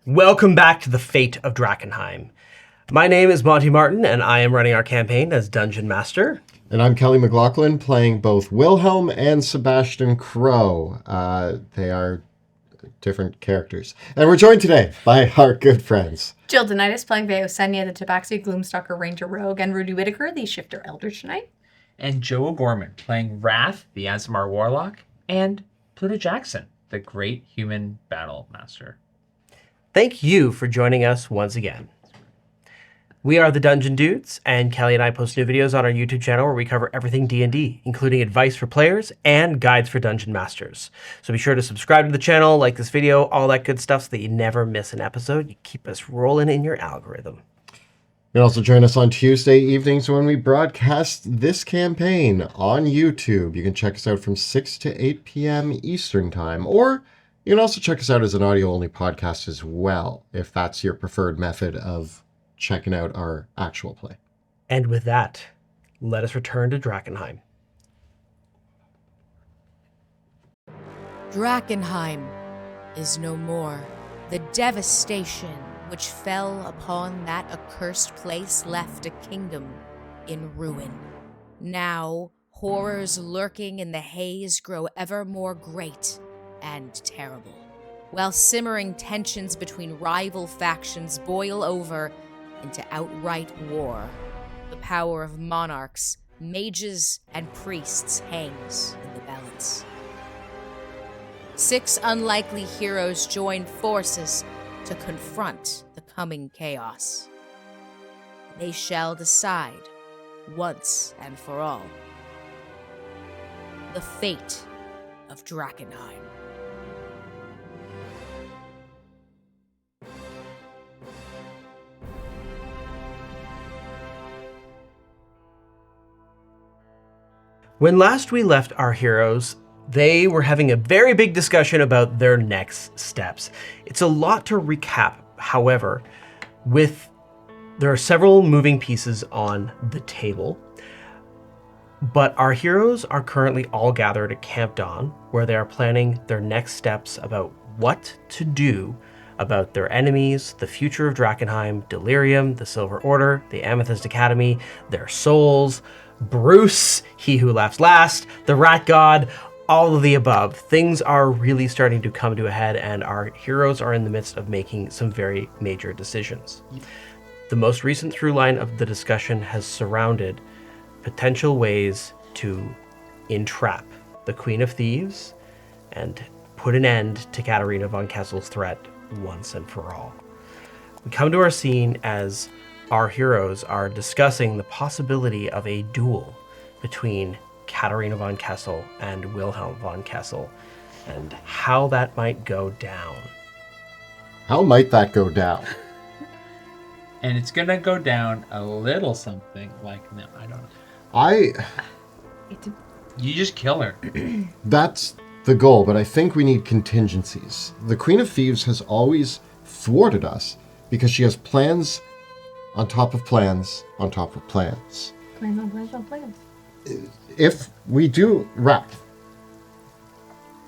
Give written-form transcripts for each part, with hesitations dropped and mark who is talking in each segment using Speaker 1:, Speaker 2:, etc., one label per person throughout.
Speaker 1: Welcome back to the Fate of Drakkenheim. My name is Monty Martin, and I am running our campaign as Dungeon Master.
Speaker 2: And I'm Kelly McLaughlin, playing both Wilhelm and Sebastian Crowe. They are different characters. And we're joined today by our good friends.
Speaker 3: Jill Denitis playing Veosenia, the Tabaxi Gloomstalker Ranger Rogue, and Rudy Whitaker, the Shifter Eldritch Knight.
Speaker 4: And Joe O'Gorman playing Wrath, the Aasimar Warlock, and Pluto Jackson, the Great Human Battle Master.
Speaker 1: Thank you for joining us once again. We are the Dungeon Dudes, and Kelly and I post new videos on our YouTube channel where we cover everything D&D, including advice for players and guides for Dungeon Masters. So be sure to subscribe to the channel, like this video, all that good stuff so that you never miss an episode. You keep us rolling in your algorithm.
Speaker 2: You can also join us on Tuesday evenings when we broadcast this campaign on YouTube. You can check us out from 6 to 8 p.m. Eastern Time, or you can also check us out as an audio-only podcast as well, if that's your preferred method of checking out our actual play.
Speaker 1: And with that, let us return to Drakkenheim.
Speaker 5: Drakkenheim is no more. The devastation which fell upon that accursed place left a kingdom in ruin. Now, horrors lurking in the haze grow ever more great and terrible, while simmering tensions between rival factions boil over into outright war. The power of monarchs, mages, and priests hangs in the balance. 6 unlikely heroes join forces to confront the coming chaos. They shall decide, once and for all, the fate of Drakkenheim.
Speaker 1: When last we left our heroes, they were having a very big discussion about their next steps. It's a lot to recap, however, there are several moving pieces on the table, but our heroes are currently all gathered at Camp Dawn, where they are planning their next steps about what to do about their enemies, the future of Drakkenheim, Delirium, the Silver Order, the Amethyst Academy, their souls, Bruce, he who laughs last, the Rat God, all of the above. Things are really starting to come to a head, and our heroes are in the midst of making some very major decisions. The most recent through line of the discussion has surrounded potential ways to entrap the Queen of Thieves and put an end to Katarina von Kessel's threat once and for all. We come to our scene as our heroes are discussing the possibility of a duel between Katarina von Kessel and Wilhelm von Kessel, and how that might go down.
Speaker 2: How might that go down?
Speaker 4: And it's gonna go down a little something like, no, I don't know. You just kill her.
Speaker 2: That's the goal, but I think we need contingencies. The Queen of Thieves has always thwarted us because she has plans on top of plans on top of plans.
Speaker 3: Plans on plans on plans.
Speaker 2: If we do Wrath,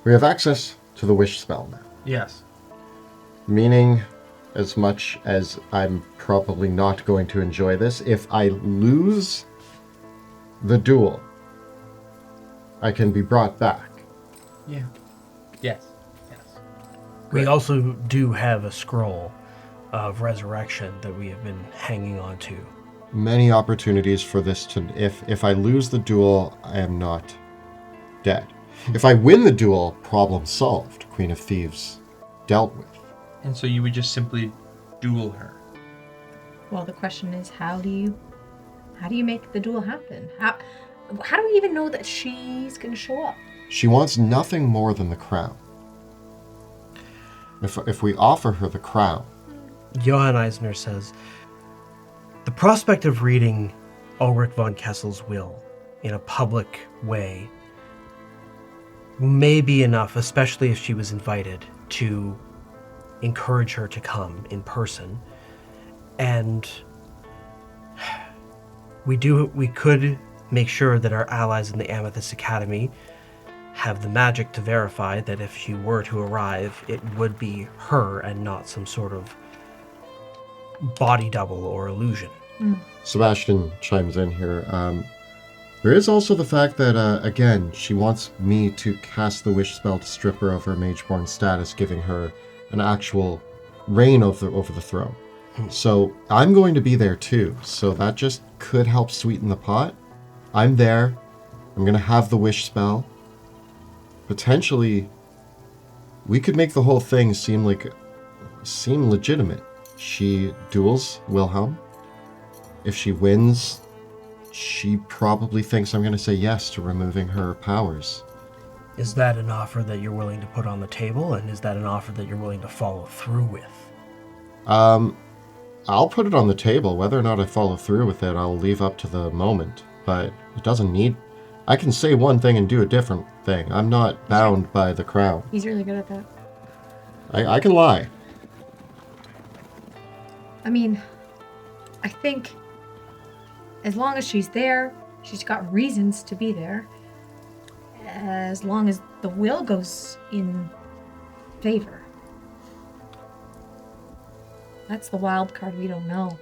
Speaker 2: we have access to the Wish spell now.
Speaker 4: Yes.
Speaker 2: Meaning, as much as I'm probably not going to enjoy this, if I lose the duel, I can be brought back.
Speaker 4: Yeah. Yes.
Speaker 1: We also do have a scroll of resurrection that we have been hanging on to.
Speaker 2: Many opportunities for this to... If I lose the duel, I am not dead. If I win the duel, problem solved. Queen of Thieves dealt with.
Speaker 4: And so you would just simply duel her.
Speaker 3: Well, the question is, how do you make the duel happen? How do we even know that she's going to show up?
Speaker 2: She wants nothing more than the crown. If we offer her the crown...
Speaker 1: Johann Eisner says, the prospect of reading Ulrich von Kessel's will in a public way may be enough, especially if she was invited, to encourage her to come in person. And we could make sure that our allies in the Amethyst Academy have the magic to verify that if she were to arrive, it would be her and not some sort of body double or illusion.
Speaker 2: Sebastian chimes in here. There is also the fact that, again, she wants me to cast the wish spell to strip her of her Mageborn status, giving her an actual reign over the throne. So I'm going to be there too, so that just could help sweeten the pot. I'm there. I'm going to have the wish spell. Potentially, we could make the whole thing seem legitimate. She duels Wilhelm. If she wins, she probably thinks I'm going to say yes to removing her powers.
Speaker 1: Is that an offer that you're willing to put on the table, and is that an offer that you're willing to follow through with?
Speaker 2: I'll put it on the table. Whether or not I follow through with it, I'll leave up to the moment. But it doesn't need... I can say one thing and do a different thing. I'm not bound by the crown.
Speaker 3: He's really good at that.
Speaker 2: I can lie.
Speaker 3: I mean, I think as long as she's there, she's got reasons to be there. As long as the will goes in favor. That's the wild card we don't know.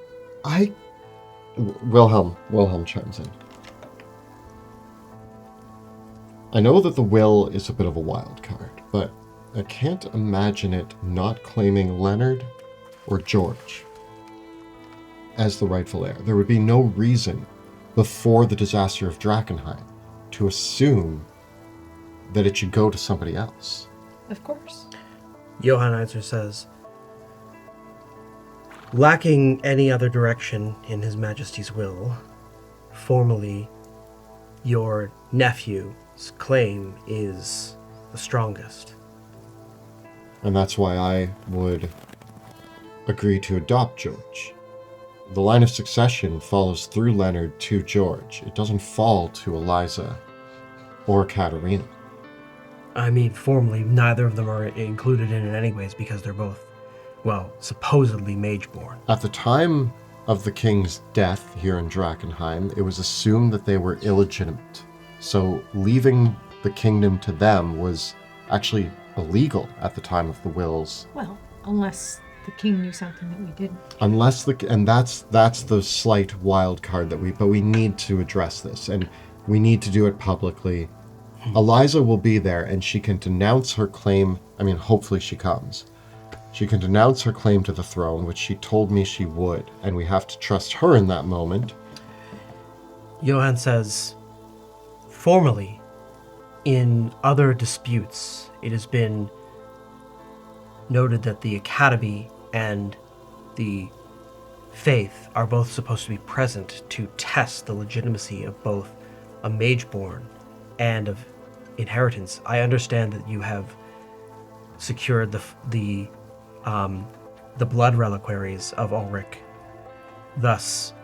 Speaker 2: Wilhelm chimes in. I know that the will is a bit of a wild card, but I can't imagine it not claiming Leonard or George as the rightful heir. There would be no reason before the disaster of Drakkenheim to assume that it should go to somebody else.
Speaker 3: Of course.
Speaker 1: Johann Einzer says, lacking any other direction in His Majesty's will, formally, your nephew's claim is the strongest.
Speaker 2: And that's why I would agree to adopt George. The line of succession follows through Leonard to George. It doesn't fall to Eliza or Katerina.
Speaker 1: I mean, formally, neither of them are included in it anyways because they're both, well, supposedly Mageborn.
Speaker 2: At the time of the king's death here in Drakkenheim, it was assumed that they were illegitimate. So leaving the kingdom to them was actually illegal at the time of the wills.
Speaker 3: Well, unless the king knew something that we didn't.
Speaker 2: And that's the slight wild card but we need to address this, and we need to do it publicly. Eliza will be there, and she can denounce her claim. I mean, hopefully she comes. She can denounce her claim to the throne, which she told me she would, and we have to trust her in that moment.
Speaker 1: Johann says, formally, in other disputes, it has been noted that the Academy and the Faith are both supposed to be present to test the legitimacy of both a Mageborn and of inheritance. I understand that you have secured the blood reliquaries of Ulrich. Thus,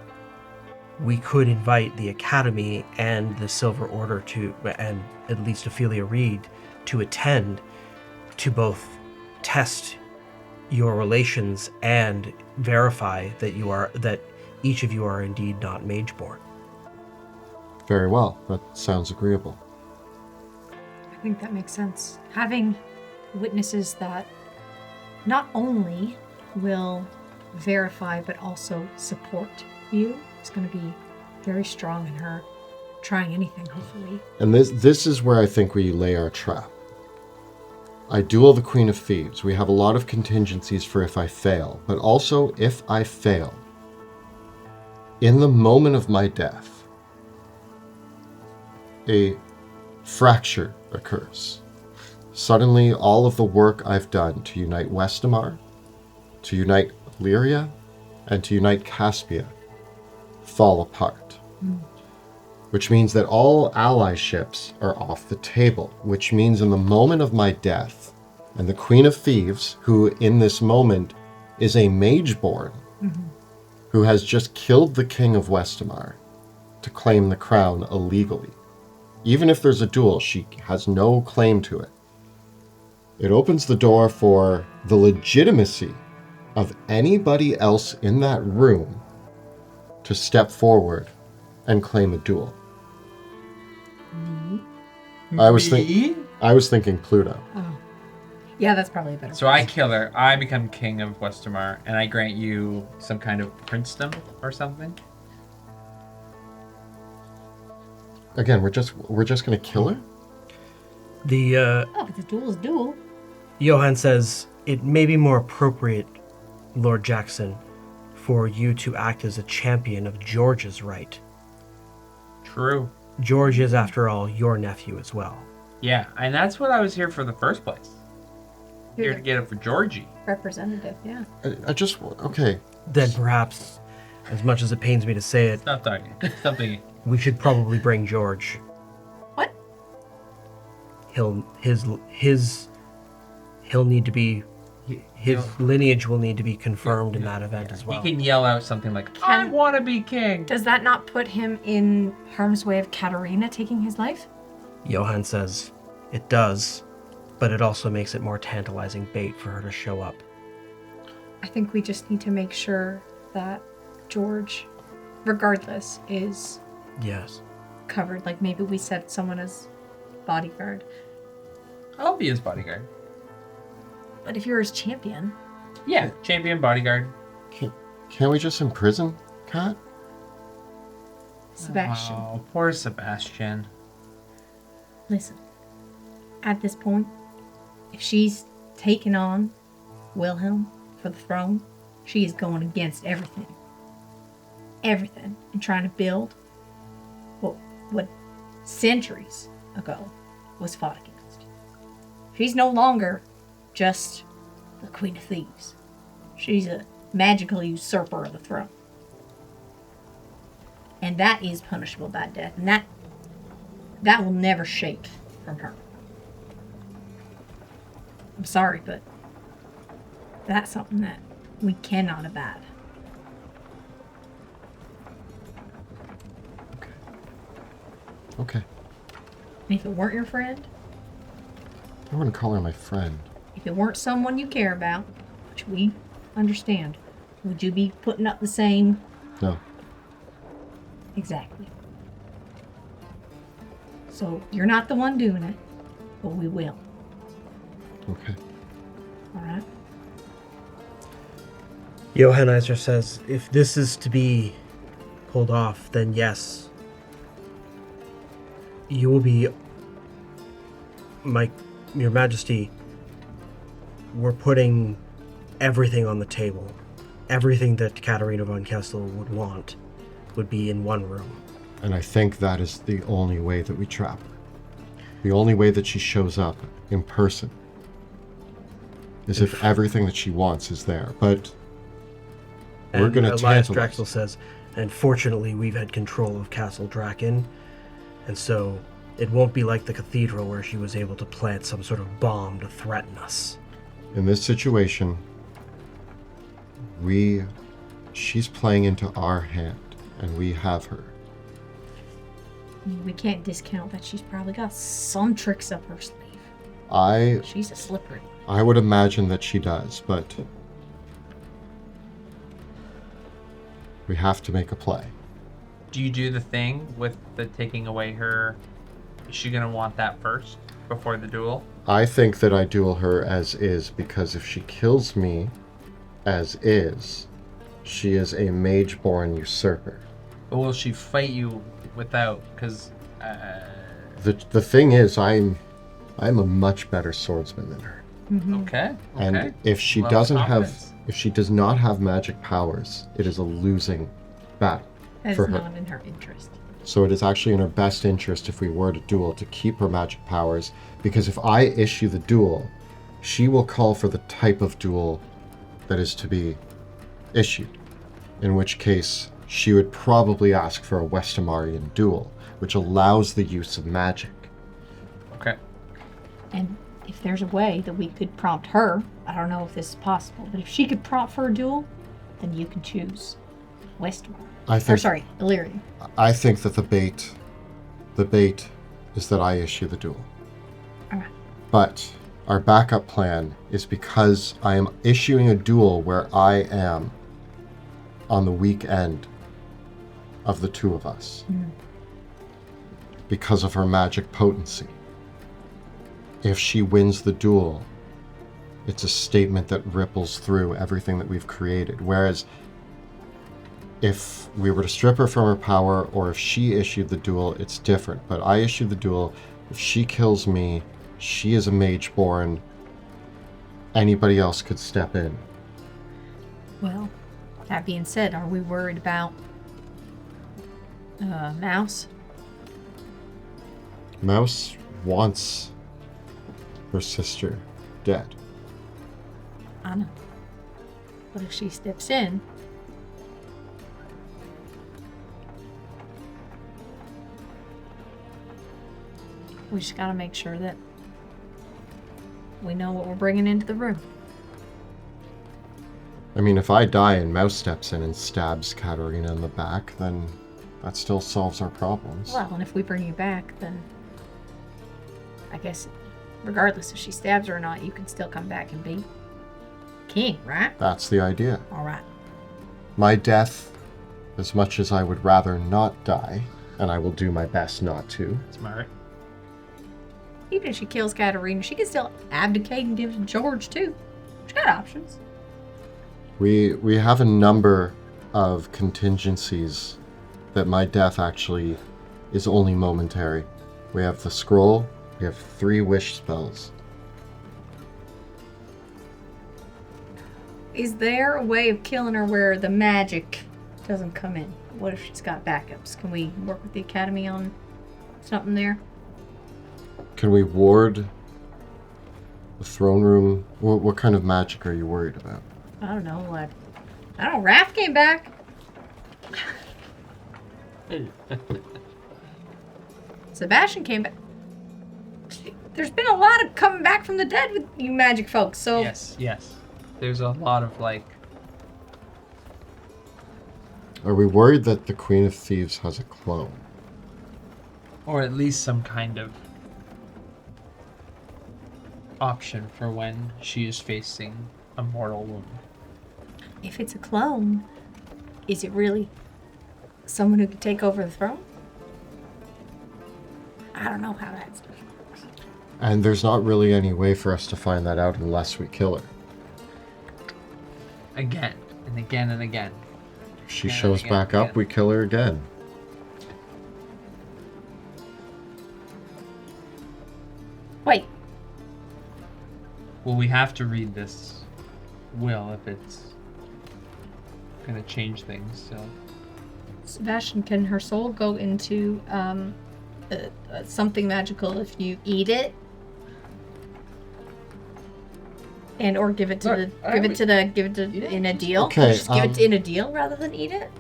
Speaker 1: we could invite the Academy and the Silver Order and at least Ophelia Reed to attend to both test your relations and verify that each of you are indeed not Mageborn.
Speaker 2: Very well. That sounds agreeable.
Speaker 3: I think that makes sense. Having witnesses that not only will verify but also support you is going to be very strong in her trying anything, hopefully.
Speaker 2: And this is where I think we lay our trap. I duel the Queen of Thieves. We have a lot of contingencies for if I fail, but also if I fail, in the moment of my death, a fracture occurs. Suddenly, all of the work I've done to unite Westamar, to unite Lyria, and to unite Caspia fall apart. Which means that all allyships are off the table, which means in the moment of my death, and the Queen of Thieves, who in this moment is a Mageborn, who has just killed the King of Westamar to claim the crown illegally. Even if there's a duel, she has no claim to it. It opens the door for the legitimacy of anybody else in that room to step forward and claim a duel. I was I was thinking Pluto.
Speaker 3: Oh. Yeah, that's probably a better.
Speaker 4: So I kill her. I become king of Westermar, and I grant you some kind of princedom or something.
Speaker 2: Again, we're just gonna kill her?
Speaker 3: Oh, but the duel is duel.
Speaker 1: Johann says, it may be more appropriate, Lord Jackson, for you to act as a champion of George's right.
Speaker 4: True.
Speaker 1: George is, after all, your nephew as well.
Speaker 4: Yeah, and that's what I was here for in the first place. Here to get it for Georgie.
Speaker 3: Representative, yeah.
Speaker 2: Okay.
Speaker 1: Then perhaps, as much as it pains me to say it,
Speaker 4: Stop talking. Stop thinking.
Speaker 1: we should probably bring George.
Speaker 3: What?
Speaker 1: He'll need to be, his lineage will need to be confirmed in that event as well.
Speaker 4: He can yell out something like, I want to be king.
Speaker 3: Does that not put him in harm's way of Katarina taking his life?
Speaker 1: Johann says, it does, but it also makes it more tantalizing bait for her to show up.
Speaker 3: I think we just need to make sure that George, regardless, is
Speaker 1: Yes.
Speaker 3: covered. Like maybe we set someone as bodyguard.
Speaker 4: I'll be his bodyguard.
Speaker 3: But if you're his champion...
Speaker 4: Yeah, champion bodyguard.
Speaker 2: Can't we just imprison Kat?
Speaker 3: Sebastian,
Speaker 4: Oh, poor Sebastian.
Speaker 3: listen. At this point, if she's taken on Wilhelm for the throne, she is going against everything. Everything. And trying to build what centuries ago was fought against. She's no longer just the Queen of Thieves. She's a magical usurper of the throne. And that is punishable by death. And that will never shake from her. I'm sorry, but that's something that we cannot abide.
Speaker 2: Okay.
Speaker 3: And if it weren't your friend,
Speaker 2: I wouldn't call her my friend.
Speaker 3: if it weren't someone you care about, which we understand, would you be putting up the same?
Speaker 2: No.
Speaker 3: Exactly. So you're not the one doing it, but we will.
Speaker 2: Okay.
Speaker 3: All right?
Speaker 1: Johannizer says, if this is to be pulled off, then yes. You will be, Your Majesty, we're putting everything on the table. Everything that Katarina von Kessel would want would be in one room.
Speaker 2: And I think that is the only way that we trap her. The only way that she shows up in person is if everything that she wants is there. But we're going to
Speaker 1: Elias
Speaker 2: tantalize.
Speaker 1: Drexel says, and fortunately we've had control of Castle Draken, and so it won't be like the cathedral where she was able to plant some sort of bomb to threaten us.
Speaker 2: In this situation, she's playing into our hand, and we have her.
Speaker 3: We can't discount that she's probably got some tricks up her sleeve. She's a slippery one.
Speaker 2: I would imagine that she does, but we have to make a play.
Speaker 4: Do you do the thing with the taking away her? Is she going to want that first before the duel?
Speaker 2: I think that I duel her as is, because if she kills me as is, she is a mage-born usurper.
Speaker 4: But will she fight you without? Because
Speaker 2: The thing is, I'm a much better swordsman than her.
Speaker 4: okay.
Speaker 2: And if she
Speaker 4: Love
Speaker 2: doesn't
Speaker 4: confidence.
Speaker 2: have, if she does not have magic powers, it is a losing battle
Speaker 3: That
Speaker 2: for
Speaker 3: is
Speaker 2: her.
Speaker 3: not in her interest.
Speaker 2: So it is actually in her best interest, if we were to duel, to keep her magic powers, because if I issue the duel, she will call for the type of duel that is to be issued, in which case she would probably ask for a Westamarian duel, which allows the use of magic.
Speaker 4: Okay.
Speaker 3: And if there's a way that we could prompt her, I don't know if this is possible, but if she could prompt for a duel, then you can choose Westmore. Illyrian.
Speaker 2: I think that the bait is that I issue the duel.
Speaker 3: Alright.
Speaker 2: But our backup plan is, because I am issuing a duel where I am on the weak end of the two of us, because of her magic potency. if she wins the duel, it's a statement that ripples through everything that we've created. Whereas if we were to strip her from her power, or if she issued the duel, it's different. But I issued the duel. If she kills me, she is a mage-born. Anybody else could step in.
Speaker 3: Well, that being said, are we worried about Mouse?
Speaker 2: Mouse wants her sister dead.
Speaker 3: I know. But if she steps in, we just gotta make sure that we know what we're bringing into the room.
Speaker 2: I mean, if I die and Mouse steps in and stabs Katarina in the back, then that still solves our problems.
Speaker 3: Well, and if we bring you back, then I guess regardless if she stabs her or not, you can still come back and be king, right?
Speaker 2: That's the idea.
Speaker 3: All right.
Speaker 2: My death, as much as I would rather not die, and I will do my best not to.
Speaker 4: Smart.
Speaker 3: Even if she kills Katarina, she can still abdicate and give it to George, too. She's got options.
Speaker 2: We have a number of contingencies that my death actually is only momentary. We have the scroll, we have 3 wish spells.
Speaker 3: Is there a way of killing her where the magic doesn't come in? What if she's got backups? Can we work with the Academy on something there?
Speaker 2: Can we ward the throne room? What kind of magic are you worried about?
Speaker 3: I don't know, like... I don't know, Raph came back. Sebastian came back. There's been a lot of coming back from the dead with you magic folks, so...
Speaker 4: Yes. There's a lot of,
Speaker 2: Are we worried that the Queen of Thieves has a clone?
Speaker 4: or at least some kind of option for when she is facing a mortal wound.
Speaker 3: If it's a clone, is it really someone who could take over the throne? I don't know how that stuff works.
Speaker 2: And there's not really any way for us to find that out unless we kill her.
Speaker 4: Again, and again, and again.
Speaker 2: If she
Speaker 4: Again,
Speaker 2: shows
Speaker 4: again,
Speaker 2: back
Speaker 4: again.
Speaker 2: up, we kill her again.
Speaker 3: Wait,
Speaker 4: Well, we have to read this will if it's gonna change things, so...
Speaker 3: Sebastian, can her soul go into something magical if you eat it? And or give it to in a deal?
Speaker 2: Okay,
Speaker 3: Just give it in a deal rather than eat it?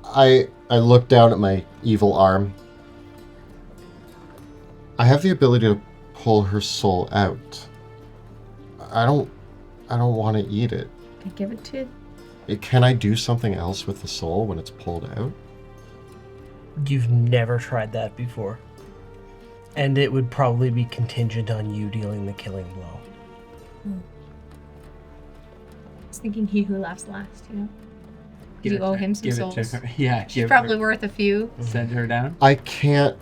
Speaker 2: I look down at my evil arm. I have the ability to pull her soul out. I don't want to eat it.
Speaker 3: Give it to...
Speaker 2: Can I do something else with the soul when it's pulled out?
Speaker 1: You've never tried that before. And it would probably be contingent on you dealing the killing blow.
Speaker 3: I was thinking he who laughs last, you know?
Speaker 4: Give
Speaker 3: You
Speaker 4: it
Speaker 3: owe
Speaker 4: to-
Speaker 3: him some
Speaker 4: give it
Speaker 3: souls.
Speaker 4: to her. Yeah,
Speaker 3: She's
Speaker 4: give
Speaker 3: probably
Speaker 4: her,
Speaker 3: worth a few.
Speaker 4: send her down.
Speaker 2: I can't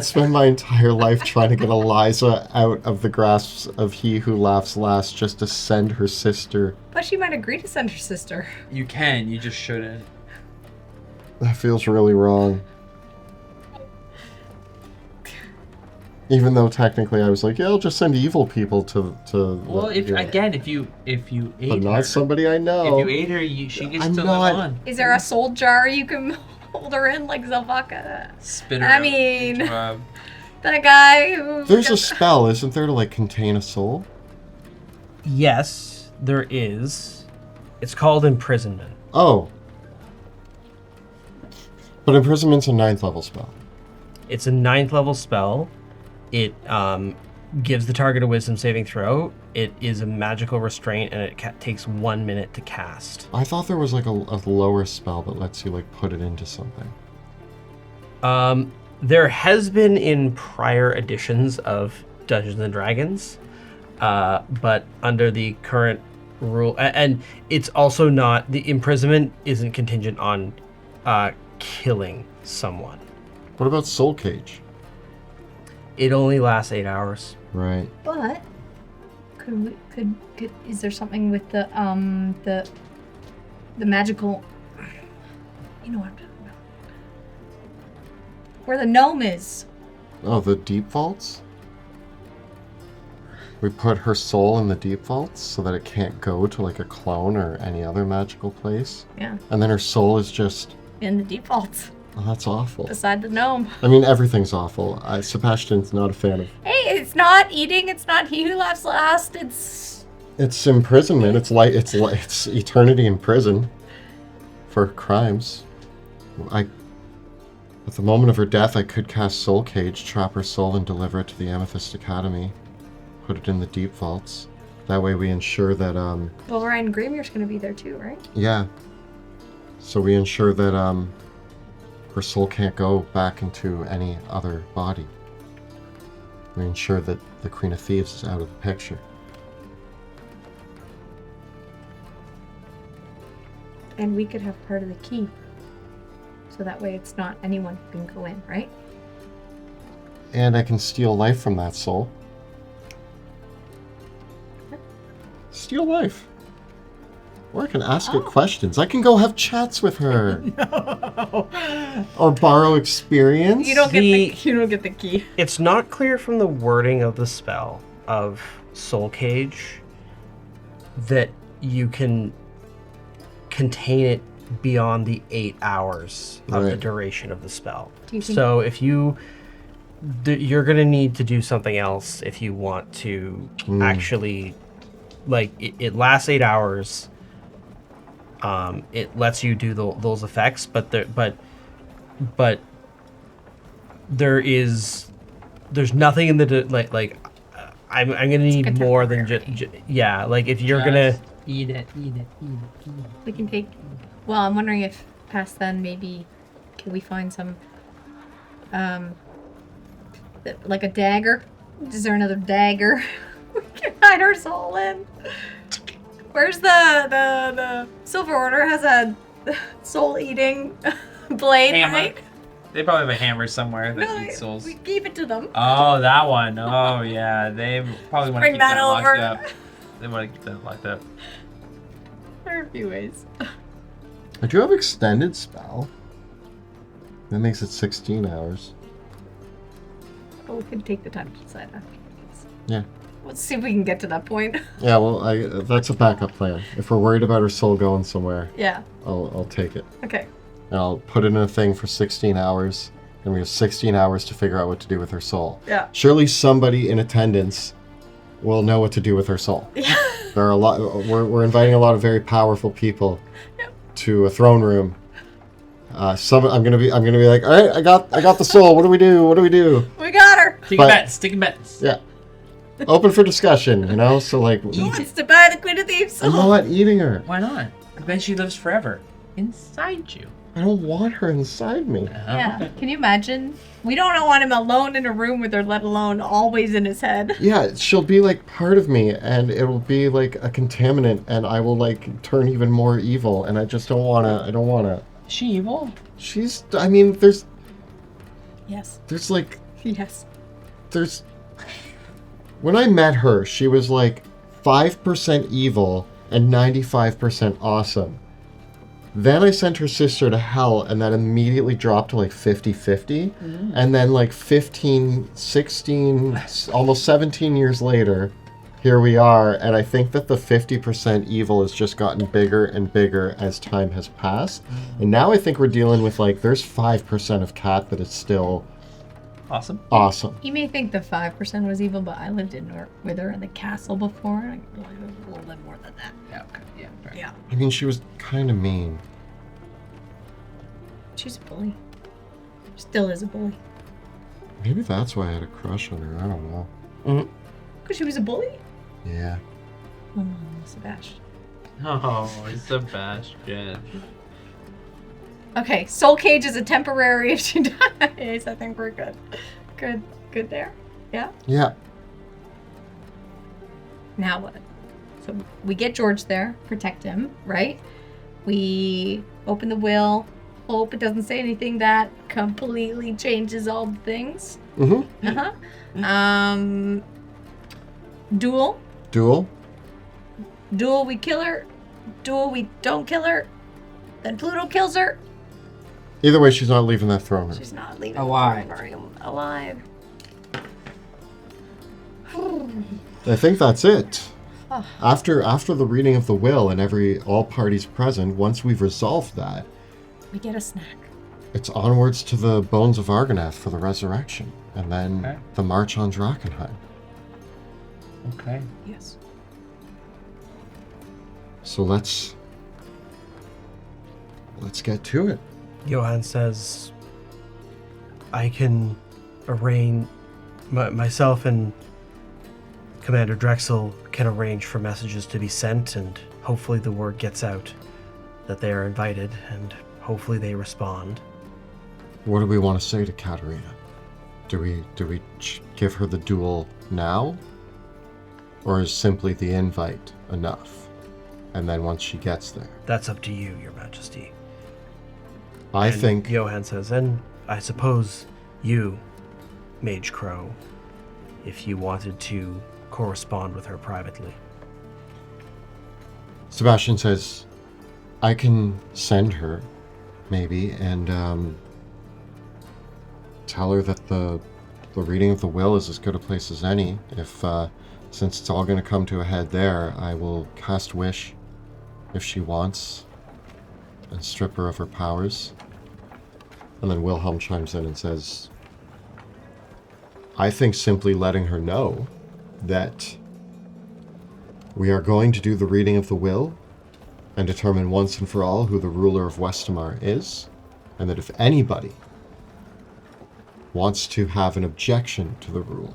Speaker 2: spend my entire life trying to get Eliza out of the grasps of he who laughs last just to send her sister.
Speaker 3: But she might agree to send her sister.
Speaker 4: You can, you just shouldn't.
Speaker 2: That feels really wrong. Even though technically I was like, yeah, I'll just send evil people to
Speaker 4: Well, if
Speaker 2: yeah.
Speaker 4: again, if you ate
Speaker 2: But not
Speaker 4: her,
Speaker 2: somebody I know.
Speaker 4: if you ate her, she gets
Speaker 2: I'm
Speaker 4: to
Speaker 2: not-
Speaker 4: live on.
Speaker 3: Is there a soul jar you can hold her in like Zelvaka?
Speaker 4: Spit her
Speaker 3: I
Speaker 4: out
Speaker 3: mean-
Speaker 4: into a-
Speaker 3: That guy who...
Speaker 2: There's a spell, isn't there, to like contain a soul?
Speaker 1: Yes, there is. It's called imprisonment.
Speaker 2: Oh. But imprisonment's a 9th level spell.
Speaker 1: It's a 9th level spell. It gives the target a wisdom saving throw. It is a magical restraint, and it takes 1 minute to cast.
Speaker 2: I thought there was like a lower spell that lets you like put it into something.
Speaker 1: There has been in prior editions of Dungeons and Dragons, but under the current rule, and it's also not, the imprisonment isn't contingent on killing someone.
Speaker 2: What about Soul Cage?
Speaker 1: it only lasts 8 hours.
Speaker 2: Right.
Speaker 3: But could is there something with the magical? You know what I'm talking about? Where the gnome is.
Speaker 2: Oh, the deep vaults? We put her soul in the deep vaults so that it can't go to like a clone or any other magical place.
Speaker 3: Yeah.
Speaker 2: And then her soul is just...
Speaker 3: In the deep vaults.
Speaker 2: Oh, that's awful.
Speaker 3: Beside the gnome.
Speaker 2: I mean, everything's awful. Sebastian's not a fan of...
Speaker 3: Hey, it's not eating. It's not he who laughs last.
Speaker 2: It's imprisonment. It's eternity in prison for crimes. At the moment of her death, I could cast Soul Cage, trap her soul, and deliver it to the Amethyst Academy. Put it in the deep vaults. That way we ensure that,
Speaker 3: Well, Ryan Greymere's gonna be there too, right?
Speaker 2: Yeah. So we ensure that, her soul can't go back into any other body. We ensure that the Queen of Thieves is out of the picture.
Speaker 3: And we could have part of the key. So that way it's not anyone who can go in, right?
Speaker 2: And I can steal life from that soul. Steal life. Or I can ask her questions. I can go have chats with her.
Speaker 1: No.
Speaker 2: Or borrow experience.
Speaker 3: You don't get the key.
Speaker 1: It's not clear from the wording of the spell of Soul Cage that you can contain it beyond the 8 hours of the duration of the spell.
Speaker 3: Do you think-
Speaker 1: So if you're going to need to do something else if you want to actually, like, it lasts 8 hours. It lets you do those effects, but there's nothing in the I'm gonna need more than yeah. Like if you're gonna
Speaker 4: eat it.
Speaker 3: We can take. Well, I'm wondering if past then maybe can we find some, like a dagger? Is there another dagger we can hide our soul in? Where's the Silver Order has a soul-eating blade,
Speaker 4: Hammer.
Speaker 3: right?
Speaker 4: They probably have a hammer somewhere that
Speaker 3: No,
Speaker 4: eats souls.
Speaker 3: we gave it to them.
Speaker 4: Oh, that one. Oh, yeah. They probably want to
Speaker 3: Bring
Speaker 4: keep
Speaker 3: that
Speaker 4: that
Speaker 3: over.
Speaker 4: locked up. They want to keep that locked up.
Speaker 3: There are a few ways.
Speaker 2: I do have extended spell. That makes it 16 hours.
Speaker 3: But we can take the time to decide after.
Speaker 2: Yeah.
Speaker 3: Let's see if we can get to that point.
Speaker 2: Yeah, well, that's a backup plan. If we're worried about her soul going somewhere,
Speaker 3: Yeah.
Speaker 2: I'll take it.
Speaker 3: Okay.
Speaker 2: And I'll put it in a thing for 16 hours, and we have 16 hours to figure out what to do with her soul.
Speaker 3: Yeah.
Speaker 2: Surely somebody in attendance will know what to do with her soul.
Speaker 3: Yeah.
Speaker 2: There are a lot. We're inviting a lot of very powerful people to a throne room. I'm gonna be like, all right, I got the soul. What do we do? What do we do?
Speaker 3: We got her.
Speaker 4: Taking bets.
Speaker 2: Yeah. Open for discussion, you know. So like,
Speaker 3: Who wants to buy the Queen of Thieves
Speaker 2: I'm
Speaker 3: soul?
Speaker 2: not eating her.
Speaker 4: Why not? Then she lives forever. Inside you.
Speaker 2: I don't want her inside me.
Speaker 3: Yeah. Can you imagine? We don't want him alone in a room with her, let alone always in his head.
Speaker 2: Yeah, she'll be like part of me, and it'll be like a contaminant, and I will like turn even more evil, and I just don't wanna. I don't wanna.
Speaker 4: Is she evil?
Speaker 2: She's. I mean, there's like.
Speaker 3: Yes.
Speaker 2: There's. When I met her, she was like 5% evil and 95% awesome. Then I sent her sister to hell, and that immediately dropped to like 50-50. And then like 15, 16, almost 17 years later, here we are. And I think that the 50% evil has just gotten bigger and bigger as time has passed. And now I think we're dealing with like, there's 5% of Cat that is still awesome.
Speaker 3: You may think the 5% was evil, but I lived with her in the castle before. I believe it was a little bit more than that.
Speaker 4: Yeah, okay. Yeah, right.
Speaker 3: Yeah.
Speaker 2: I mean, she was kind of mean.
Speaker 3: She's a bully. Still is a bully.
Speaker 2: Maybe that's why I had a crush on her. I don't know.
Speaker 3: Because she was a bully?
Speaker 2: Yeah.
Speaker 3: Oh, Sebastian.
Speaker 4: Oh, Sebastian.
Speaker 3: Okay, Soul Cage is a temporary if she dies. I think we're good. Good there. Yeah?
Speaker 2: Yeah.
Speaker 3: Now what? So we get George there, protect him, right? We open the will, hope it doesn't say anything that completely changes all the things.
Speaker 2: Mm-hmm.
Speaker 3: Duel.
Speaker 2: Duel?
Speaker 3: Duel, we kill her. Duel, we don't kill her. Then Pluto kills her.
Speaker 2: Either way, she's not leaving that throne room.
Speaker 3: She's not leaving
Speaker 4: Alive.
Speaker 3: the throne room alive.
Speaker 2: I think that's it. After the reading of the will and all parties present, once we've resolved that,
Speaker 3: We get a snack.
Speaker 2: it's onwards to the bones of Argonath for the resurrection, and then the march on Drakkenheim.
Speaker 4: Okay.
Speaker 3: Yes.
Speaker 2: So let's get to it.
Speaker 1: Johann says, I can arrange, myself and Commander Drexel can arrange for messages to be sent, and hopefully the word gets out that they are invited, and hopefully they respond.
Speaker 2: What do we want to say to Katerina? Do we give her the duel now? Or is simply the invite enough? And then once she gets there?
Speaker 1: That's up to you, Your Majesty.
Speaker 2: I
Speaker 1: And
Speaker 2: think...
Speaker 1: Johann says, and I suppose you, Mage Crowe, if you wanted to correspond with her privately.
Speaker 2: Sebastian says, I can send her, maybe, and tell her that the reading of the will is as good a place as any. If, since it's all going to come to a head there, I will cast Wish if she wants and strip her of her powers. And then Wilhelm chimes in and says, I think simply letting her know that we are going to do the reading of the will and determine once and for all who the ruler of Westamar is, and that if anybody wants to have an objection to the rule,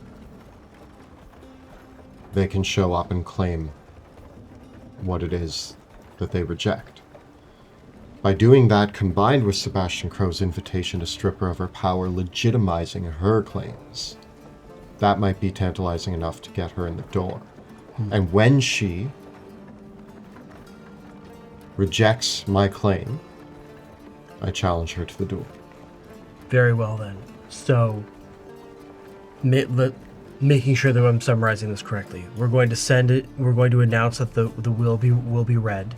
Speaker 2: they can show up and claim what it is that they reject. By doing that, combined with Sebastian Crowe's invitation to strip her of her power, legitimizing her claims, that might be tantalizing enough to get her in the door. And when she rejects my claim, I challenge her to the duel.
Speaker 1: Very well then. So, making sure that I'm summarizing this correctly, we're going to send it. We're going to announce that the will be read.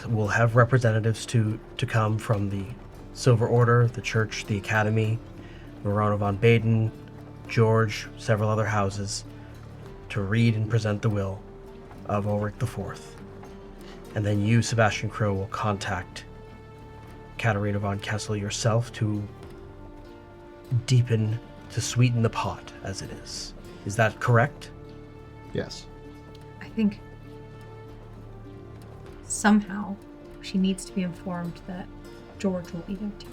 Speaker 1: We'll have representatives to come from the Silver Order, the Church, the Academy, Morona von Baden, George, several other houses, to read and present the will of Ulrich IV. And then you, Sebastian Crowe, will contact Katerina von Kessel yourself to sweeten the pot, as it is. Is that correct?
Speaker 2: Yes.
Speaker 3: I think somehow she needs to be informed that George will be there too.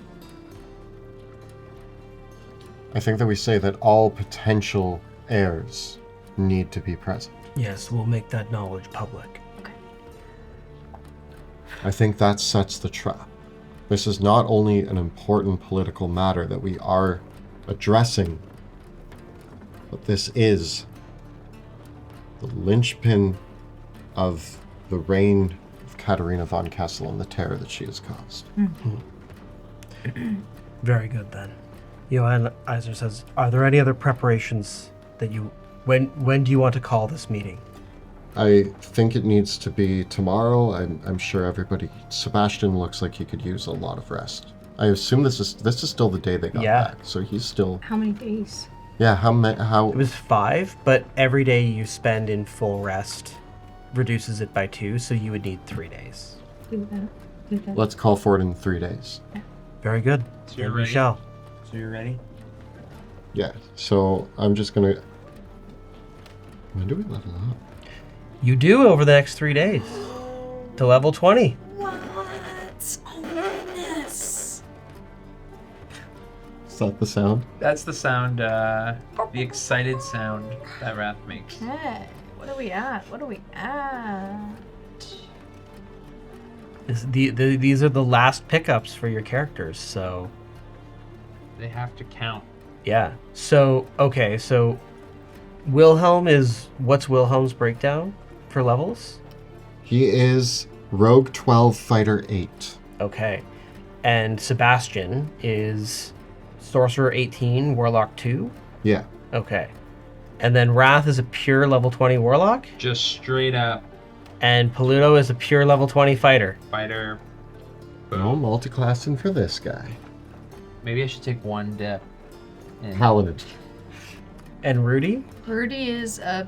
Speaker 2: I think that we say that all potential heirs need to be present.
Speaker 1: Yes, we'll make that knowledge public.
Speaker 3: Okay.
Speaker 2: I think that sets the trap. This is not only an important political matter that we are addressing, but this is the linchpin of the reign of Katerina von Kessel and the terror that she has caused.
Speaker 1: Very good then. Johann Eisner says, are there any other preparations that you... When do you want to call this meeting?
Speaker 2: I think it needs to be tomorrow. I'm sure everybody... Sebastian looks like he could use a lot of rest. I assume this is still the day they got back, so he's still...
Speaker 3: How many days?
Speaker 2: Yeah, how...
Speaker 1: It was 5, but every day you spend in full rest reduces it by 2, so you would need 3 days.
Speaker 3: Do that.
Speaker 2: Let's call for it in 3 days.
Speaker 1: Very good.
Speaker 4: So you're
Speaker 1: Then we
Speaker 4: ready?
Speaker 1: shall.
Speaker 4: So you're ready?
Speaker 2: Yeah, so I'm just gonna... When do we level up?
Speaker 1: You do over the next 3 days. To level 20.
Speaker 3: What? Oh, goodness.
Speaker 2: Is that the sound?
Speaker 4: That's the sound, the excited sound that Wrath makes.
Speaker 3: Okay. What are we at?
Speaker 1: These are the last pickups for your characters, so...
Speaker 4: They have to count.
Speaker 1: Yeah. So, okay, so... Wilhelm is... What's Wilhelm's breakdown for levels?
Speaker 2: He is Rogue 12, Fighter 8.
Speaker 1: Okay. And Sebastian is Sorcerer 18, Warlock 2.
Speaker 2: Yeah.
Speaker 1: Okay. And then Wrath is a pure level 20 Warlock.
Speaker 4: Just straight up
Speaker 1: And Paluto is a pure level 20 Fighter.
Speaker 4: fighter.
Speaker 2: No multi-classing for this guy.
Speaker 4: Maybe I should take one dip. And
Speaker 2: Paladin.
Speaker 1: And Rudy?
Speaker 3: Rudy is a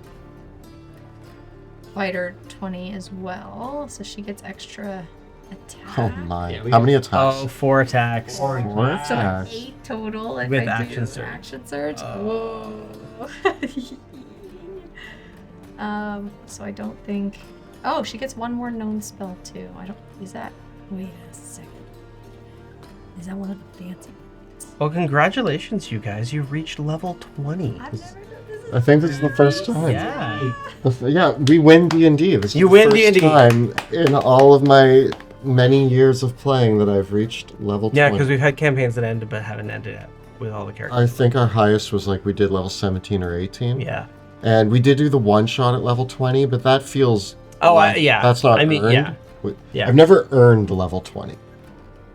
Speaker 3: fighter 20 as well, so she gets extra attack.
Speaker 2: Oh my.
Speaker 4: Yeah, we
Speaker 2: How
Speaker 4: can-
Speaker 2: many attacks?
Speaker 1: Oh, 4 attacks.
Speaker 2: Four
Speaker 3: So
Speaker 2: attacks.
Speaker 3: 8 total if
Speaker 1: With
Speaker 3: I
Speaker 1: action
Speaker 3: do
Speaker 1: surge.
Speaker 3: action surge.
Speaker 1: Oh.
Speaker 3: Whoa. So I don't think. Oh, she gets one more known spell too. I don't. Is that? Wait a second. Is that one of the fancy?
Speaker 1: Well, congratulations, you guys. You reached level 20.
Speaker 3: I've never done this.
Speaker 2: I think this is the first time.
Speaker 1: Yeah.
Speaker 2: Yeah, we win D&D. This is
Speaker 1: You
Speaker 2: the
Speaker 1: win
Speaker 2: first
Speaker 1: D&D.
Speaker 2: time in all of my many years of playing that I've reached level 20.
Speaker 1: Yeah, because we've had campaigns that ended but haven't ended yet with all the characters.
Speaker 2: I think our highest was like we did level 17 or 18.
Speaker 1: Yeah.
Speaker 2: And we did do the one shot at level 20, but that feels...
Speaker 1: Oh, yeah.
Speaker 2: That's not
Speaker 1: I mean,
Speaker 2: earned.
Speaker 1: yeah. Yeah.
Speaker 2: I've never earned level 20.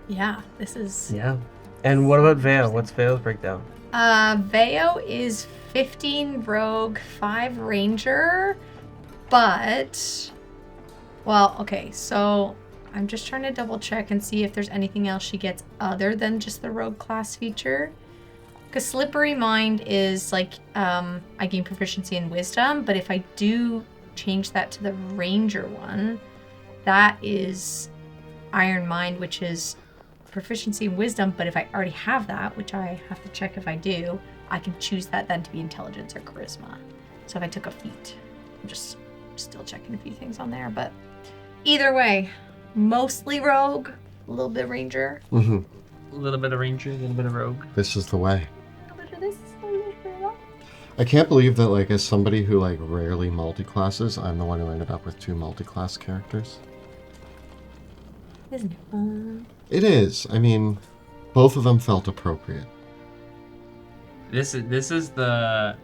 Speaker 3: Yeah, this is.
Speaker 1: Yeah. And what about Vale? What's Vale's breakdown?
Speaker 3: Veo is 15 rogue, 5 ranger, but well, okay, so I'm just trying to double check and see if there's anything else she gets other than just the rogue class feature. Because Slippery Mind is like I gain proficiency in wisdom, but if I do change that to the ranger one, that is Iron Mind, which is proficiency in wisdom, but if I already have that, which I have to check if I do, I can choose that then to be intelligence or charisma. So if I took a feat, I'm just still checking a few things on there, but either way, mostly rogue, a little bit ranger.
Speaker 2: Mm-hmm.
Speaker 4: A little bit of ranger, a little bit of rogue.
Speaker 2: This is the way.
Speaker 3: A little bit of this, a little bit of that.
Speaker 2: I can't believe that, like, as somebody who, like, rarely multi-classes, I'm the one who ended up with 2 multi-class characters.
Speaker 3: Isn't it fun?
Speaker 2: It is. I mean, both of them felt appropriate.
Speaker 4: This is the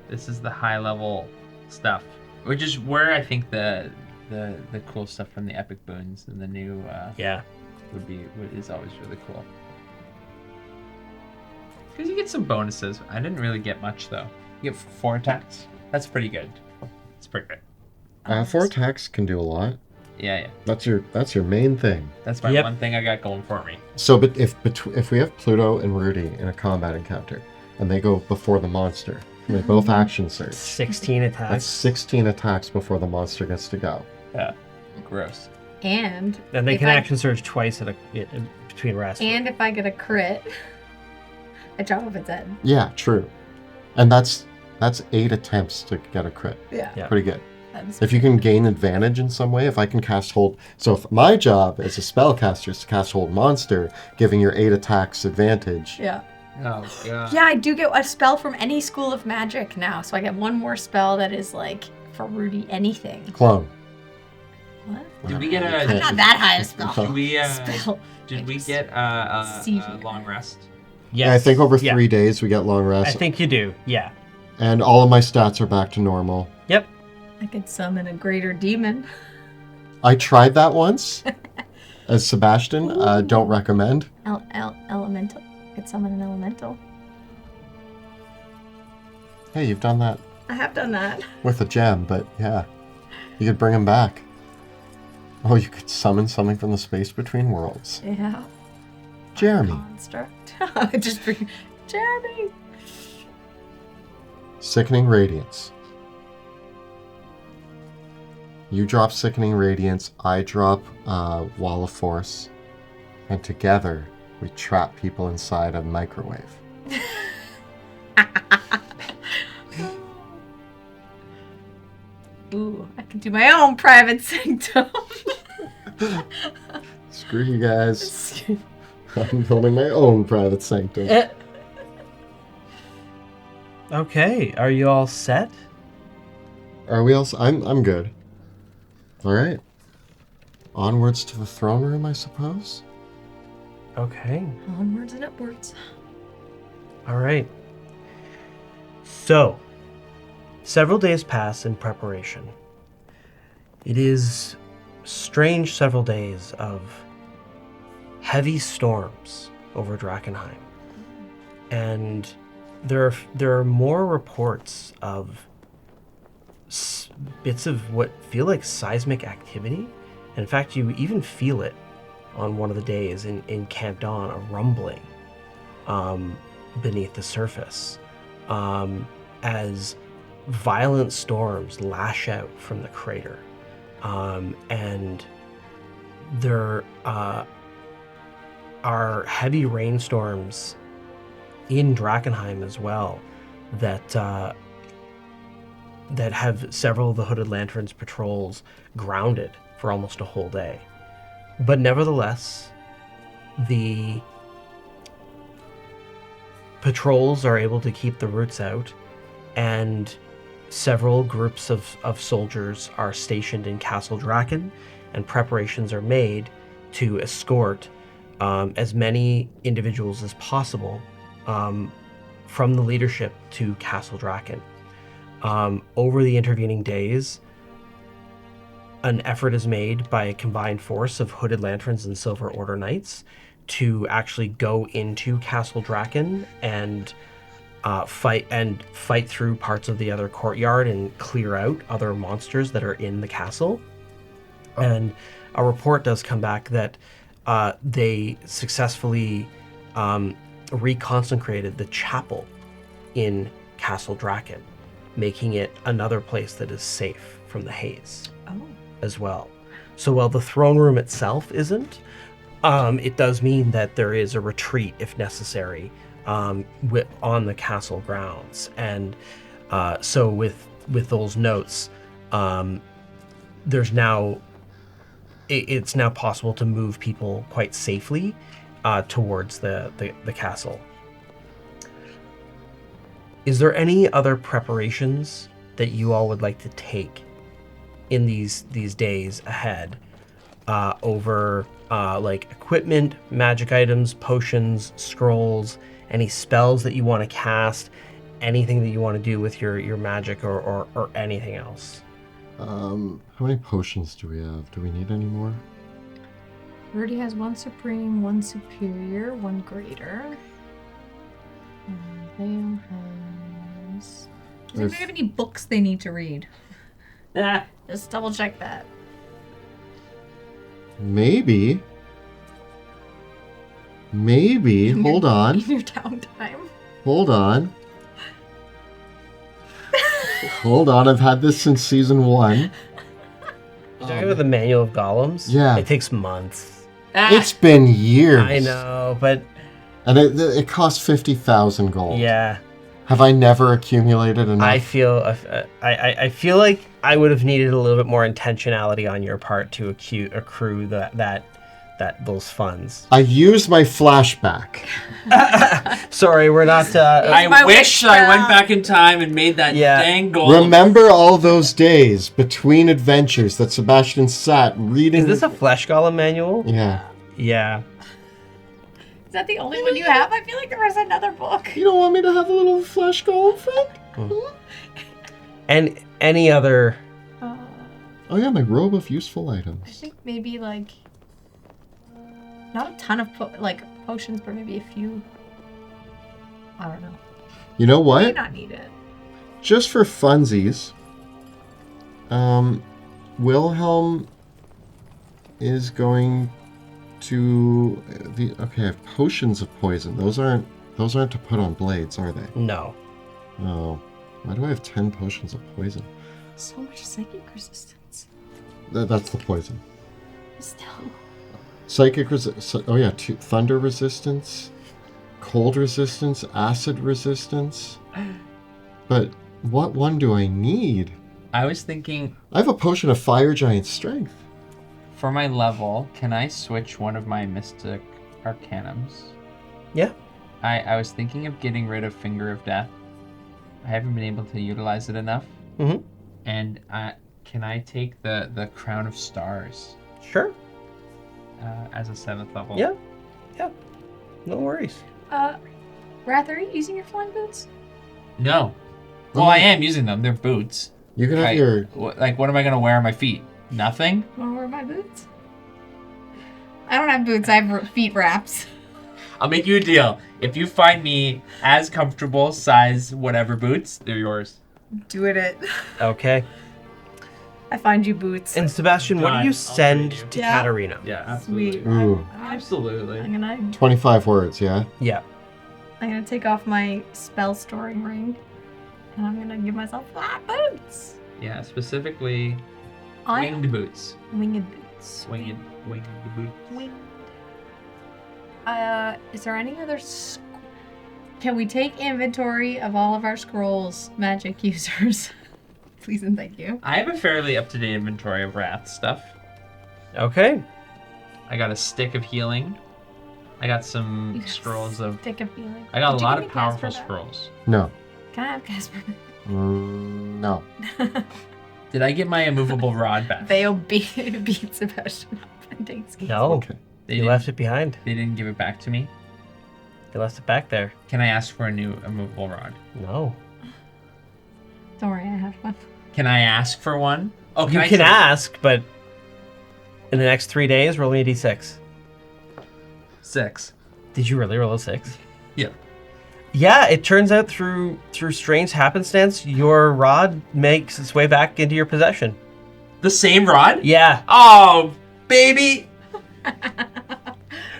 Speaker 4: high level stuff, which is where I think the cool stuff from the epic boons and the new
Speaker 1: Yeah.
Speaker 4: is always really cool. Because you get some bonuses. I didn't really get much though. You get 4 attacks. That's pretty good. It's pretty good.
Speaker 2: 4 attacks can do a lot.
Speaker 4: Yeah.
Speaker 2: That's your main thing.
Speaker 4: That's my
Speaker 1: Yep.
Speaker 4: one thing I got going for me.
Speaker 2: So, but if we have Pluto and Rudy in a combat encounter, and they go before the monster, and they both action surge,
Speaker 1: 16
Speaker 2: that's
Speaker 1: attacks.
Speaker 2: 16 attacks before the monster gets to go.
Speaker 4: Yeah. Gross.
Speaker 3: And
Speaker 1: And they
Speaker 3: if
Speaker 1: can
Speaker 3: I-
Speaker 1: action surge twice between rests.
Speaker 3: And if I get a crit, I chop off its head.
Speaker 2: Yeah, true. And that's 8 attempts to get a crit.
Speaker 3: Yeah.
Speaker 1: Yeah.
Speaker 2: Pretty good.
Speaker 3: That's
Speaker 2: If you can gain advantage in some way, if I can cast hold... So if my job as a spellcaster is to cast hold monster, giving your 8 attacks advantage...
Speaker 3: yeah.
Speaker 4: Oh god.
Speaker 3: Yeah, I do get a spell from any school of magic now, so I get one more spell that is like for Rudy anything.
Speaker 2: Clone.
Speaker 3: What?
Speaker 4: Did we get a?
Speaker 3: I'm not that high a spell.
Speaker 4: Did we
Speaker 3: spell.
Speaker 4: Did we
Speaker 3: just
Speaker 4: get
Speaker 3: see
Speaker 4: a
Speaker 3: you.
Speaker 4: long rest?
Speaker 1: Yes.
Speaker 2: And I think over
Speaker 1: Yeah.
Speaker 2: 3 days we get long
Speaker 1: I
Speaker 2: rest,
Speaker 1: think you do. Yeah.
Speaker 2: and all of my stats are back to normal.
Speaker 1: Yep.
Speaker 3: I could summon a greater demon.
Speaker 2: I tried that once as Sebastian. Don't recommend.
Speaker 3: Elemental. I could summon an elemental.
Speaker 2: Hey, you've done that
Speaker 3: I have done that.
Speaker 2: with a gem, but yeah, you could bring him back. Oh, you could summon something from the space between worlds.
Speaker 3: Yeah.
Speaker 2: Jeremy.
Speaker 3: Construct. I just bring Jeremy.
Speaker 2: Sickening Radiance. You drop Sickening Radiance, I drop Wall of Force, and together we trap people inside a microwave.
Speaker 3: Ooh, I can do my own private sanctum.
Speaker 2: Screw you guys. I'm building my own private sanctum.
Speaker 1: Okay. Are you all set?
Speaker 2: Are we else? I'm good. All right. Onwards to the throne room, I suppose.
Speaker 1: Okay.
Speaker 3: Onwards and upwards.
Speaker 1: All right. So, several days pass in preparation. It is strange several days of heavy storms over Drakkenheim. And there are more reports of bits of what feel like seismic activity. And in fact, you even feel it on one of the days in Camp Dawn, a rumbling beneath the surface as violent storms lash out from the crater. And there are heavy rainstorms in Drakkenheim as well that have several of the Hooded Lanterns patrols grounded for almost a whole day. But nevertheless, the patrols are able to keep the roots out, and several groups of soldiers are stationed in Castle Draken, and preparations are made to escort as many individuals as possible from the leadership to Castle Draken. Over the intervening days, an effort is made by a combined force of Hooded Lanterns and Silver Order Knights to actually go into Castle Draken and fight through parts of the other courtyard and clear out other monsters that are in the castle. And a report does come back that they successfully reconsecrated the chapel in Castle Draken, making it another place that is safe from the haze as well. So while the throne room itself isn't, it does mean that there is a retreat if necessary on the castle grounds. And so with those notes, there's now it's now possible to move people quite safely towards the castle. Is there any other preparations that you all would like to take in these days ahead over like equipment, magic items, potions, scrolls, any spells that you want to cast, anything that you want to do with your magic or anything else?
Speaker 2: How many potions do we have? Do we need any more?
Speaker 3: Rudy has one supreme, one superior, one greater. Vale has... Does anybody have any books they need to read? Just double check that.
Speaker 2: Maybe. Hold on.
Speaker 3: In your downtime.
Speaker 2: Hold on. Hold on. I've had this since season 1.
Speaker 1: You talking about the Manual of Golems?
Speaker 2: Yeah.
Speaker 1: It takes months.
Speaker 2: It's been years.
Speaker 1: I know, but...
Speaker 2: And it costs 50,000 gold.
Speaker 1: Yeah.
Speaker 2: Have I never accumulated enough?
Speaker 1: I feel like I would have needed a little bit more intentionality on your part to accrue those funds.
Speaker 2: I used my flashback.
Speaker 1: Sorry, we're not...
Speaker 4: I wish I went back in time and made that dang goal.
Speaker 2: Remember all those days between adventures that Sebastian sat reading...
Speaker 1: Is this a Flesh Golem manual?
Speaker 2: Yeah.
Speaker 1: Yeah.
Speaker 3: Is that the only one you have? I feel like there was another book.
Speaker 2: You don't want me to have a little flesh golem friend?
Speaker 1: And any other...
Speaker 2: Oh yeah, my robe of useful items.
Speaker 3: I think maybe like... Not a ton of potions, but maybe a few. I don't know.
Speaker 2: You know what?
Speaker 3: You may not need it.
Speaker 2: Just for funsies, Wilhelm is going to okay, I have potions of poison. Those aren't to put on blades, are they?
Speaker 1: No.
Speaker 2: Oh. Why do I have 10 potions of poison?
Speaker 3: So much psychic resistance.
Speaker 2: That's the poison.
Speaker 3: Still.
Speaker 2: Psychic resistance. Oh yeah, thunder resistance, cold resistance, acid resistance. But what one do I need?
Speaker 4: I was thinking...
Speaker 2: I have a potion of fire giant strength.
Speaker 4: For my level, can I switch one of my mystic arcanums?
Speaker 1: Yeah.
Speaker 4: I was thinking of getting rid of Finger of Death. I haven't been able to utilize it enough.
Speaker 1: Mm-hmm.
Speaker 4: And can I take the Crown of Stars?
Speaker 1: Sure.
Speaker 4: As a 7th level?
Speaker 1: Yeah. Yeah. No worries.
Speaker 3: Wrath, are you using your flying boots?
Speaker 4: No. Well, I am using them. They're boots.
Speaker 2: You can have your...
Speaker 4: What am I going to wear on my feet? Nothing?
Speaker 3: Want to wear my boots? I don't have boots. I have feet wraps.
Speaker 4: I'll make you a deal. If you find me as comfortable size whatever boots, they're yours.
Speaker 3: Doing it.
Speaker 1: Okay.
Speaker 3: I find you boots.
Speaker 1: And Sebastian, what do
Speaker 4: Done.
Speaker 1: you
Speaker 4: I'll
Speaker 1: send
Speaker 4: trade you.
Speaker 1: to
Speaker 3: Yeah.
Speaker 1: Katarina?
Speaker 4: Yeah, absolutely.
Speaker 3: Sweet.
Speaker 2: Ooh.
Speaker 4: Absolutely.
Speaker 3: I'm gonna
Speaker 2: 25 words, yeah?
Speaker 1: Yeah.
Speaker 3: take off my spell storing ring, and I'm gonna give myself flat boots.
Speaker 4: Yeah, specifically
Speaker 3: I
Speaker 4: winged boots.
Speaker 3: winged boots.
Speaker 4: Winged boots.
Speaker 3: Winged. Is there any other? Can we take inventory of all of our scrolls, magic users? Please and thank you.
Speaker 4: I have a fairly up-to-date inventory of wrath stuff.
Speaker 1: Okay.
Speaker 4: I got a stick of healing. I got some scrolls of...
Speaker 3: Stick of feeling.
Speaker 4: I got
Speaker 3: Did
Speaker 4: a
Speaker 3: you
Speaker 4: lot
Speaker 3: give
Speaker 4: of
Speaker 3: me
Speaker 4: powerful
Speaker 3: Casper back?
Speaker 4: scrolls.
Speaker 2: No.
Speaker 3: Can I have Casper?
Speaker 2: No.
Speaker 4: Did I get my immovable rod back?
Speaker 3: They'll beat Sebastian up and takes Casper.
Speaker 1: No.
Speaker 2: Okay.
Speaker 4: They
Speaker 1: You
Speaker 4: didn't-
Speaker 1: left it behind.
Speaker 4: They didn't give it back to me.
Speaker 1: You left it back there.
Speaker 4: Can I ask for a new immovable rod?
Speaker 1: No.
Speaker 3: Don't worry, I have one.
Speaker 4: Can I ask for one? Oh,
Speaker 1: You
Speaker 4: I
Speaker 1: can
Speaker 4: trade-
Speaker 1: ask, but in the next 3 days, roll me a d6.
Speaker 4: 6.
Speaker 1: Did you really roll a 6?
Speaker 4: Yeah.
Speaker 1: Yeah, it turns out through strange happenstance, your rod makes its way back into your possession.
Speaker 4: The same rod?
Speaker 1: Yeah.
Speaker 4: Oh, baby!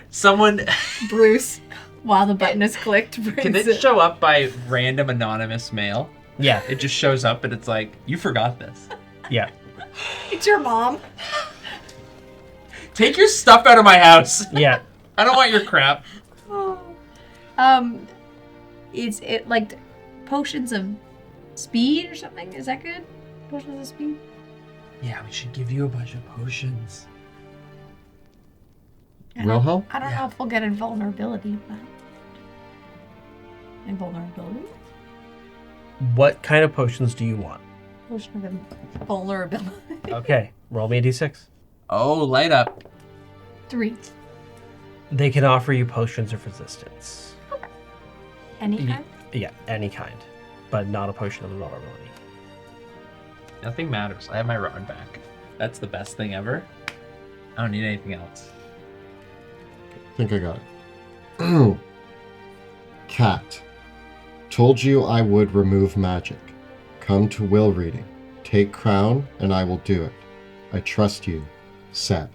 Speaker 4: Someone...
Speaker 3: Bruce, while the button is clicked,
Speaker 4: Can
Speaker 3: brings
Speaker 4: it show up by random anonymous mail?
Speaker 1: Yeah.
Speaker 4: It just shows up and it's like, you forgot this.
Speaker 1: Yeah.
Speaker 3: It's your mom.
Speaker 4: Take your stuff out of my house.
Speaker 1: Yeah.
Speaker 4: I don't want your crap.
Speaker 3: Is it like potions of speed or something? Is that good? Potions of speed?
Speaker 4: Yeah, we should give you a bunch of potions.
Speaker 2: Wilhelm?
Speaker 3: I don't know if we'll get invulnerability, but invulnerability?
Speaker 1: What kind of potions do you want?
Speaker 3: Potion of invulnerability.
Speaker 1: Okay. Roll me a d6.
Speaker 4: Oh, light up.
Speaker 3: 3.
Speaker 1: They can offer you potions of resistance.
Speaker 3: Any
Speaker 1: Ye-
Speaker 3: kind?
Speaker 1: Yeah, any kind. But not a potion of invulnerability.
Speaker 4: Nothing matters. I have my rod back. That's the best thing ever. I don't need anything else.
Speaker 2: I think I got it. Cat. Told you I would remove magic. Come to will reading. Take crown, and I will do it. I trust you. Seb.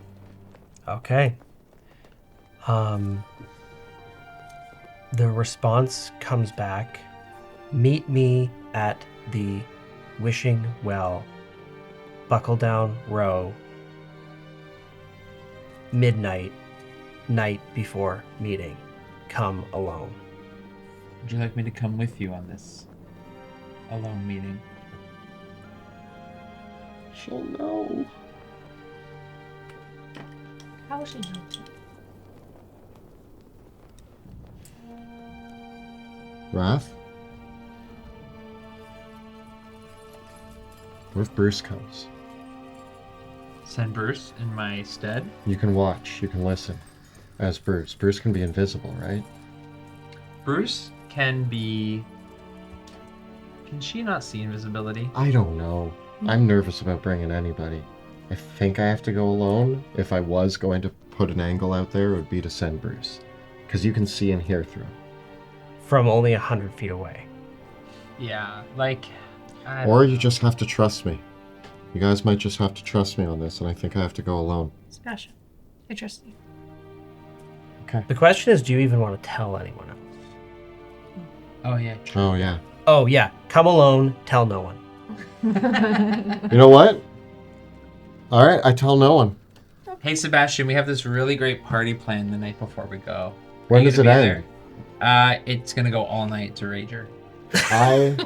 Speaker 1: Okay. The response comes back. Meet me at the Wishing Well, Buckle Down Row, midnight, night before meeting. Come alone.
Speaker 4: Would you like me to come with you on this alone meeting?
Speaker 2: She'll know.
Speaker 3: How will she know?
Speaker 2: Wrath? What if Bruce comes?
Speaker 4: Send Bruce in my stead.
Speaker 2: You can watch, you can listen. As Bruce. Bruce can be invisible, right?
Speaker 4: Bruce can be... Can she not see invisibility?
Speaker 2: I don't know. I'm nervous about bringing anybody. I think I have to go alone. If I was going to put an angle out there, it would be to send Bruce. Because you can see and hear through him.
Speaker 1: From only 100 feet away.
Speaker 4: Yeah, like...
Speaker 2: Or you just have to trust me. You guys might just have to trust me on this, and I think I have to go alone.
Speaker 3: Sebastian, I trust you.
Speaker 2: Okay.
Speaker 1: The question is, do you even want to tell anyone else?
Speaker 4: Oh, yeah. True.
Speaker 2: Oh, yeah.
Speaker 1: Oh, yeah. Come alone, tell no one.
Speaker 2: You know what? Alright, I tell no one.
Speaker 4: Hey, Sebastian, we have this really great party planned the night before we go.
Speaker 2: When
Speaker 4: Are you
Speaker 2: does it
Speaker 4: gonna be
Speaker 2: end?
Speaker 4: there? It's gonna go all night to Rager.
Speaker 2: I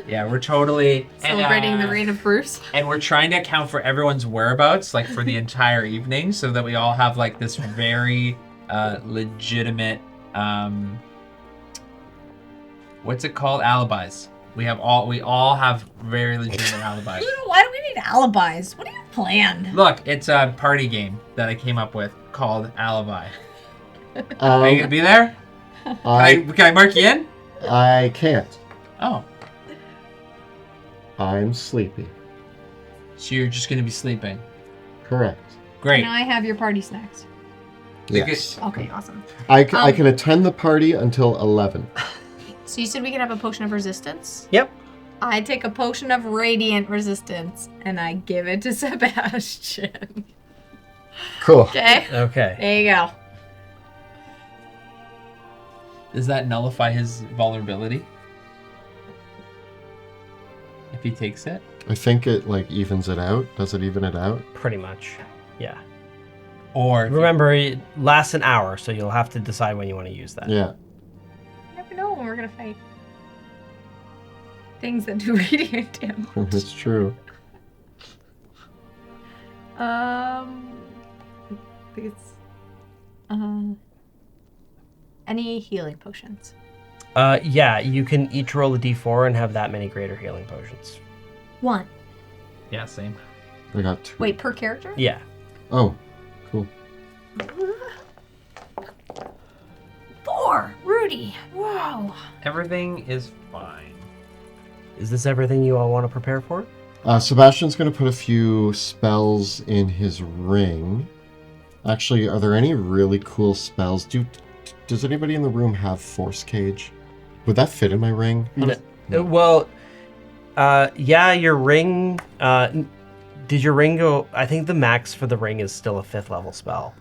Speaker 4: Yeah, we're totally...
Speaker 3: Celebrating the reign of Bruce.
Speaker 4: And we're trying to account for everyone's whereabouts, like, for the entire evening, so that we all have, like, this very legitimate, what's it called? Alibis. We all have very legitimate alibis.
Speaker 3: Why do we need alibis? What do you plan?
Speaker 4: Look, it's a party game that I came up with called Alibi. Are you gonna be there? Can I mark you in?
Speaker 2: I can't.
Speaker 4: Oh,
Speaker 2: I'm sleepy.
Speaker 4: so you're just gonna be sleeping.
Speaker 2: Correct.
Speaker 4: Great.
Speaker 3: Can I have your party snacks?
Speaker 2: Yes.
Speaker 3: Okay, awesome.
Speaker 2: I can attend the party until 11.
Speaker 3: So you said we could have a potion of resistance?
Speaker 1: Yep.
Speaker 3: I take a potion of radiant resistance and I give it to Sebastian.
Speaker 2: Cool.
Speaker 3: Okay?
Speaker 1: Okay.
Speaker 3: There you go.
Speaker 4: Does that nullify his vulnerability? If he takes it?
Speaker 2: I think it evens it out. Does it even it out?
Speaker 1: Pretty much. Yeah.
Speaker 4: Or
Speaker 1: Remember, it lasts an hour, so you'll have to decide when you want to use that.
Speaker 2: Yeah.
Speaker 3: You never know when we're gonna fight things that do radiant damage.
Speaker 2: It's true.
Speaker 3: I think it's any healing potions.
Speaker 1: Yeah, you can each roll a d4 and have that many greater healing potions.
Speaker 3: 1.
Speaker 4: Yeah, same.
Speaker 2: I got 2.
Speaker 3: Wait, per character?
Speaker 1: Yeah.
Speaker 2: Oh, cool.
Speaker 3: 4. Rudy. Wow.
Speaker 4: Everything is fine.
Speaker 1: Is this everything you all want to prepare for?
Speaker 2: Sebastian's going to put a few spells in his ring. Actually, are there any really cool spells? Does anybody in the room have Force Cage? Would that fit in my ring?
Speaker 1: Well, yeah, your ring... did your ring go... I think the max for the ring is still a 5th level spell.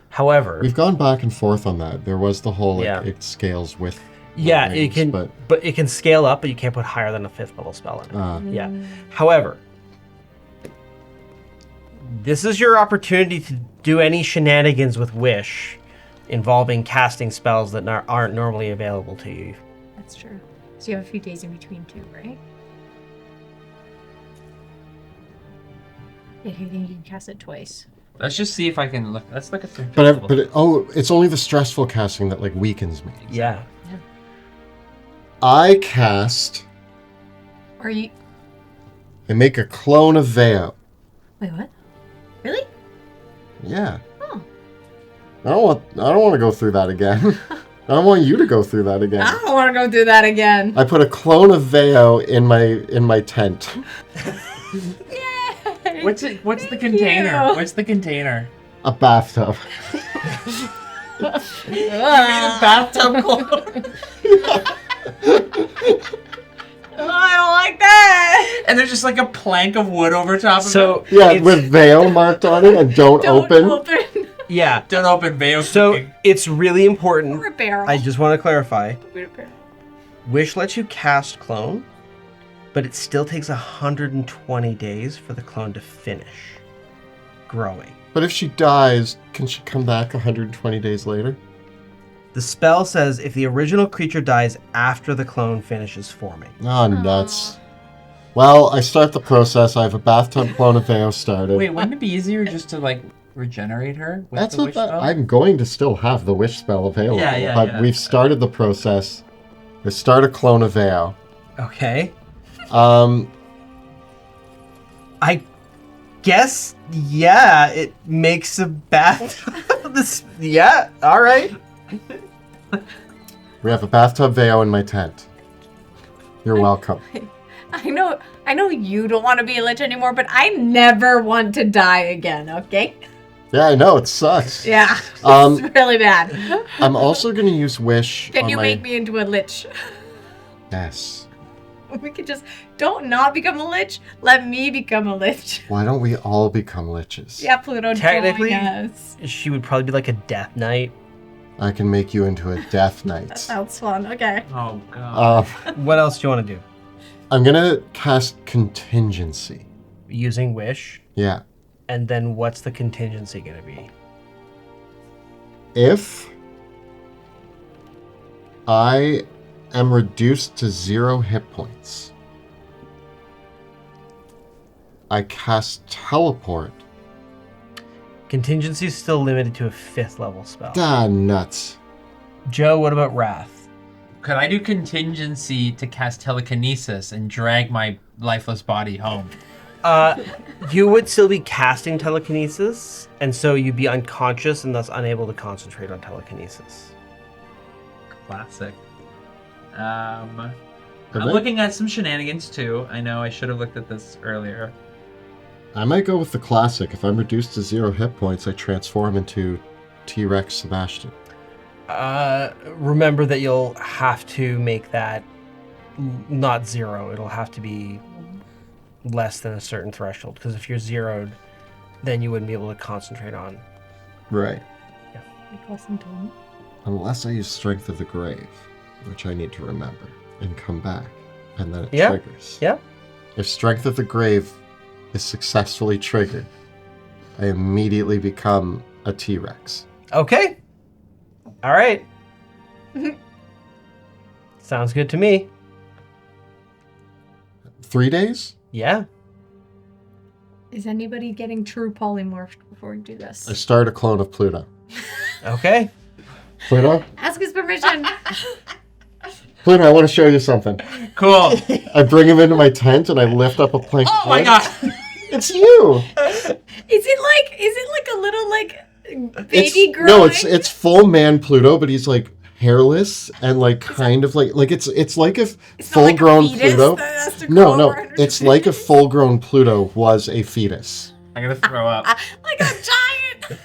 Speaker 1: However...
Speaker 2: We've gone back and forth on that. There was the whole, it scales with...
Speaker 1: Yeah,
Speaker 2: rings,
Speaker 1: it can, but it can scale up, but you can't put higher than a 5th level spell in it. Yeah. However, this is your opportunity to do any shenanigans with Wish involving casting spells that aren't normally available to you.
Speaker 3: That's true. So you have a few days in between too, right? Yeah, I think you can cast it twice.
Speaker 4: Let's just see if I can look. Let's look at the.
Speaker 2: It's only the stressful casting that weakens me.
Speaker 1: Yeah.
Speaker 2: I cast.
Speaker 3: Are you?
Speaker 2: I make a clone of Veo.
Speaker 3: Wait, what? Really?
Speaker 2: Yeah.
Speaker 3: Oh.
Speaker 2: I don't want to go through that again. I don't want you to go through that again.
Speaker 3: I don't want to go through that again.
Speaker 2: I put a clone of Veo in my tent.
Speaker 3: Yay!
Speaker 4: What's the
Speaker 3: Thank
Speaker 4: container?
Speaker 3: you.
Speaker 4: What's the container?
Speaker 2: A bathtub.
Speaker 4: Bathtub clone.
Speaker 3: Oh, I don't like that.
Speaker 4: And there's just like a plank of wood over top of it.
Speaker 1: So
Speaker 2: Yeah, with Veo marked on it and don't open.
Speaker 1: yeah.
Speaker 4: Don't open Veo.
Speaker 1: So it's really important.
Speaker 3: Or a barrel.
Speaker 1: I just want to clarify.
Speaker 3: Or a barrel.
Speaker 1: Wish lets you cast clone, but it still takes 120 days for the clone to finish growing.
Speaker 2: But if she dies, can she come back 120 days later?
Speaker 1: The spell says if the original creature dies after the clone finishes forming.
Speaker 2: Oh, nuts. Well, I start the process. I have a bathtub clone of Veo started.
Speaker 4: Wait, wouldn't it be easier just to regenerate her with
Speaker 2: That's
Speaker 4: the
Speaker 2: what
Speaker 4: wish spell?
Speaker 2: I'm going to still have the wish spell available.
Speaker 4: Yeah,
Speaker 2: but
Speaker 4: yeah.
Speaker 2: we've started the process. I start a clone of Veo.
Speaker 1: Okay.
Speaker 2: I
Speaker 1: Guess, yeah, it makes a bathtub. Yeah, all right.
Speaker 2: We have a bathtub Veo in my tent. You're welcome.
Speaker 3: I know you don't want to be a lich anymore, but I never want to die again, okay?
Speaker 2: Yeah, I know, it sucks.
Speaker 3: Yeah,
Speaker 2: Um,
Speaker 3: it's really bad.
Speaker 2: I'm also going to use Wish
Speaker 3: Can
Speaker 2: on
Speaker 3: you
Speaker 2: my...
Speaker 3: make me into a lich?
Speaker 2: Yes.
Speaker 3: We could just, don't not become a lich, let me become a lich.
Speaker 2: Why don't we all become liches?
Speaker 3: Yeah, Pluto,
Speaker 1: Technically,
Speaker 3: join us.
Speaker 1: she would probably be like a death knight.
Speaker 2: I can make you into a death
Speaker 3: That
Speaker 2: knight.
Speaker 3: sounds fun, okay.
Speaker 4: Oh, God.
Speaker 1: What else do you want to do?
Speaker 2: I'm going to cast Contingency.
Speaker 1: Using Wish,
Speaker 2: Yeah.
Speaker 1: and then what's the contingency going to be?
Speaker 2: If I am reduced to 0 hit points, I cast Teleport.
Speaker 1: Contingency is still limited to a 5th level spell.
Speaker 2: Ah, nuts.
Speaker 1: Joe, what about Wrath?
Speaker 4: Could I do contingency to cast telekinesis and drag my lifeless body home?
Speaker 1: You would still be casting telekinesis, and so you'd be unconscious and thus unable to concentrate on telekinesis.
Speaker 4: Classic. I'm looking at some shenanigans too. I know I should have looked at this earlier.
Speaker 2: I might go with the classic. If I'm reduced to 0 hit points, I transform into T-Rex Sebastian?
Speaker 1: Remember that you'll have to make that not 0. It'll have to be less than a certain threshold. Because if you're 0'd, then you wouldn't be able to concentrate on.
Speaker 2: Right.
Speaker 3: Like less than 20.
Speaker 2: Unless I use Strength of the Grave, which I need to remember, and come back, and then it
Speaker 1: Yeah.
Speaker 2: triggers.
Speaker 1: Yeah.
Speaker 2: If Strength of the Grave is successfully triggered, I immediately become a T-Rex.
Speaker 1: Okay. All right. Sounds good to me.
Speaker 2: 3 days?
Speaker 1: Yeah.
Speaker 3: Is anybody getting true polymorphed before we do this?
Speaker 2: I start a clone of Pluto.
Speaker 1: Okay.
Speaker 2: Pluto?
Speaker 3: Ask his permission.
Speaker 2: Pluto, I want to show you something.
Speaker 4: Cool.
Speaker 2: I bring him into my tent and I lift up a plank of
Speaker 4: Oh my
Speaker 2: wood.
Speaker 4: god.
Speaker 2: It's you!
Speaker 3: Is it like a little like baby growing?
Speaker 2: No, it's full man Pluto, but he's like hairless and like kind of like it's like if
Speaker 3: It's not like a
Speaker 2: full-grown
Speaker 3: fetus
Speaker 2: Pluto.
Speaker 3: that has to
Speaker 2: No,
Speaker 3: grow
Speaker 2: no,
Speaker 3: over
Speaker 2: it's like if full-grown Pluto was a fetus.
Speaker 4: I'm gonna throw up.
Speaker 3: like a giant.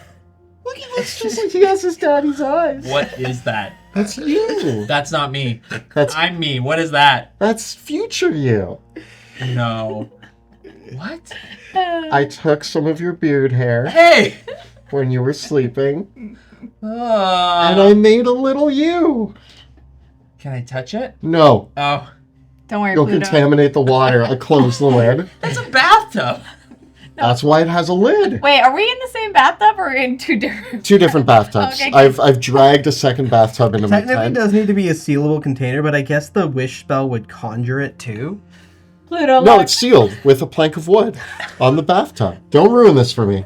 Speaker 2: Look, he looks just like he has his daddy's eyes.
Speaker 4: What is that?
Speaker 2: That's you.
Speaker 4: That's not me.
Speaker 2: That's
Speaker 4: I'm me. What is that?
Speaker 2: that's future you.
Speaker 4: No. What?
Speaker 2: I took some of your beard hair
Speaker 4: Hey!
Speaker 2: when you were sleeping, and I
Speaker 4: Uh,
Speaker 2: made a little you.
Speaker 4: can I touch it?
Speaker 2: No,
Speaker 4: Oh,
Speaker 3: Don't worry,
Speaker 2: you'll
Speaker 3: Pluto.
Speaker 2: contaminate the water. I close the lid.
Speaker 4: it's a bathtub.
Speaker 2: That's why it has a lid.
Speaker 3: Wait, are we in the same bathtub or in two different?
Speaker 2: 2 different bathtubs.
Speaker 3: Okay, good.
Speaker 2: I've dragged a second bathtub into my
Speaker 1: Technically, it
Speaker 2: tent.
Speaker 1: does need to be a sealable container, but I guess the wish spell would conjure it too.
Speaker 3: Pluto,
Speaker 2: No,
Speaker 3: look.
Speaker 2: it's sealed with a plank of wood on the bathtub. Don't ruin this for me.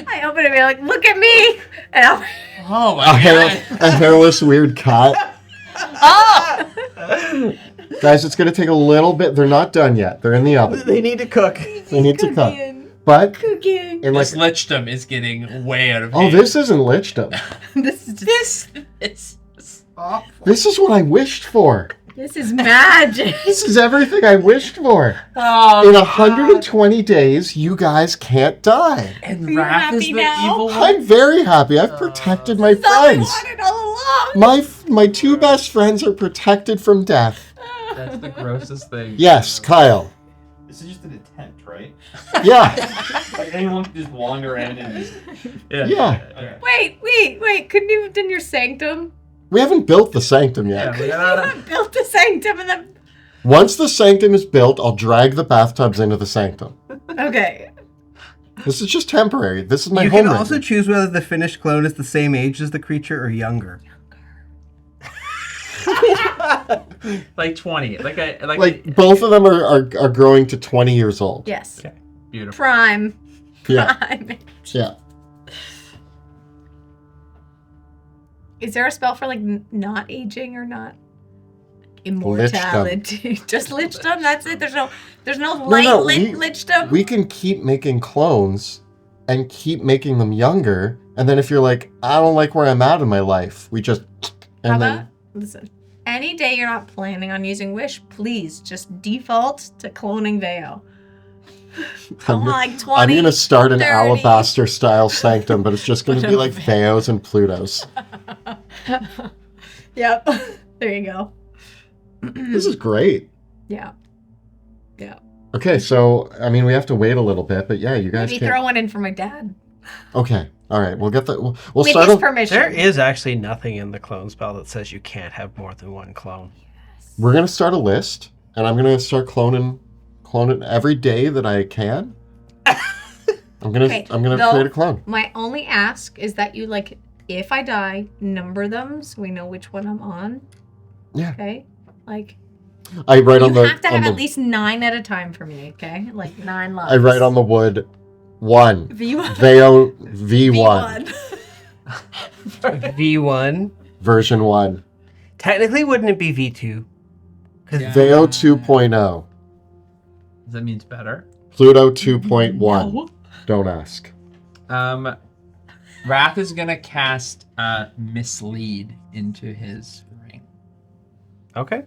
Speaker 3: I open it and be like, look at me. And I'll...
Speaker 4: Oh
Speaker 2: A,
Speaker 4: my god.
Speaker 2: a hairless weird cat.
Speaker 3: Oh!
Speaker 2: Guys, it's going to take a little bit. They're not done yet. They're in the oven.
Speaker 1: They need to cook.
Speaker 2: They need to cook.
Speaker 3: Cooking.
Speaker 2: But
Speaker 3: Cooking.
Speaker 2: in like,
Speaker 4: This lichdom is getting way out of
Speaker 2: oh,
Speaker 4: hand.
Speaker 2: this isn't lichdom.
Speaker 3: This is just,
Speaker 4: This is awful.
Speaker 2: This is what I wished for.
Speaker 3: this is magic.
Speaker 2: This is everything I wished for.
Speaker 4: Oh,
Speaker 2: In 120 days, you guys can't die.
Speaker 4: and
Speaker 3: Are you
Speaker 4: Wrath is
Speaker 3: happy
Speaker 4: the
Speaker 3: now?
Speaker 4: evil one.
Speaker 2: I'm very happy. I've protected my
Speaker 3: That's all I
Speaker 2: friends.
Speaker 3: wanted all along.
Speaker 2: My 2 best friends are protected from death.
Speaker 4: That's the grossest thing.
Speaker 2: Yes, Kyle.
Speaker 6: This is just in a tent, right?
Speaker 2: Yeah.
Speaker 6: Like anyone can just wander in and just...
Speaker 2: Yeah.
Speaker 6: Okay.
Speaker 3: Wait. Couldn't you have done your sanctum?
Speaker 2: We haven't built the sanctum yet.
Speaker 4: Yeah, we
Speaker 3: You
Speaker 4: gotta,
Speaker 3: haven't built the sanctum and then...
Speaker 2: Once the sanctum is built, I'll drag the bathtubs into the sanctum.
Speaker 3: Okay.
Speaker 2: This is just temporary. This is my
Speaker 1: You
Speaker 2: home.
Speaker 1: can
Speaker 2: right
Speaker 1: also
Speaker 2: now.
Speaker 1: choose whether the finished clone is the same age as the creature or younger.
Speaker 4: like 20.
Speaker 2: Like both of them are growing to 20 years old.
Speaker 3: Yes.
Speaker 1: Okay.
Speaker 4: beautiful.
Speaker 3: Prime.
Speaker 2: Yeah.
Speaker 3: Prime.
Speaker 2: Yeah.
Speaker 3: Is there a spell for like not aging or not immortality? Just lichdom. That's it. There's no light lichdom.
Speaker 2: We can keep making clones and keep making them younger. And then if you're like, I don't like where I'm at in my life, we just
Speaker 3: How
Speaker 2: and
Speaker 3: about,
Speaker 2: then
Speaker 3: listen, any day you're not planning on using Wish, please just default to cloning Veo. I'm like 20.
Speaker 2: I'm gonna start an
Speaker 3: 30.
Speaker 2: alabaster style sanctum, but it's just gonna
Speaker 4: But
Speaker 2: be
Speaker 4: a
Speaker 2: like Theos and Plutos.
Speaker 3: Yep. There you go.
Speaker 2: This is great.
Speaker 3: Yeah. Yeah.
Speaker 2: Okay, so I mean we have to wait a little bit, but yeah, you guys
Speaker 3: Maybe
Speaker 2: can.
Speaker 3: throw one in for my dad.
Speaker 2: Okay, all right, we'll get that. We'll
Speaker 3: With
Speaker 2: start.
Speaker 3: his
Speaker 2: off-
Speaker 3: permission.
Speaker 1: There is actually nothing in the clone spell that says you can't have more than one clone.
Speaker 2: We're gonna start a list, and I'm gonna start cloning every day that I can. I'm gonna
Speaker 3: Okay,
Speaker 2: I'm gonna
Speaker 3: though-
Speaker 2: create a clone.
Speaker 3: My only ask is that you, like, if I die, number them so we know which one I'm on.
Speaker 2: Yeah.
Speaker 3: Okay? Like,
Speaker 2: I write
Speaker 3: you
Speaker 2: on the
Speaker 3: have to
Speaker 2: on
Speaker 3: have
Speaker 2: the,
Speaker 3: at least 9 at a time for me, okay? Like 9 lives.
Speaker 2: I write on the wood 1
Speaker 3: V1.
Speaker 2: Veo V1
Speaker 1: V1.
Speaker 2: version 1
Speaker 1: Technically, wouldn't it be V2? Because
Speaker 4: Yeah.
Speaker 2: Veo 2.0
Speaker 4: That means better.
Speaker 2: Pluto 2.1.
Speaker 3: No.
Speaker 2: Don't ask.
Speaker 4: Wrath is gonna cast Mislead into his ring.
Speaker 1: Okay.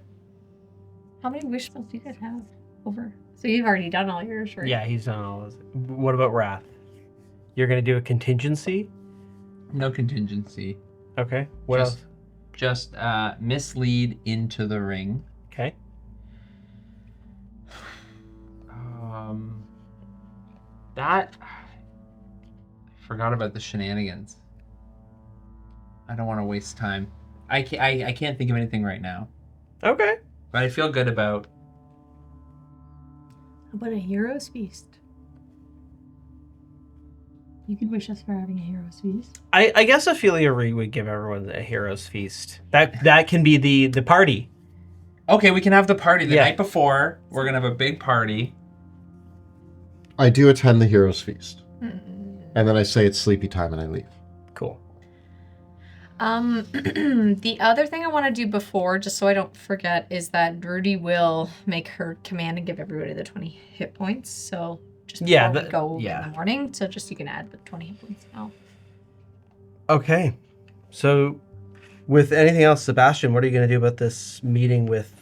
Speaker 3: How many wish spells do you guys have over? So you've already done all yours, right?
Speaker 1: Yeah, he's done all those. What about Wrath? You're going to do a contingency?
Speaker 4: No contingency.
Speaker 1: Okay. What else?
Speaker 4: Just mislead into the ring.
Speaker 1: Okay.
Speaker 4: That I forgot about the shenanigans. I don't want to waste time. I can't think of anything right now.
Speaker 1: Okay.
Speaker 4: But I feel good about.
Speaker 3: How about a hero's feast? You could wish us for having a hero's feast.
Speaker 1: I guess Ophelia Reed would give everyone a hero's feast. That can be the party.
Speaker 4: Okay, we can have the party the
Speaker 1: Yeah.
Speaker 4: night before. We're gonna have a big party.
Speaker 2: I do attend the Heroes Feast. And then I say it's sleepy time and I leave.
Speaker 1: Cool.
Speaker 3: The other thing I want to do before, just so I don't forget, is that Rudy will make her command and give everybody the 20 hit points. So just before we go in the morning, so just you can add the 20 hit points now.
Speaker 1: Okay. So, with anything else, Sebastian, what are you going to do about this meeting with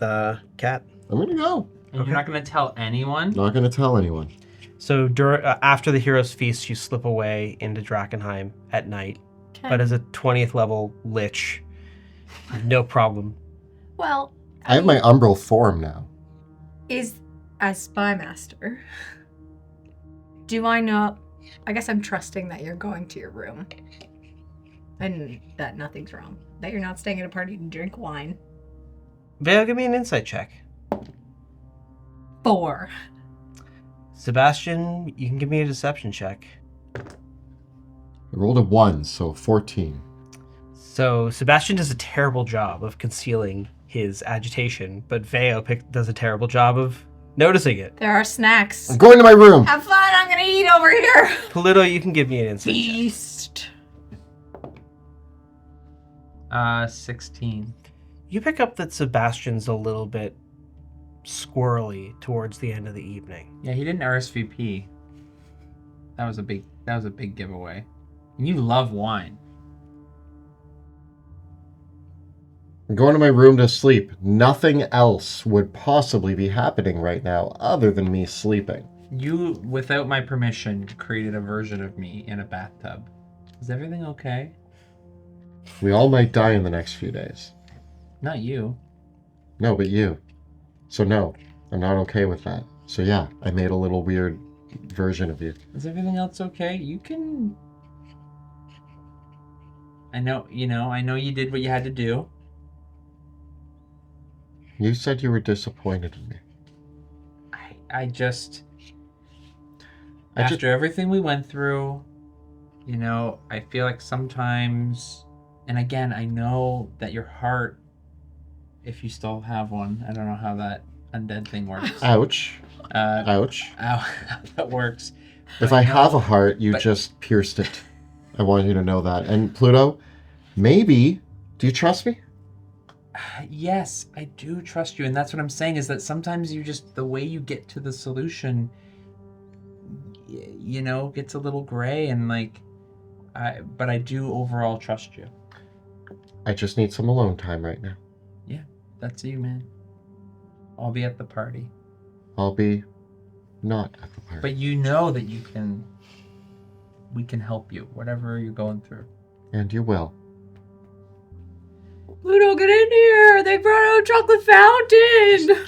Speaker 1: Kat?
Speaker 2: I'm going to go.
Speaker 4: And you're not gonna tell anyone?
Speaker 2: Not going to tell anyone.
Speaker 1: So, after the Hero's Feast, you slip away into Drakkenheim at night.
Speaker 3: Okay.
Speaker 1: But as a 20th level lich, no problem.
Speaker 3: Well,
Speaker 2: I have my umbral form now.
Speaker 3: As spy master, do I know? I guess I'm trusting that you're going to your room and that nothing's wrong. That you're not staying at a party to drink wine.
Speaker 1: Vale, give me an insight check.
Speaker 3: 4.
Speaker 1: Sebastian, you can give me a deception check.
Speaker 2: I rolled a 1, so 14.
Speaker 1: So Sebastian does a terrible job of concealing his agitation, but Veo does a terrible job of noticing it.
Speaker 3: There are snacks.
Speaker 2: I'm going to my room.
Speaker 3: Have fun. I'm gonna eat over here.
Speaker 1: Polito, you can give me an insight check.
Speaker 3: Feast.
Speaker 4: 16.
Speaker 1: You pick up that Sebastian's a little bit squirrely towards the end of the evening.
Speaker 4: Yeah, he didn't RSVP. That was a big giveaway. And you love wine.
Speaker 2: I'm going to my room to sleep. Nothing else would possibly be happening right now other than me sleeping.
Speaker 4: You, without my permission, created a version of me in a bathtub. Is everything okay?
Speaker 2: We all might die in the next few days.
Speaker 4: Not you.
Speaker 2: No, but you. So no, I'm not okay with that. So yeah, I made a little weird version of you.
Speaker 4: Is everything else okay? You can... I know you did what you had to do.
Speaker 2: You said you were disappointed in me.
Speaker 4: After everything we went through, I feel like sometimes, and again, I know that your heart, if you still have one, I don't know how that undead thing works.
Speaker 2: Ouch. Ouch.
Speaker 4: How that works.
Speaker 2: If I have a heart, you just pierced it. I want you to know that. And Pluto, maybe, do you trust me?
Speaker 4: Yes, I do trust you. And that's what I'm saying is that sometimes the way you get to the solution, gets a little gray and but I do overall trust you.
Speaker 2: I just need some alone time right now.
Speaker 4: Yeah, that's you, man. I'll be at the party.
Speaker 2: I'll be not at the party.
Speaker 4: But you know that we can help you, whatever you're going through.
Speaker 2: And you will.
Speaker 3: Pluto, get in here! They brought out a chocolate fountain!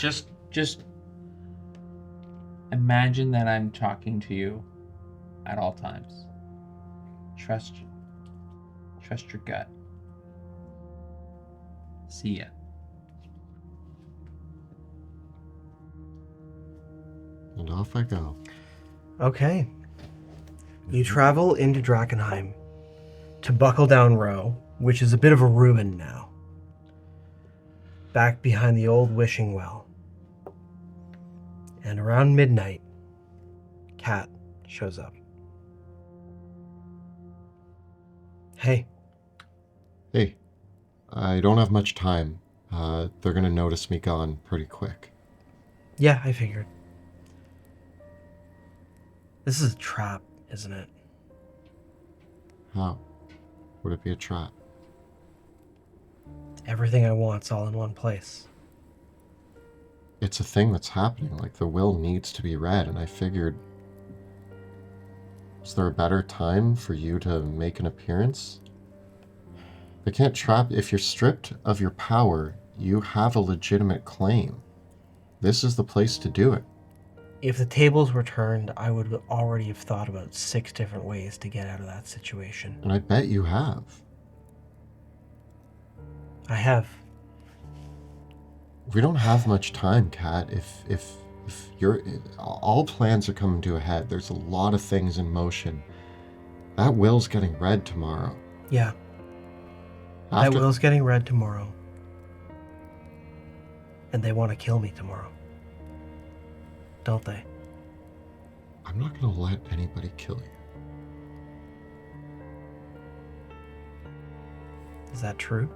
Speaker 4: Just imagine that I'm talking to you at all times. Trust your gut. See ya.
Speaker 2: And off I go.
Speaker 1: Okay. You travel into Drakkenheim to Buckle Down Row, which is a bit of a ruin now. Back behind the old wishing well. And around midnight, Kat shows up. Hey.
Speaker 2: Hey, I don't have much time. They're gonna notice me gone pretty quick.
Speaker 1: Yeah, I figured. This is a trap, isn't it?
Speaker 2: How? Would it be a trap?
Speaker 1: Everything I want's all in one place.
Speaker 2: It's a thing that's happening. Like, the will needs to be read, and I figured... Is there a better time for you to make an appearance? They can't trap. If you're stripped of your power, you have a legitimate claim. This is the place to do it.
Speaker 1: If the tables were turned, I would already have thought about 6 different ways to get out of that situation.
Speaker 2: And I bet you have.
Speaker 1: I have.
Speaker 2: We don't have much time, Kat. If you're, all plans are coming to a head. There's a lot of things in motion. That will's getting read tomorrow.
Speaker 1: Yeah. That will's getting read tomorrow. And they want to kill me tomorrow. Don't they?
Speaker 2: I'm not going to let anybody kill you.
Speaker 1: Is that true?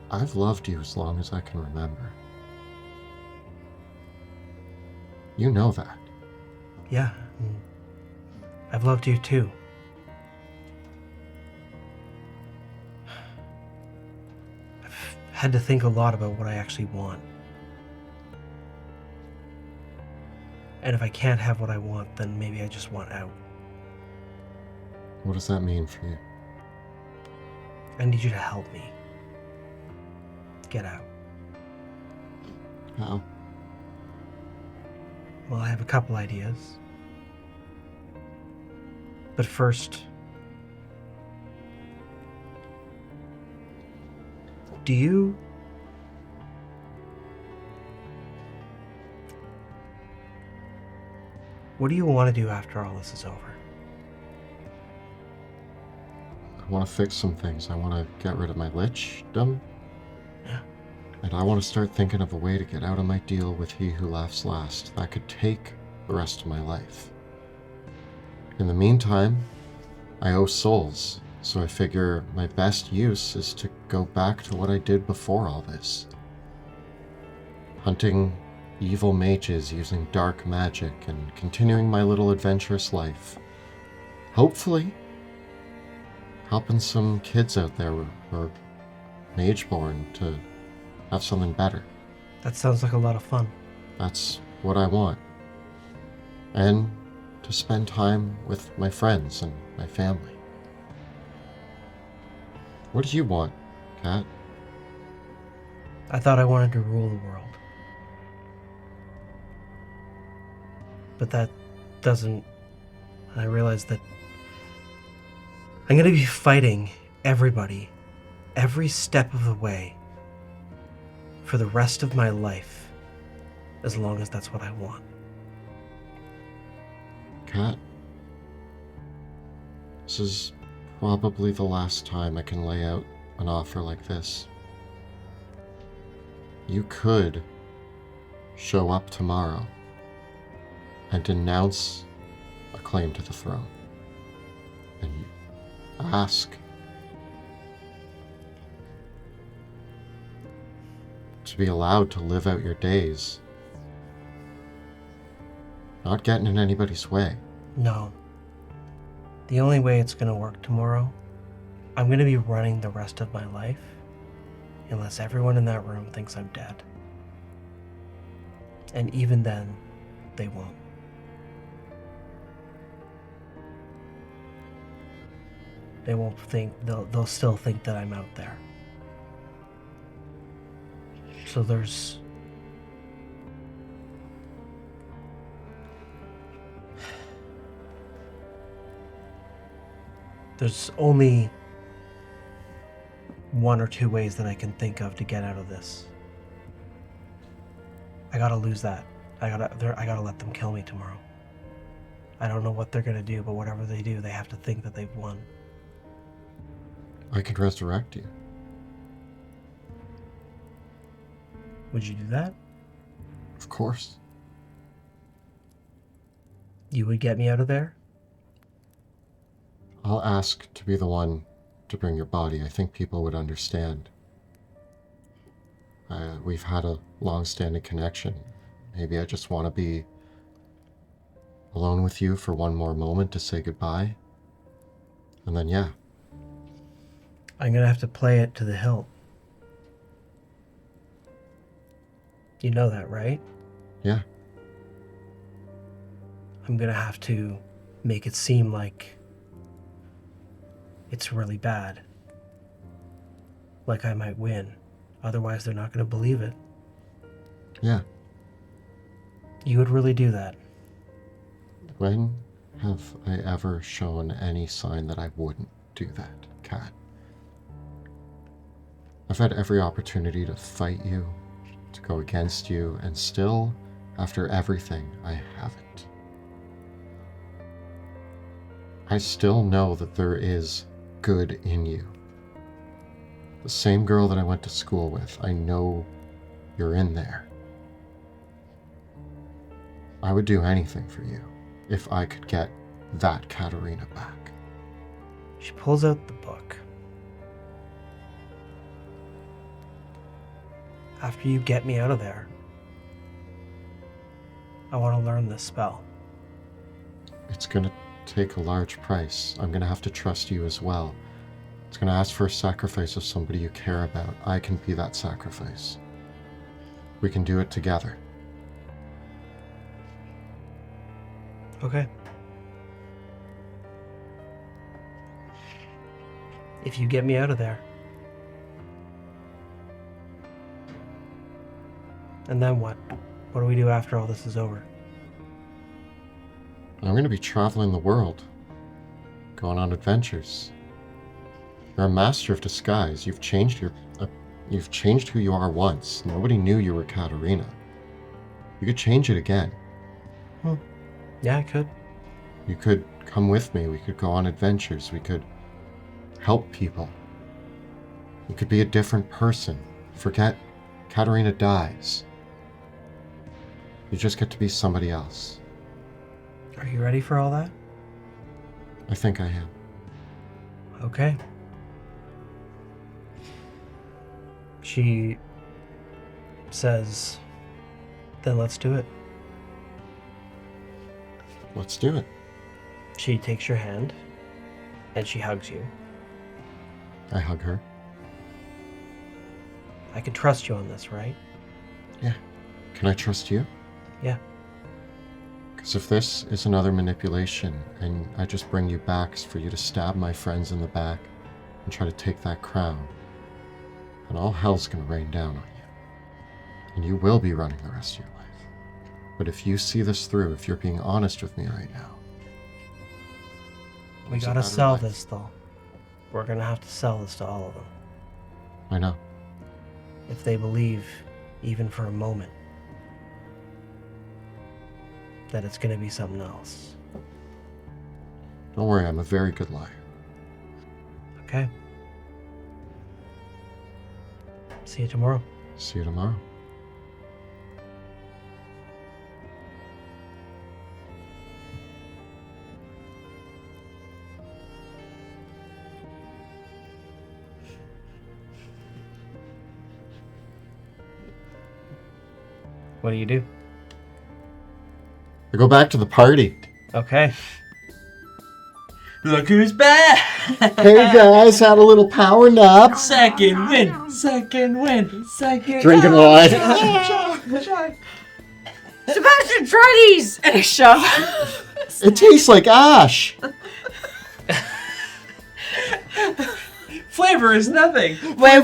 Speaker 2: I've loved you as long as I can remember. You know that.
Speaker 1: Yeah. I've loved you too. I've had to think a lot about what I actually want. And if I can't have what I want, then maybe I just want out.
Speaker 2: What does that mean for you?
Speaker 1: I need you to help me. Get out.
Speaker 2: How?
Speaker 1: Well, I have a couple ideas. But first, what do you want to do after all this is over?
Speaker 2: I want to fix some things. I want to get rid of my lichdom.
Speaker 1: Yeah.
Speaker 2: And I want to start thinking of a way to get out of my deal with He Who Laughs Last. That could take the rest of my life. In the meantime, I owe souls, so I figure my best use is to go back to what I did before all this. Hunting evil mages using dark magic and continuing my little adventurous life. Hopefully, helping some kids out there who are mage-born to have something better.
Speaker 1: That sounds like a lot of fun.
Speaker 2: That's what I want. And to spend time with my friends and my family. What do you want, Kat?
Speaker 1: I thought I wanted to rule the world. But that doesn't... I realized that I'm going to be fighting everybody, every step of the way, for the rest of my life, as long as that's what I want.
Speaker 2: Kat, this is probably the last time I can lay out an offer like this. You could show up tomorrow and denounce a claim to the throne and ask to be allowed to live out your days, not getting in anybody's way.
Speaker 1: No. The only way it's going to work tomorrow, I'm going to be running the rest of my life unless everyone in that room thinks I'm dead. And even then, they won't. They won't think, they'll still think that I'm out there. So there's only 1 or 2 ways that I can think of to get out of this. I gotta lose that. I gotta let them kill me tomorrow. I don't know what they're gonna do, but whatever they do, they have to think that they've won.
Speaker 2: I could resurrect you.
Speaker 1: Would you do that?
Speaker 2: Of course.
Speaker 1: You would get me out of there?
Speaker 2: I'll ask to be the one to bring your body. I think people would understand. We've had a long-standing connection. Maybe I just want to be alone with you for one more moment to say goodbye. And then, yeah.
Speaker 1: I'm gonna have to play it to the hilt. You know that, right?
Speaker 2: Yeah.
Speaker 1: I'm gonna have to make it seem like it's really bad. Like I might win. Otherwise, they're not going to believe it.
Speaker 2: Yeah.
Speaker 1: You would really do that.
Speaker 2: When have I ever shown any sign that I wouldn't do that, Kat? I've had every opportunity to fight you, to go against you, and still, after everything, I haven't. I still know that there is good in you. The same girl that I went to school with, I know you're in there. I would do anything for you if I could get that Katerina back.
Speaker 1: She pulls out the book. After you get me out of there, I want to learn this spell.
Speaker 2: It's gonna take a large price. I'm gonna have to trust you as well. It's gonna ask for a sacrifice of somebody you care about. I can be that sacrifice. We can do it together.
Speaker 1: Okay. If you get me out of there. And then what? What do we do after all this is over?
Speaker 2: I'm gonna be traveling the world, going on adventures. You're a master of disguise. You've changed who you are once. Nobody knew you were Katerina. You could change it again.
Speaker 1: Yeah, I could.
Speaker 2: You could come with me. We could go on adventures. We could help people. You could be a different person. Forget Katerina dies. You just get to be somebody else.
Speaker 1: Are you ready for all that?
Speaker 2: I think I am.
Speaker 1: Okay. She says, then let's do it.
Speaker 2: Let's do it.
Speaker 1: She takes your hand and she hugs you.
Speaker 2: I hug her.
Speaker 1: I can trust you on this, right?
Speaker 2: Yeah. Can I trust you?
Speaker 1: Yeah.
Speaker 2: Because if this is another manipulation and I just bring you back for you to stab my friends in the back and try to take that crown, then all hell's gonna rain down on you. And you will be running the rest of your life. But if you see this through, if you're being honest with me right now,
Speaker 1: We
Speaker 2: there's a
Speaker 1: gotta
Speaker 2: better
Speaker 1: sell
Speaker 2: life.
Speaker 1: this, though. We're gonna have to sell this to all of them.
Speaker 2: I know.
Speaker 1: If they believe, even for a moment, that it's gonna be something else.
Speaker 2: Don't worry, I'm a very good liar.
Speaker 1: Okay. See you tomorrow.
Speaker 2: See you tomorrow.
Speaker 1: What do you do?
Speaker 2: I go back to the party.
Speaker 1: Okay.
Speaker 4: Look who's back!
Speaker 2: Hey guys, had a little power nap.
Speaker 4: Second win! Second win! Second
Speaker 2: Drinking wine.
Speaker 3: Sebastian, try these! And a shove.
Speaker 2: It tastes like ash.
Speaker 4: Flavor is nothing!
Speaker 3: Wait.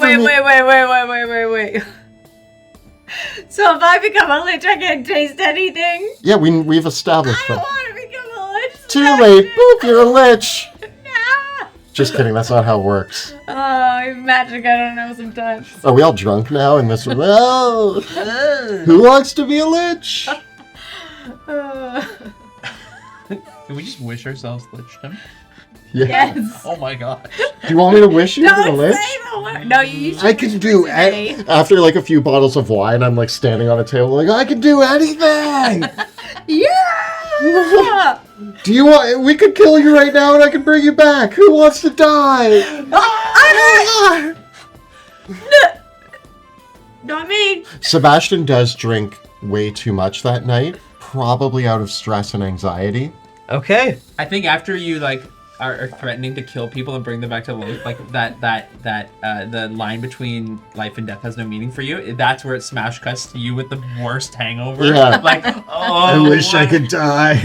Speaker 3: So if I become a lich, I can't taste anything?
Speaker 2: Yeah, we've established
Speaker 3: I
Speaker 2: that.
Speaker 3: don't want to become a lich.
Speaker 2: Too late. Boop, you're a lich.
Speaker 3: Nah.
Speaker 2: Just kidding, that's not how it works.
Speaker 3: Oh, magic, I don't know sometimes.
Speaker 2: Are we all drunk now in this room? Oh, who wants to be a lich?
Speaker 4: Can we just wish ourselves lichdom?
Speaker 2: Yeah.
Speaker 3: Yes.
Speaker 4: Oh my god.
Speaker 2: Do you want me to wish you
Speaker 3: Don't
Speaker 2: a lich?
Speaker 3: say the word. No, you should
Speaker 2: I can
Speaker 3: wish
Speaker 2: do
Speaker 3: for today.
Speaker 2: after like a few bottles of wine, I'm like standing on a table like, I can do anything!
Speaker 3: Yeah!
Speaker 2: Do you want, we could kill you right now and I can bring you back. Who wants to die?
Speaker 3: Not me.
Speaker 2: Sebastian does drink way too much that night, probably out of stress and anxiety.
Speaker 1: Okay.
Speaker 4: I think after you like are threatening to kill people and bring them back to life, like the line between life and death has no meaning for you. That's where it smash cuts to you with the worst hangover.
Speaker 2: Yeah.
Speaker 4: Like, oh,
Speaker 2: I wish I could die.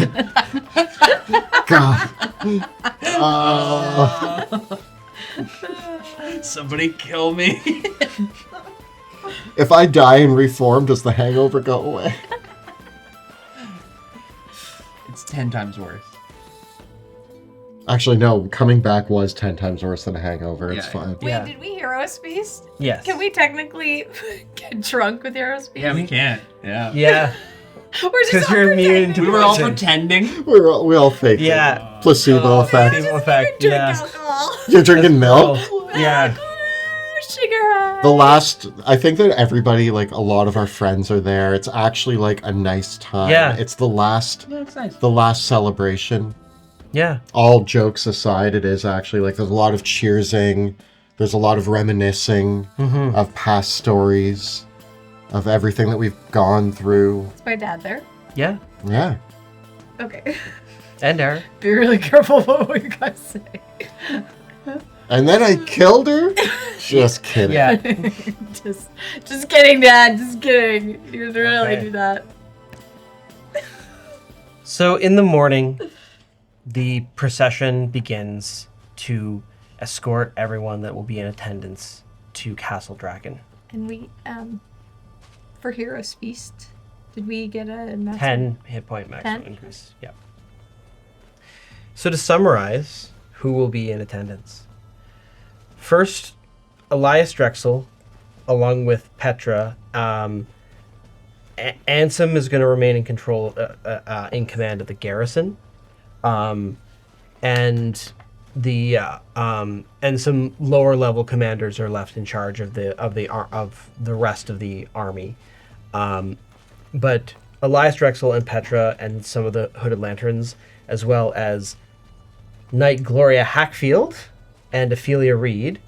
Speaker 2: God.
Speaker 4: Somebody kill me.
Speaker 2: If I die and reform, does the hangover go away?
Speaker 4: It's 10 times worse.
Speaker 2: Actually, no. Coming back was 10 times worse than a hangover. It's
Speaker 4: Yeah,
Speaker 2: fine.
Speaker 3: Wait,
Speaker 1: Yeah.
Speaker 3: did we Heroes Feast?
Speaker 1: Yes.
Speaker 3: Can we technically get drunk with Heroes Feast?
Speaker 4: Yeah, we can't. Yeah.
Speaker 1: Yeah.
Speaker 3: We're just
Speaker 1: 'Cause
Speaker 3: all
Speaker 1: you're immune
Speaker 3: pretending.
Speaker 1: to
Speaker 4: We were all
Speaker 1: Poison.
Speaker 4: pretending.
Speaker 2: We all fake it.
Speaker 1: Yeah.
Speaker 2: Placebo effect.
Speaker 1: Placebo effect.
Speaker 3: Drink
Speaker 1: Yeah.
Speaker 3: alcohol.
Speaker 2: You're drinking milk?
Speaker 1: Oh, yeah.
Speaker 3: Sugar high.
Speaker 2: The last, I think that everybody, like a lot of our friends are there. It's actually like a nice time.
Speaker 1: Yeah.
Speaker 2: It's the last
Speaker 4: That's nice.
Speaker 2: celebration.
Speaker 1: Yeah.
Speaker 2: All jokes aside, it is actually like there's a lot of cheersing. There's a lot of reminiscing
Speaker 1: Mm-hmm.
Speaker 2: of past stories, of everything that we've gone through.
Speaker 3: Is my dad there?
Speaker 1: Yeah.
Speaker 2: Yeah.
Speaker 3: Okay.
Speaker 1: And Eric.
Speaker 3: Be really careful about what you guys say.
Speaker 2: And then I killed her? Just kidding.
Speaker 1: Yeah.
Speaker 3: just kidding, Dad. Just kidding. You would really
Speaker 1: Okay.
Speaker 3: do that.
Speaker 1: So in the morning, the procession begins to escort everyone that will be in attendance to Castle Draken.
Speaker 3: And we, for Heroes Feast, did we get a maximum?
Speaker 1: 10 hit point maximum
Speaker 3: 10?
Speaker 1: increase. Yeah. So to summarize, who will be in attendance? First, Elias Drexel, along with Petra. Ansem is going to remain in control, in command of the garrison, and some lower level commanders are left in charge of the rest of the army. But Elias Drexel and Petra and some of the Hooded Lanterns, as well as Knight Gloria Hackfield and Ophelia Reed,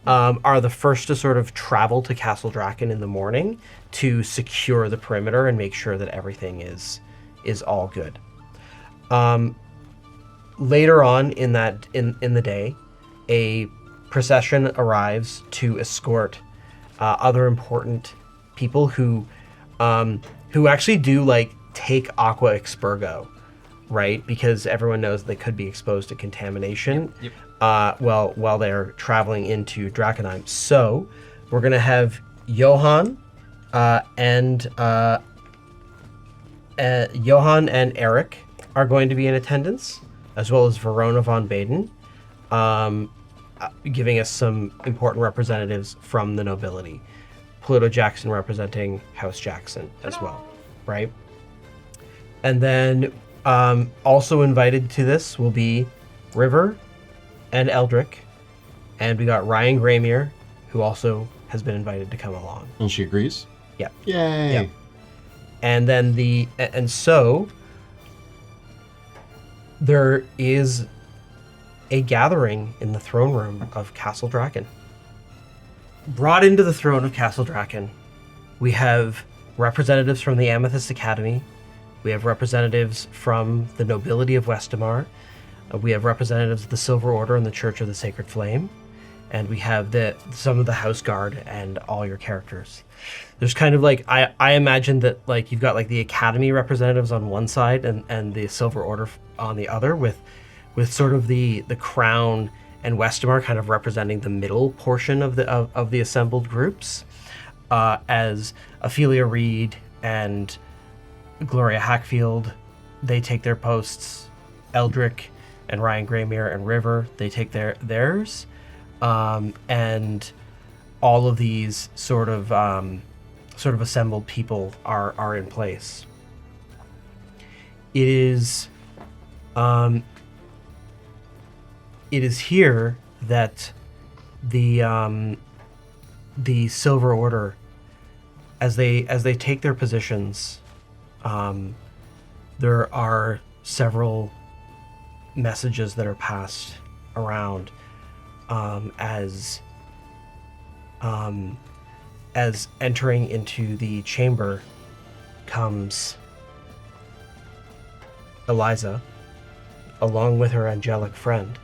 Speaker 1: are the first to sort of travel to Castle Draken in the morning to secure the perimeter and make sure that everything is all good. Later on in the day, a procession arrives to escort other important people who actually do like take Aqua Expurgo, right? Because everyone knows they could be exposed to contamination.
Speaker 4: Yep.
Speaker 1: While they're traveling into Drakkenheim. So we're gonna have Johan and Eric are going to be in attendance, as well as Verona von Baden, giving us some important representatives from the nobility. Pluto Jackson representing House Jackson as well, right? And then also invited to this will be River and Eldrick, and we got Ryan Graymere, who also has been invited to come along.
Speaker 2: And she agrees?
Speaker 1: Yeah.
Speaker 2: Yay.
Speaker 1: Yeah. And then so there is a gathering in the throne room of Castle Draken. Brought into the throne of Castle Draken, we have representatives from the Amethyst Academy, we have representatives from the nobility of Westamar, we have representatives of the Silver Order and the Church of the Sacred Flame, and we have some of the House Guard and all your characters. There's kind of like, I imagine that like you've got like the Academy representatives on one side and the Silver Order on the other, with sort of the Crown and Westamar kind of representing the middle portion of the assembled groups, as Ophelia Reed and Gloria Hackfield, they take their posts. Eldrick and Ryan Graymere and River, they take theirs, and all of these sort of assembled people are in place. It is here that the Silver Order, as they take their positions, there are several messages that are passed around, as entering into the chamber comes Eliza, along with her angelic friend,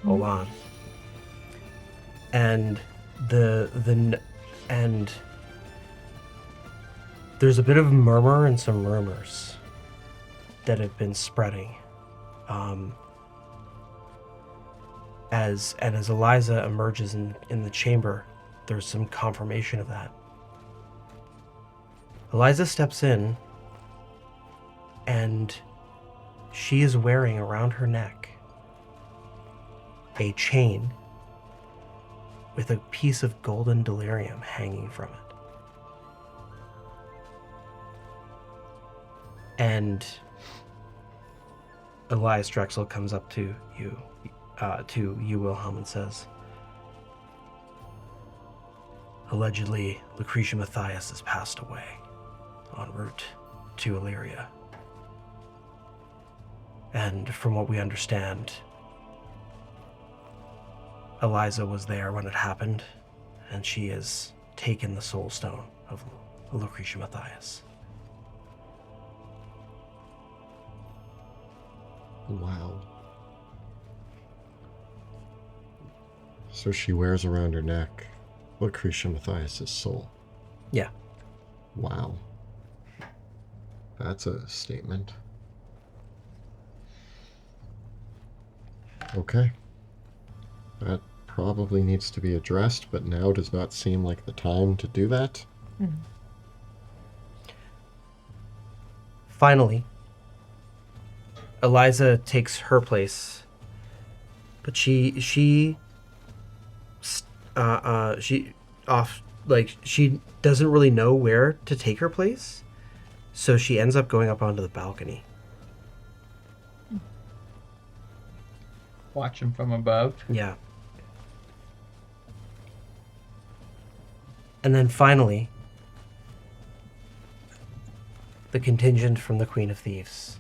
Speaker 1: Olan. And and there's a bit of murmur and some rumors that have been spreading. As Eliza emerges in the chamber, there's some confirmation of that. Eliza steps in, and she is wearing around her neck a chain with a piece of golden delirium hanging from it. And Elias Drexel comes up to you, Wilhelm, and says, allegedly, Lucretia Matthias has passed away en route to Illyria. And from what we understand, Eliza was there when it happened, and she has taken the soul stone of Lucretia Matthias.
Speaker 2: Wow. So she wears around her neck Lucretia Matthias' soul.
Speaker 1: Yeah.
Speaker 2: Wow. That's a statement. Okay. That probably needs to be addressed, but now does not seem like the time to do that.
Speaker 1: Finally, Eliza takes her place, but she doesn't really know where to take her place, so she ends up going up onto the balcony.
Speaker 4: Watch him from above.
Speaker 1: Yeah. And then finally, the contingent from the Queen of Thieves.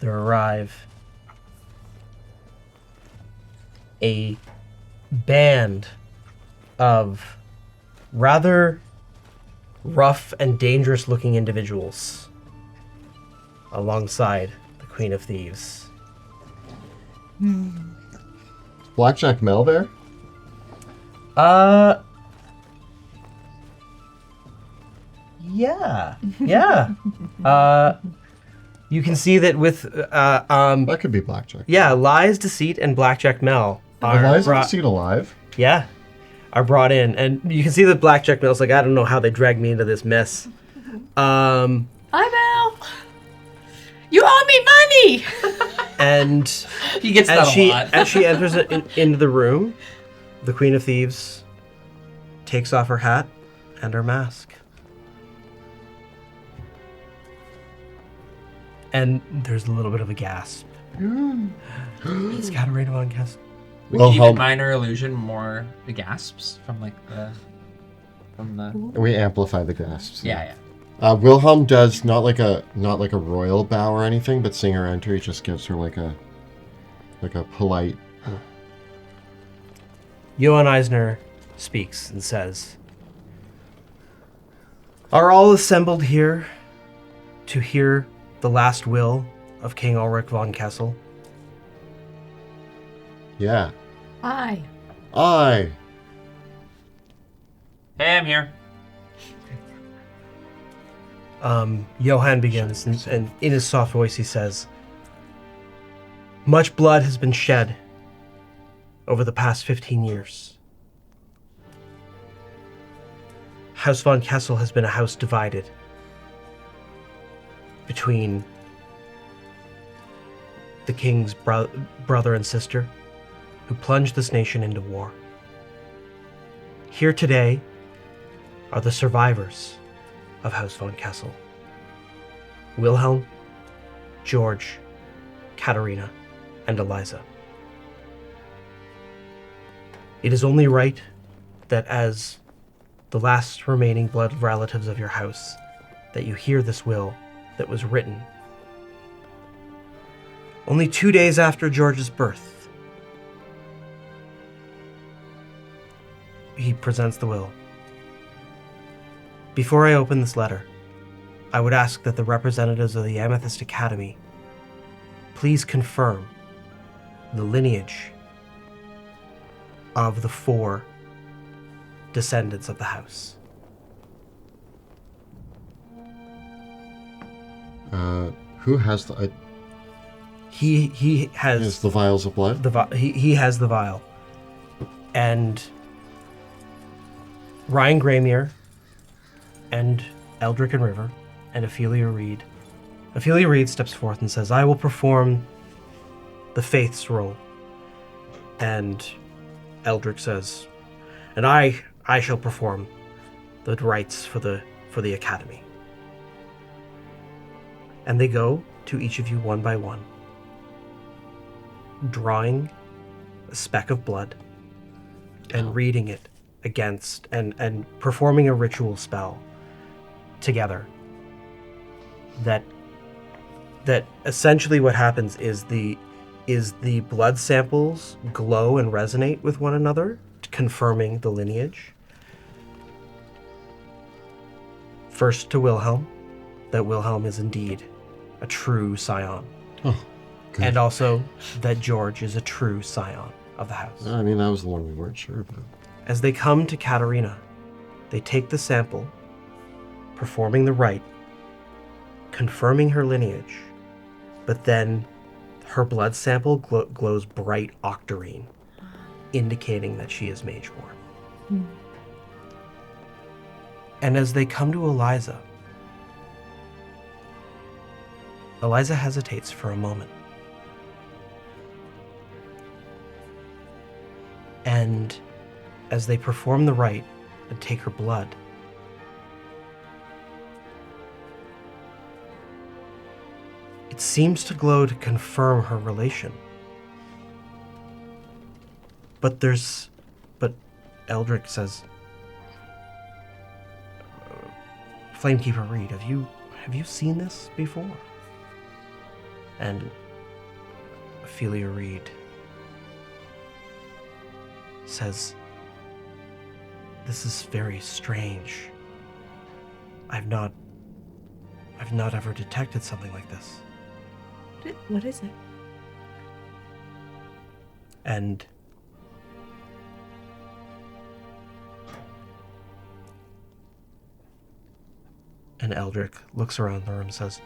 Speaker 1: There arrive a band of rather rough and dangerous looking individuals alongside the Queen of Thieves.
Speaker 2: Blackjack Mel there?
Speaker 1: Yeah. You can see that with,
Speaker 2: That could be Blackjack.
Speaker 1: yeah, Lies, Deceit, and Blackjack Mel are
Speaker 2: Eliza
Speaker 1: brought,
Speaker 2: Deceit alive?
Speaker 1: yeah, are brought in. And you can see that Blackjack Mel's like, I don't know how they dragged me into this mess.
Speaker 3: Hi, Mel. You owe me money.
Speaker 1: And
Speaker 4: He gets that a lot.
Speaker 1: as she enters into the room, the Queen of Thieves takes off her hat and her mask. And there's a little bit of a gasp. It's Katarina von Kessel.
Speaker 4: We
Speaker 2: Well,
Speaker 4: keep
Speaker 2: how-
Speaker 4: in minor illusion more the gasps from the.
Speaker 2: We amplify the gasps.
Speaker 4: Yeah.
Speaker 2: Wilhelm does not like a royal bow or anything, but seeing her enter, he just gives her like a polite.
Speaker 1: Johann Eisner speaks and says, are all assembled here to hear the last will of King Ulrich von Kessel?
Speaker 2: Yeah.
Speaker 3: Hi.
Speaker 2: I.
Speaker 4: Hey, I'm here.
Speaker 1: Johann begins, and in his soft voice he says, much blood has been shed over the past 15 years. House von Kessel has been a house divided between the king's brother and sister who plunged this nation into war. Here today are the survivors of House von Kessel: Wilhelm, George, Katarina, and Eliza. It is only right that as the last remaining blood relatives of your house, that you hear this will that was written only 2 days after George's birth. He presents the will. Before I open this letter, I would ask that the representatives of the Amethyst Academy please confirm the lineage of the 4 descendants of the house.
Speaker 2: Who has the?
Speaker 1: He has
Speaker 2: Is the vials of blood?
Speaker 1: he has the vial. And Ryan Gramier and Eldrick and River and Ophelia Reed. Ophelia Reed steps forth and says, I will perform the Faith's role. And Eldrick says, and I shall perform the rites for the Academy. And they go to each of you one by one, drawing a speck of blood and reading it against and performing a ritual spell together. That essentially what happens is the blood samples glow and resonate with one another, confirming the lineage. First to Wilhelm, that Wilhelm is indeed a true scion.
Speaker 2: Oh, good.
Speaker 1: And also that George is a true scion of the house.
Speaker 2: I mean, that was the one we weren't sure about.
Speaker 1: As they come to Katerina, they take the sample, performing the rite, confirming her lineage, but then her blood sample glows bright octarine, indicating that she is Mageborn. And as they come to Eliza, Eliza hesitates for a moment. And as they perform the rite and take her blood, it seems to glow to confirm her relation. But Eldrick says, Flamekeeper Reed, have you seen this before? And Ophelia Reed says, this is very strange. I've not ever detected something like this.
Speaker 3: What is it?
Speaker 1: And Eldrick looks around the room and says,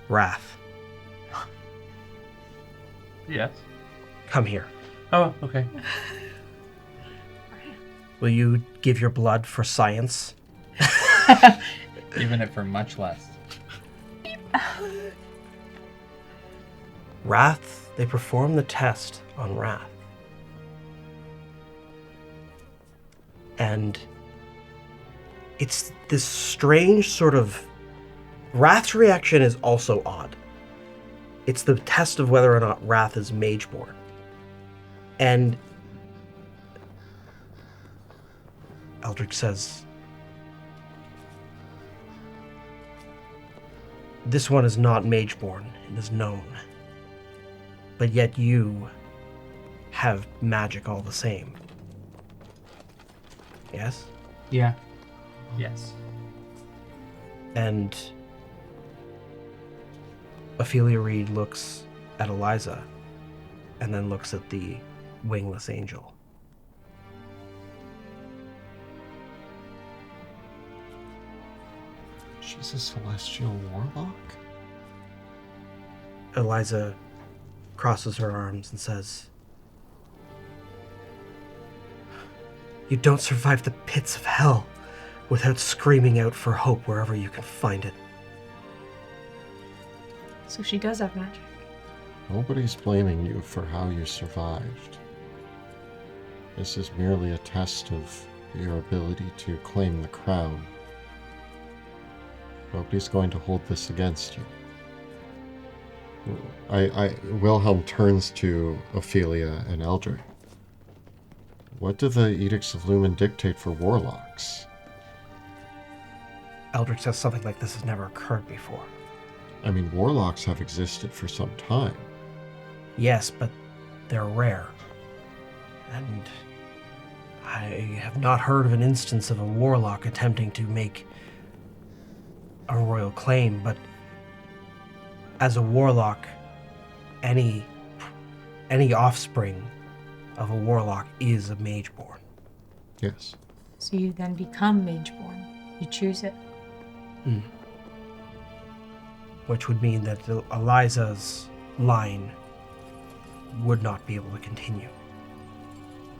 Speaker 1: Wrath,
Speaker 4: Yes.
Speaker 1: come here.
Speaker 4: Oh, okay.
Speaker 1: Will you give your blood for science?
Speaker 4: Giving it for much less.
Speaker 1: Wrath, they perform the test on Wrath. And it's this strange sort of... Wrath's reaction is also odd. It's the test of whether or not Wrath is Mageborn. And Eldrick says, this one is not Mageborn, it is known. But yet you have magic all the same. Yes?
Speaker 4: Yeah. Yes.
Speaker 1: And Ophelia Reed looks at Eliza and then looks at the wingless angel.
Speaker 2: She's a celestial warlock?
Speaker 1: Eliza crosses her arms and says, you don't survive the pits of hell without screaming out for hope wherever you can find it.
Speaker 3: So she does have magic.
Speaker 2: Nobody's blaming you for how you survived. This is merely a test of your ability to claim the crown. Nobody's going to hold this against you. Wilhelm turns to Ophelia and Eldrick. What do the Edicts of Lumen dictate for warlocks?
Speaker 1: Eldrick says something like this has never occurred before.
Speaker 2: I mean, warlocks have existed for some time.
Speaker 1: Yes, but they're rare. And I have not heard of an instance of a warlock attempting to make a royal claim, but as a warlock, any offspring of a warlock is a mageborn.
Speaker 2: Yes.
Speaker 3: So you then become Mageborn. You choose it.
Speaker 1: which would mean that Eliza's line would not be able to continue.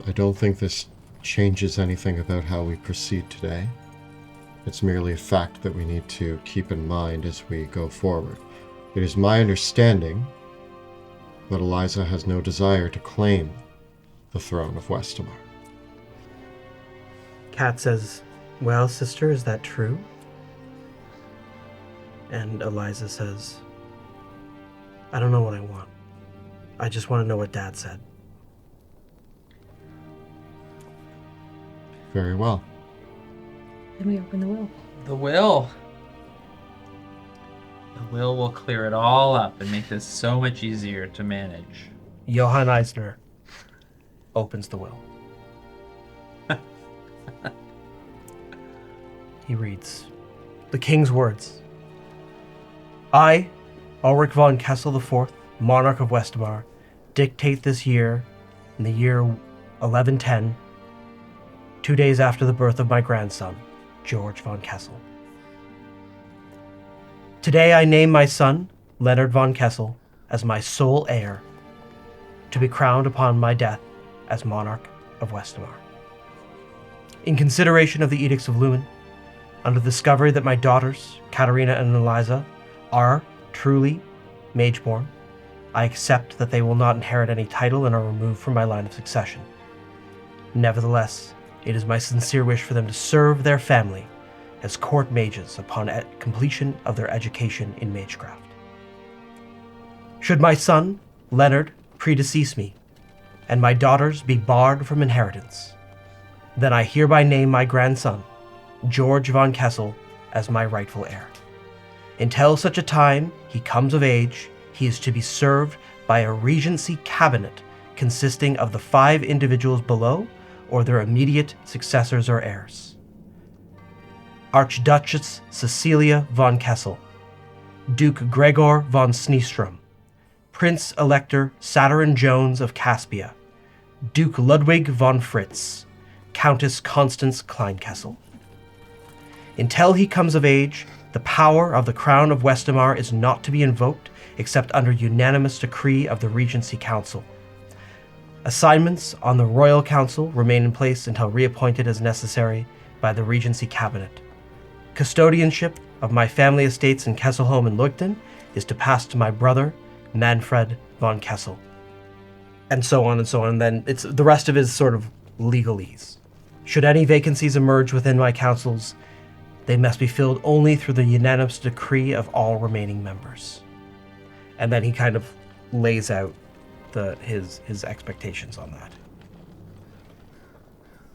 Speaker 2: I don't think this changes anything about how we proceed today. It's merely a fact that we need to keep in mind as we go forward. It is my understanding that Eliza has no desire to claim the throne of Westamar.
Speaker 1: Kat says, "Well, sister, is that true?" And Eliza says, "I don't know what I want. I just want to know what Dad said."
Speaker 2: Very well.
Speaker 3: Then we open the will.
Speaker 4: The will. The will will clear it all up and make this so much easier to manage.
Speaker 1: Johann Eisner opens the will. He reads, "The king's words. I, Ulrich von Kessel IV, monarch of Westamar, dictate this year, in the year 1110, 2 days after the birth of my grandson, George von Kessel. Today I name my son, Leonard von Kessel, as my sole heir, to be crowned upon my death as monarch of Westamar. In consideration of the Edicts of Lumen, under the discovery that my daughters, Katerina and Eliza, are truly mageborn, I accept that they will not inherit any title and are removed from my line of succession. Nevertheless, it is my sincere wish for them to serve their family as court mages upon completion of their education in magecraft. Should my son, Leonard, predecease me, and my daughters be barred from inheritance, then I hereby name my grandson, George von Kessel, as my rightful heir. Until such a time he comes of age, he is to be served by a regency cabinet consisting of the 5 individuals below or their immediate successors or heirs. Archduchess Cecilia von Kessel, Duke Gregor von Sneestrom, Prince Elector Saturn Jones of Caspia, Duke Ludwig von Fritz, Countess Constance Kleinkessel. Until he comes of age, the power of the Crown of Westamar is not to be invoked except under unanimous decree of the Regency Council. Assignments on the Royal Council remain in place until reappointed as necessary by the Regency Cabinet. Custodianship of my family estates in Kesselholm and Leugten is to pass to my brother, Manfred von Kessel." And so on and so on. And then the rest of it is sort of legalese. Should any vacancies emerge within my councils, they must be filled only through the unanimous decree of all remaining members. And then he kind of lays out his expectations on that.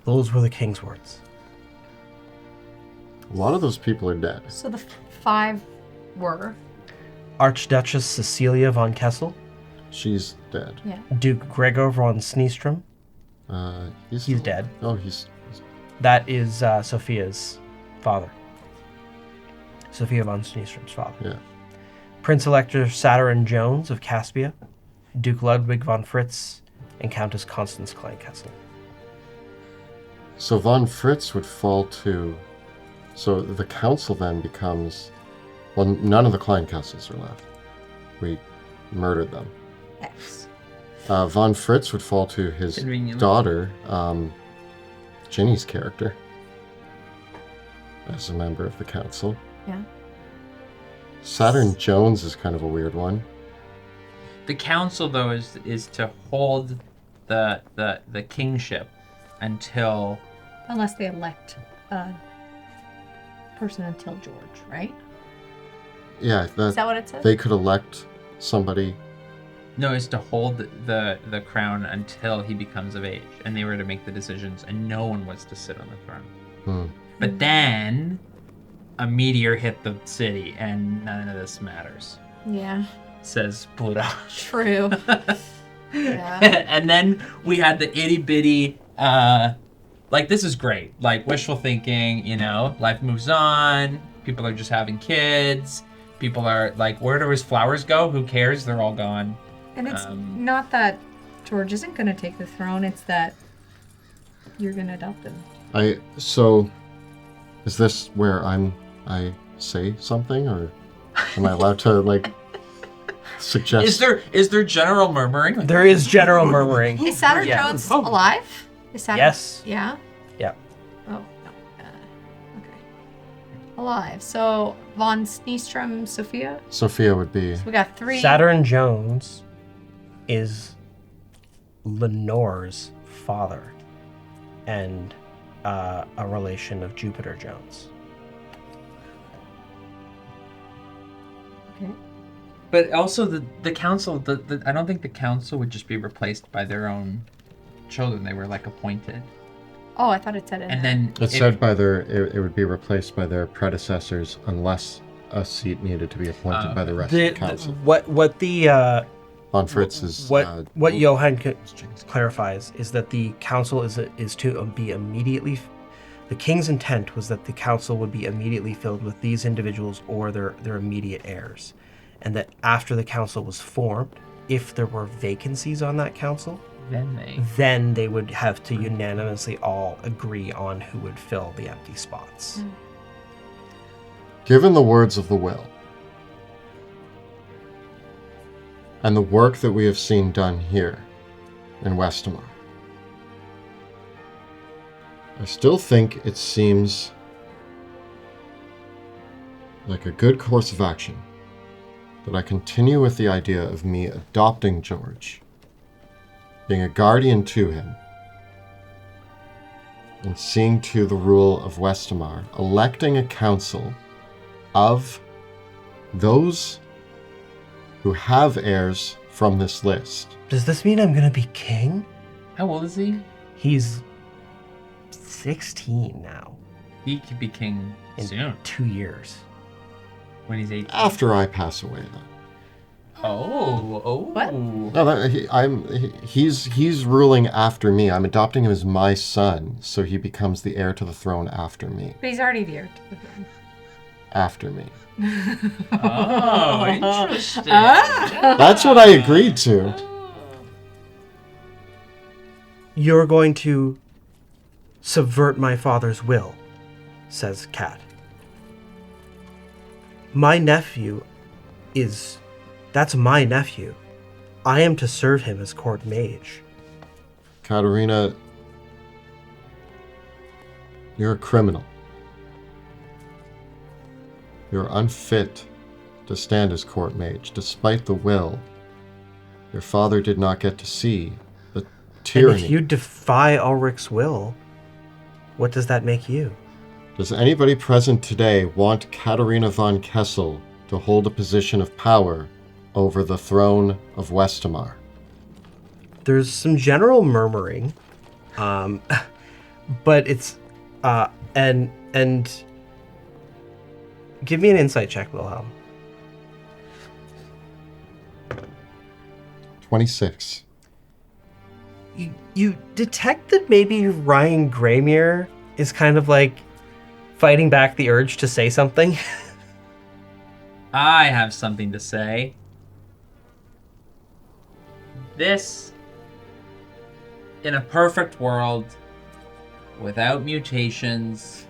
Speaker 1: Those were the king's words.
Speaker 2: A lot of those people are dead.
Speaker 3: So the 5 were.
Speaker 1: Archduchess Cecilia von Kessel,
Speaker 2: She's dead.
Speaker 3: Yeah.
Speaker 1: Duke Gregor von Sneestrom, he's dead.
Speaker 2: Oh, he's
Speaker 1: That is Sophia's father. Sophia von Sneestrom's father.
Speaker 2: yeah.
Speaker 1: Prince Elector Saturn Jones of Caspia, Duke Ludwig von Fritz, and Countess Constance Kleinkessel.
Speaker 2: So von Fritz would fall to... So the council then becomes... Well, none of the Kleinkessels are left. We murdered them.
Speaker 3: X.
Speaker 2: Von Fritz would fall to his
Speaker 4: Convenient.
Speaker 2: daughter, Ginny's character, as a member of the council.
Speaker 3: Yeah.
Speaker 2: Saturn Jones is kind of a weird one.
Speaker 4: The council, though, is to hold the kingship until
Speaker 3: Unless they elect a person until George, right?
Speaker 2: Yeah,
Speaker 3: Is that what it says?
Speaker 2: they could elect somebody.
Speaker 4: no, is to hold the crown until he becomes of age, and they were to make the decisions, and no one was to sit on the throne. But then a meteor hit the city, and none of this matters,
Speaker 3: Yeah.
Speaker 4: says Pluto.
Speaker 3: True. Yeah.
Speaker 4: And then we had the itty bitty, like, this is great. Like, wishful thinking, life moves on. People are just having kids. People are like, where do his flowers go? Who cares? They're all gone.
Speaker 3: And it's not that George isn't going to take the throne, it's that you're going to adopt him.
Speaker 2: So, is this where I say something, or? Am I allowed to, like, suggest...
Speaker 4: Is there general murmuring?
Speaker 1: There is general murmuring.
Speaker 3: Is Saturn
Speaker 1: Yeah.
Speaker 3: Jones alive? Is Saturn?
Speaker 1: Yes.
Speaker 3: Yeah.
Speaker 1: Yeah.
Speaker 3: Oh no. Okay. Alive. So von Sneestrom, Sophia.
Speaker 2: Sophia would be...
Speaker 3: So we got 3.
Speaker 1: Saturn Jones is Lenore's father and a relation of Jupiter Jones.
Speaker 3: Okay.
Speaker 4: But also the council, I don't think the council would just be replaced by their own children. They were like appointed.
Speaker 3: Oh, I thought it said it.
Speaker 4: And then
Speaker 2: It said by their... It would be replaced by their predecessors unless a seat needed to be appointed by the rest of the council.
Speaker 1: What the
Speaker 2: Von Fritz is...
Speaker 1: what Johann clarifies is that the council is to be immediately. The king's intent was that the council would be immediately filled with these individuals or their immediate heirs, and that after the council was formed, if there were vacancies on that council, then they would have to unanimously all agree on who would fill the empty spots.
Speaker 2: Given the words of the will, and the work that we have seen done here in Westamar, I still think it seems like a good course of action that I continue with the idea of me adopting George, being a guardian to him, and seeing to the rule of Westamar, electing a council of those who have heirs from this list.
Speaker 1: Does this mean I'm gonna be king?
Speaker 4: how old is he?
Speaker 1: He's 16 now.
Speaker 4: He could be king
Speaker 1: In
Speaker 4: soon
Speaker 1: 2 years.
Speaker 4: when he's 18.
Speaker 2: After I pass away, then.
Speaker 4: Oh.
Speaker 3: What?
Speaker 2: No, he's ruling after me. I'm adopting him as my son, so he becomes the heir to the throne after me.
Speaker 3: But he's already the heir to the throne.
Speaker 2: After me.
Speaker 4: Oh, interesting.
Speaker 2: That's what I agreed to.
Speaker 1: You're going to subvert my father's will, says Kat. My nephew that's my nephew. I am to serve him as court mage.
Speaker 2: Katerina, you're a criminal. You're unfit to stand as court mage. Despite the will, your father did not get to see the tyranny.
Speaker 1: And if you defy Ulrich's will, what does that make you?
Speaker 2: Does anybody present today want Katerina von Kessel to hold a position of power over the throne of Westamar?
Speaker 1: There's some general murmuring, but it's and give me an insight check, Wilhelm.
Speaker 2: 26.
Speaker 1: You detect that maybe Ryan Graymere is kind of like fighting back the urge to say something.
Speaker 4: I have something to say. This, in a perfect world, without mutations,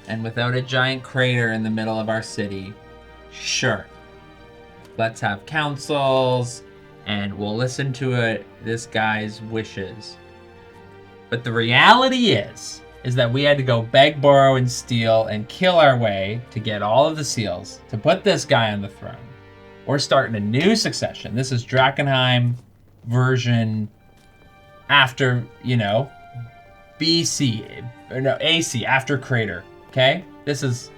Speaker 4: and without a giant crater in the middle of our city, sure. Let's have councils, and we'll listen to this guy's wishes. But the reality is that we had to go beg, borrow, and steal, and kill our way to get all of the seals to put this guy on the throne. We're starting a new succession. This is Drakkenheim version after, BC, or no, AC, after Crater, okay? The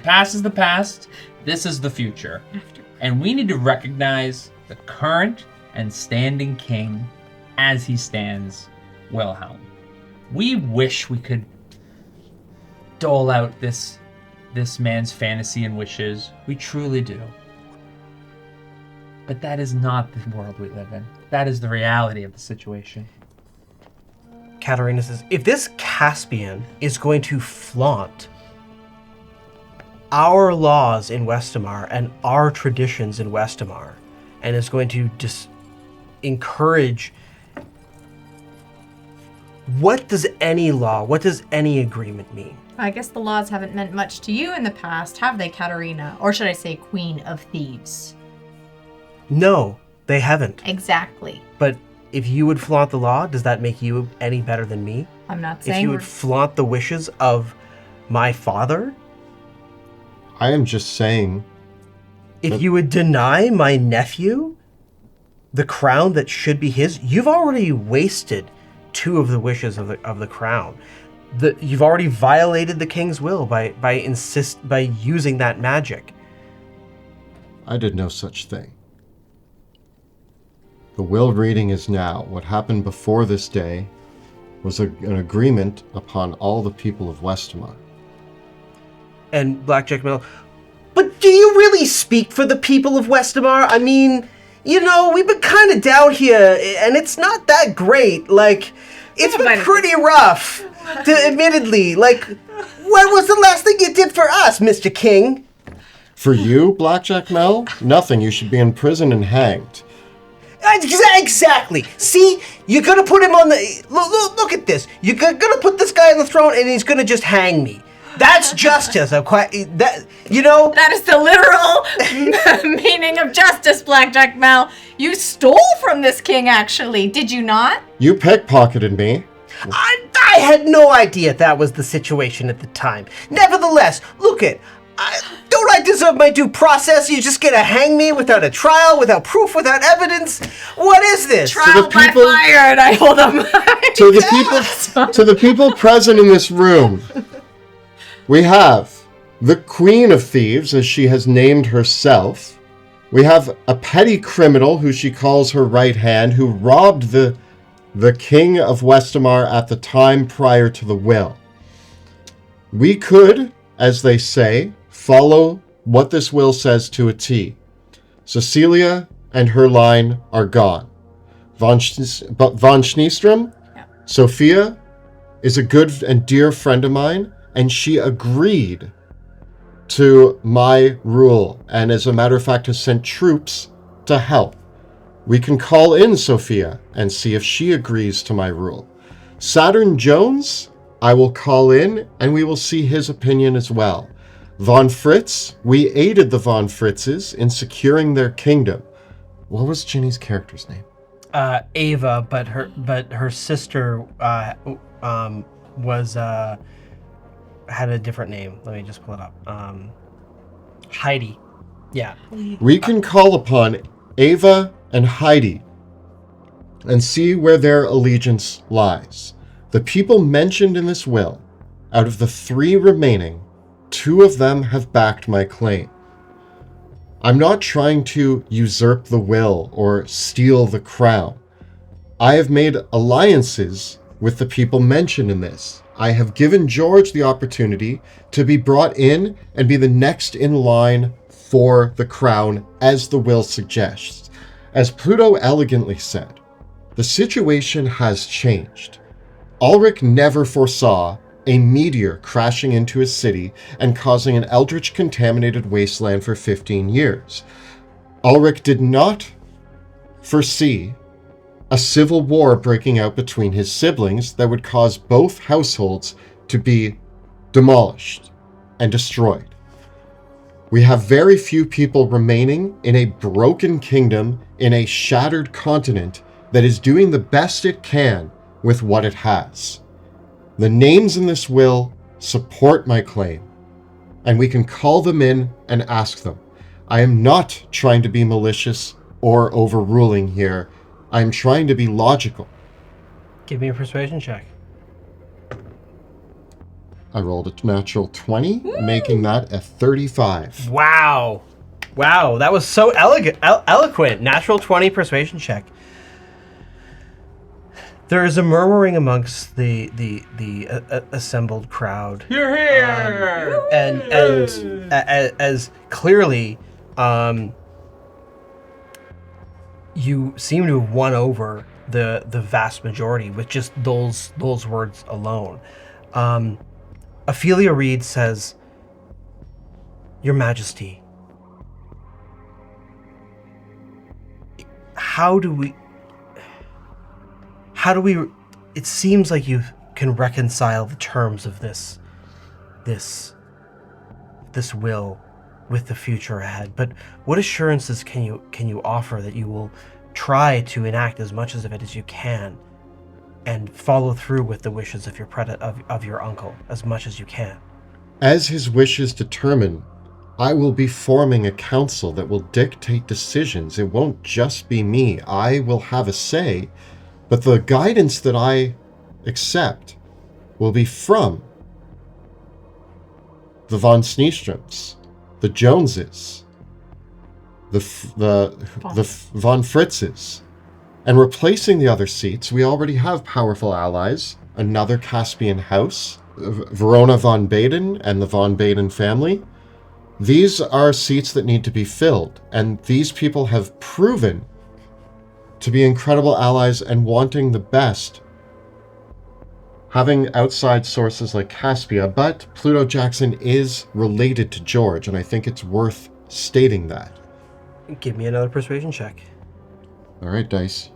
Speaker 4: past is the past, this is the future. And we need to recognize the current and standing king as he stands, Wilhelm. We wish we could dole out this man's fantasy and wishes. We truly do. But that is not the world we live in. That is the reality of the situation.
Speaker 1: Katerina says, if this Caspian is going to flaunt our laws in Westamar and our traditions in Westamar, and is going to encourage what does any law, what does any agreement mean?
Speaker 3: I guess the laws haven't meant much to you in the past, have they, Katarina? Or should I say Queen of Thieves?
Speaker 1: No, they haven't.
Speaker 3: Exactly.
Speaker 1: But if you would flaunt the law, does that make you any better than me?
Speaker 3: I'm not saying
Speaker 1: If you would flaunt the wishes of my father?
Speaker 2: I am just saying.
Speaker 1: If you would deny my nephew the crown that should be his, you've already wasted 2 of the wishes of the crown. You've already violated the king's will by using that magic.
Speaker 2: I did no such thing. The will reading is now. What happened before this day was an agreement upon all the people of Westamar.
Speaker 1: And Blackjack Mill, but do you really speak for the people of Westamar? I mean, you know, we've been kind of down here, and it's not that great. Like, it's been pretty rough, admittedly. Like, what was the last thing you did for us, Mr. King?
Speaker 2: For you, Blackjack Mel? Nothing. You should be in prison and hanged.
Speaker 1: Exactly. See, you're gonna put him on the... Look at this. You're gonna put this guy on the throne, and he's gonna just hang me. That's justice. That
Speaker 3: is the literal meaning of justice, Blackjack Mal. You stole from this king, actually, did you not?
Speaker 2: You pickpocketed me.
Speaker 1: I had no idea that was the situation at the time. Nevertheless, don't I deserve my due process? You're just gonna hang me without a trial, without proof, without evidence? What is this?
Speaker 3: Trial by fire, and I hold them.
Speaker 2: To the people present in this room, we have the Queen of Thieves, as she has named herself. We have a petty criminal who she calls her right hand, who robbed the King of Westamar at the time prior to the will. We could, as they say, follow what this will says to a T. Cecilia and her line are gone. Von Schneestrom, Sophia, is a good and dear friend of mine, and she agreed to my rule, and as a matter of fact has sent troops to help. We can call in Sophia and see if she agrees to my rule. Saturn Jones, I will call in, and we will see his opinion as well. Von Fritz, we aided the Von Fritzes in securing their kingdom. What was Ginny's character's name?
Speaker 1: Ava, but her sister had a different name. Let me just pull it up. Heidi. Yeah.
Speaker 2: We can call upon Ava and Heidi and see where their allegiance lies. The people mentioned in this will, out of the 3 remaining, 2 of them have backed my claim. I'm not trying to usurp the will or steal the crown. I have made alliances with the people mentioned in this. I have given George the opportunity to be brought in and be the next in line for the crown, as the will suggests. As Pluto elegantly said, the situation has changed. Ulrich never foresaw a meteor crashing into his city and causing an eldritch contaminated wasteland for 15 years. Ulrich did not foresee a civil war breaking out between his siblings that would cause both households to be demolished and destroyed. We have very few people remaining in a broken kingdom in a shattered continent that is doing the best it can with what it has. The names in this will support my claim, and we can call them in and ask them. I am not trying to be malicious or overruling here. I'm trying to be logical.
Speaker 1: Give me a persuasion check.
Speaker 2: I rolled a natural 20, making that a 35.
Speaker 1: Wow. That was so eloquent. Natural 20 persuasion check. There is a murmuring amongst the assembled crowd.
Speaker 4: You're here!
Speaker 1: And as clearly, you seem to have won over the vast majority with just those words alone. Ophelia Reed says, "Your Majesty, how do we, it seems like you can reconcile the terms of this will with the future ahead. But what assurances can you offer that you will try to enact as much of it as you can, and follow through with the wishes of your uncle as much as you can?
Speaker 2: As his wishes determine, I will be forming a council that will dictate decisions. It won't just be me. I will have a say, but the guidance that I accept will be from the von Sneestroms, the Joneses, the von Fritzes. And replacing the other seats, we already have powerful allies, another Caspian house, Verona von Baden and the von Baden family. These are seats that need to be filled, and these people have proven to be incredible allies and wanting the best, having outside sources like Caspia, but Pluto Jackson is related to George, and I think it's worth stating that.
Speaker 1: Give me another persuasion check.
Speaker 2: All right, dice.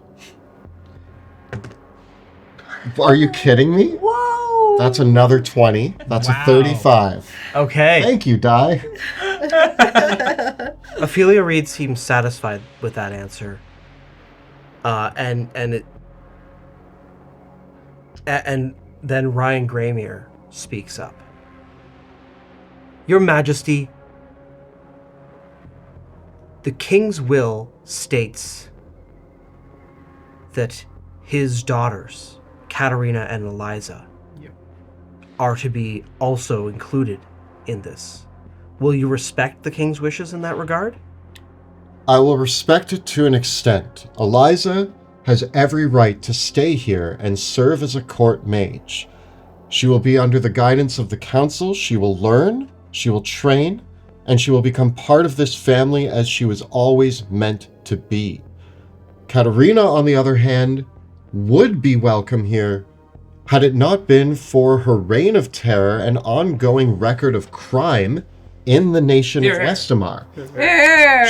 Speaker 2: Are you kidding me?
Speaker 3: Whoa!
Speaker 2: That's another 20. That's
Speaker 1: Wow.
Speaker 2: a 35.
Speaker 1: Okay.
Speaker 2: Thank you, Die.
Speaker 1: Ophelia Reed seems satisfied with that answer. And then Ryan Graymere speaks up. Your Majesty, the King's will states that his daughters, Katerina and Eliza, are to be also included in this. Will you respect the King's wishes in that regard?
Speaker 2: I will respect it to an extent. Eliza has every right to stay here and serve as a court mage. She will be under the guidance of the council. She will learn, she will train, and she will become part of this family as she was always meant to be. Katerina, on the other hand, would be welcome here had it not been for her reign of terror and ongoing record of crime in the nation of Westamar.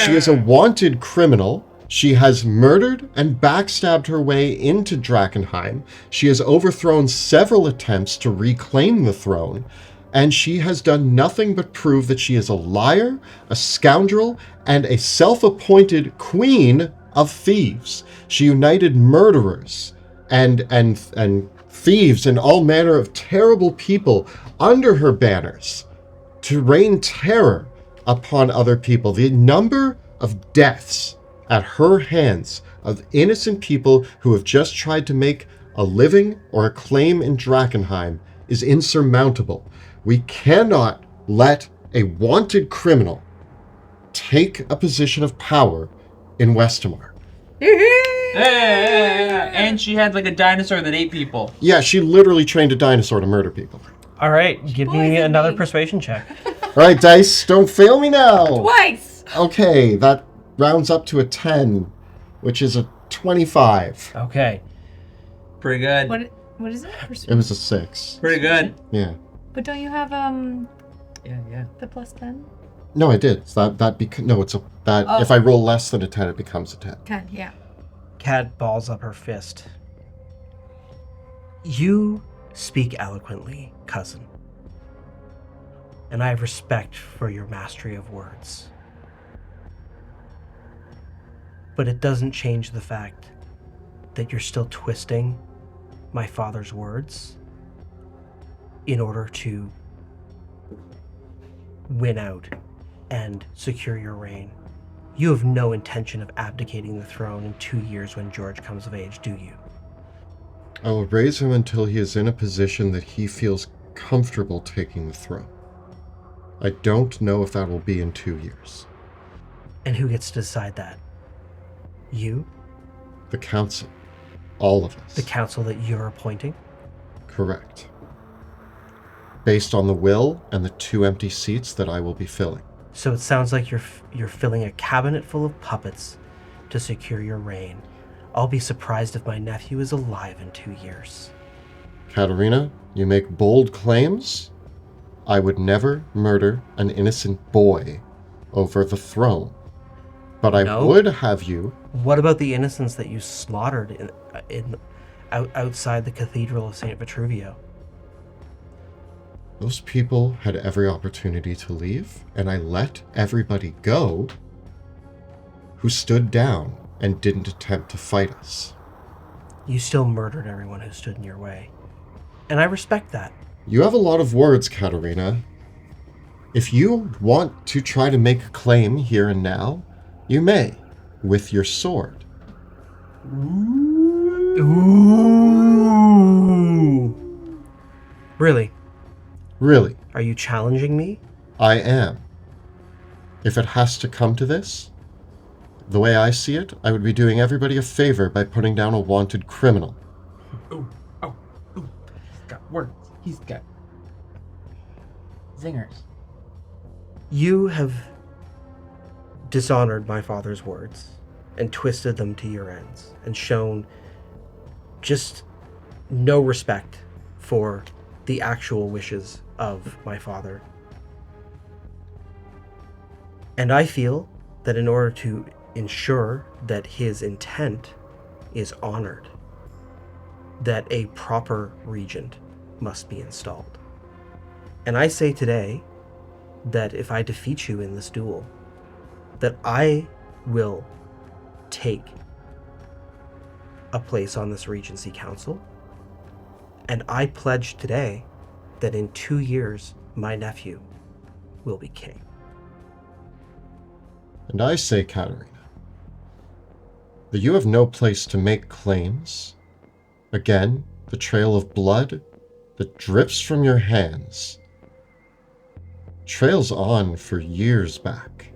Speaker 2: She is a wanted criminal. She has murdered and backstabbed her way into Drakkenheim. She has overthrown several attempts to reclaim the throne, and she has done nothing but prove that she is a liar, a scoundrel, and a self-appointed queen of thieves. She united murderers and thieves and all manner of terrible people under her banners to rain terror upon other people. The number of deaths at her hands of innocent people who have just tried to make a living or a claim in Drakkenheim is insurmountable. We cannot let a wanted criminal take a position of power in Westamar.
Speaker 4: And she had like a dinosaur that ate people.
Speaker 2: Yeah, she literally trained a dinosaur to murder people.
Speaker 1: All right, give me
Speaker 3: Poison
Speaker 1: another
Speaker 3: me.
Speaker 1: persuasion check.
Speaker 2: All right, dice, don't fail me now.
Speaker 3: Twice!
Speaker 2: Okay, that rounds up to a 10, which is a 25.
Speaker 1: Okay.
Speaker 4: Pretty good.
Speaker 3: What is it?
Speaker 2: It was a 6.
Speaker 4: Pretty good.
Speaker 2: Yeah.
Speaker 3: But don't you have
Speaker 4: Yeah.
Speaker 3: the plus 10?
Speaker 2: No, I did. So
Speaker 3: Oh.
Speaker 2: if I roll less than a 10, it becomes a 10.
Speaker 3: 10, yeah.
Speaker 1: Kat balls up her fist. You speak eloquently, cousin. And I have respect for your mastery of words. But it doesn't change the fact that you're still twisting my father's words in order to win out and secure your reign. You have no intention of abdicating the throne in 2 years when George comes of age, do you?
Speaker 2: I will raise him until he is in a position that he feels comfortable taking the throne. I don't know if that will be in 2 years.
Speaker 1: And who gets to decide that? You?
Speaker 2: The council. All of us.
Speaker 1: The council that you're appointing?
Speaker 2: Correct. Based on the will and the 2 empty seats that I will be filling.
Speaker 1: So it sounds like you're filling a cabinet full of puppets to secure your reign. I'll be surprised if my nephew is alive in 2 years.
Speaker 2: Katerina, you make bold claims. I would never murder an innocent boy over the throne. But I
Speaker 1: No.
Speaker 2: would have you...
Speaker 1: What about the innocents that you slaughtered outside the Cathedral of St. Vitruvio.
Speaker 2: Those people had every opportunity to leave, and I let everybody go who stood down and didn't attempt to fight us.
Speaker 1: You still murdered everyone who stood in your way. And I respect that.
Speaker 2: You have a lot of words, Katerina. If you want to try to make a claim here and now, you may, with your sword.
Speaker 1: Ooh. Really?
Speaker 2: Really,
Speaker 1: Are you challenging me?
Speaker 2: I am. If it has to come to this, the way I see it, I would be doing everybody a favor by putting down a wanted criminal.
Speaker 4: Ooh. He's got words. He's got zingers.
Speaker 1: You have dishonored my father's words and twisted them to your ends and shown just no respect for the actual wishes of my father. And I feel that in order to ensure that his intent is honored, that a proper regent must be installed. And I say today that if I defeat you in this duel, that I will take a place on this Regency Council, and I pledge today that in 2 years, my nephew will be king.
Speaker 2: And I say, Katerina, that you have no place to make claims. Again, the trail of blood that drips from your hands trails on for years back.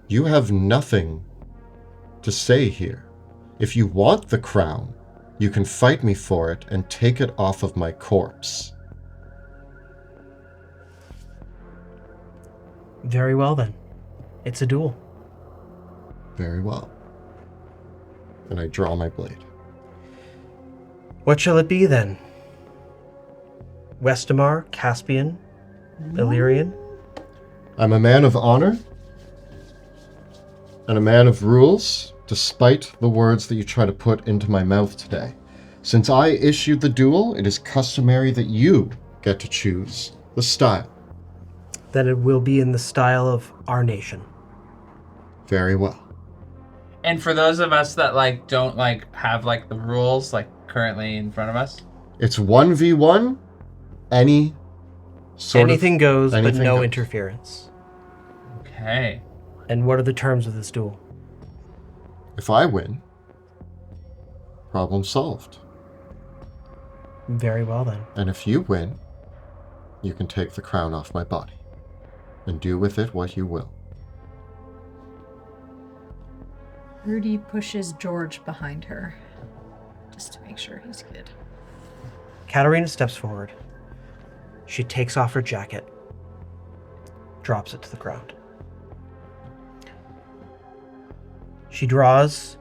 Speaker 2: You have nothing to say here. If you want the crown, you can fight me for it and take it off of my corpse.
Speaker 1: Very well then. It's a duel.
Speaker 2: Very well. And I draw my blade.
Speaker 1: What shall it be then? Westamar, Caspian, Illyrian?
Speaker 2: I'm a man of honor and a man of rules, despite the words that you try to put into my mouth today. Since I issued the duel, it is customary that you get to choose the style.
Speaker 1: Then it will be in the style of our nation.
Speaker 2: Very well.
Speaker 4: And for those of us that don't have the rules currently in front of us,
Speaker 2: It's 1v1, any sort
Speaker 1: Anything goes, but
Speaker 2: anything
Speaker 1: no
Speaker 2: goes.
Speaker 1: interference.
Speaker 4: okay.
Speaker 1: And what are the terms of this duel?
Speaker 2: If I win, problem solved.
Speaker 1: Very well then.
Speaker 2: And if you win, you can take the crown off my body and do with it what you will.
Speaker 3: Rudy pushes George behind her, just to make sure he's good.
Speaker 1: Katerina steps forward. She takes off her jacket, drops it to the ground. She draws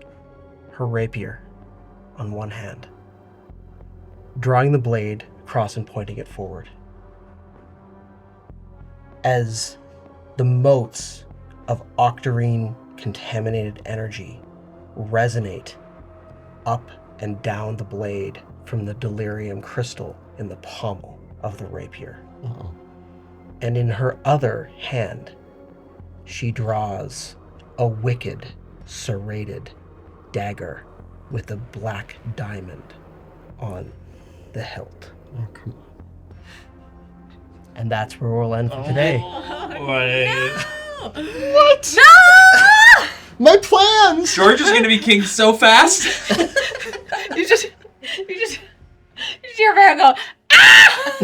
Speaker 1: her rapier on one hand, drawing the blade across and pointing it forward. As the motes of octarine contaminated energy resonate up and down the blade from the delirium crystal in the pommel of the rapier.
Speaker 2: Uh-oh.
Speaker 1: And in her other hand, she draws a wicked, serrated dagger with a black diamond on the hilt.
Speaker 2: Oh, come on.
Speaker 1: And that's where we'll end for today.
Speaker 2: What? No! My plans!
Speaker 4: George is gonna be king so fast.
Speaker 3: You just hear Vera go, ah!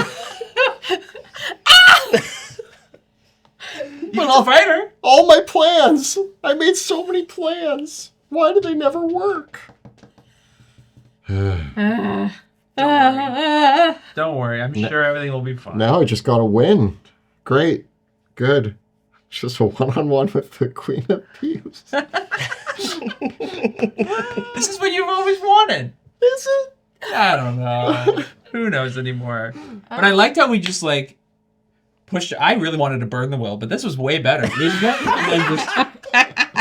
Speaker 4: But I'll fight her.
Speaker 2: All my plans! I made so many plans! Why do they never work?
Speaker 4: Don't worry. I'm sure everything will be fine.
Speaker 2: Now I just gotta win. Great. Good. Just a one-on-one with the Queen of Peeves.
Speaker 4: This is what you've always wanted.
Speaker 2: Is it?
Speaker 4: I don't know. Who knows anymore? But I liked how we just pushed. I really wanted to burn the will, but this was way better. And then just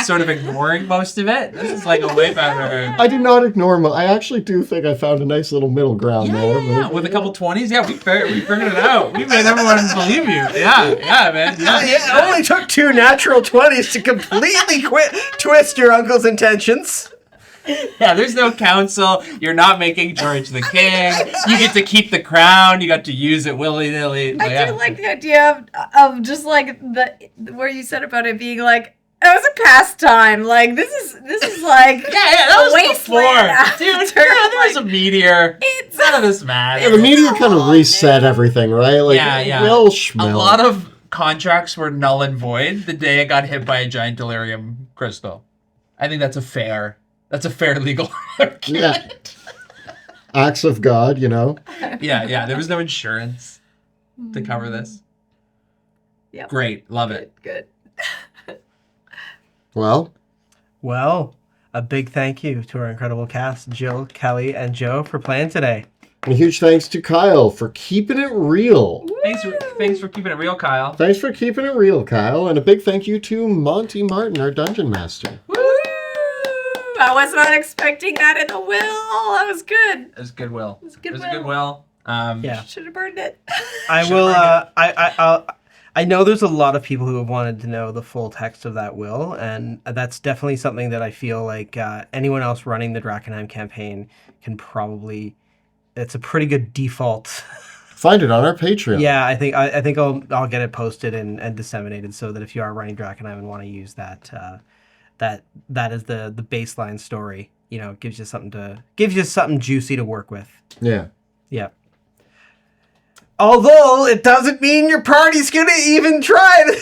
Speaker 4: sort of ignoring most of it. This is like a way better.
Speaker 2: I did not ignore I actually do think I found a nice little middle ground there.
Speaker 4: Yeah. With a couple 20s, we figured it out. We made everyone believe you. Yeah, man. Yeah.
Speaker 1: It only took 2 natural 20s to completely twist your uncle's intentions.
Speaker 4: Yeah, there's no council. You're not making George the king. You get to keep the crown. You got to use it willy-nilly.
Speaker 3: I do like the idea of just like where you said about it being like it was a pastime. Like this is like
Speaker 4: that was
Speaker 3: wasteland
Speaker 4: before. Dude, there was a meteor. None of this matters.
Speaker 2: Yeah, the meteor kind of reset everything, right? Like, well,
Speaker 4: a lot of contracts were null and void the day it got hit by a giant delirium crystal. I think that's a fair legal argument.
Speaker 2: Yeah. Acts of God, you know?
Speaker 4: Yeah. There was no insurance to cover this.
Speaker 3: Yeah.
Speaker 4: Great. Love it.
Speaker 3: Good.
Speaker 2: Well,
Speaker 1: a big thank you to our incredible cast, Jill, Kelly, and Joe, for playing today.
Speaker 2: and a huge thanks to Kyle for keeping it real.
Speaker 4: Thanks for keeping it real, Kyle.
Speaker 2: Thanks for keeping it real, Kyle. And a big thank you to Monty Martin, our dungeon master.
Speaker 3: Woo! I was not expecting that in the will. That was good.
Speaker 4: It was goodwill.
Speaker 3: It was good.
Speaker 1: Yeah.
Speaker 3: Should have burned it.
Speaker 1: I will. I know there's a lot of people who have wanted to know the full text of that will, and that's definitely something that I feel like anyone else running the Drakkenheim campaign can probably. It's a pretty good default.
Speaker 2: Find it on our Patreon.
Speaker 1: Yeah, I think I'll get it posted and disseminated so that if you are running Drakkenheim and want to use that, that is the baseline story. You know, gives you something juicy to work with.
Speaker 2: Yeah.
Speaker 1: Yeah. Although it doesn't mean your party's gonna even try to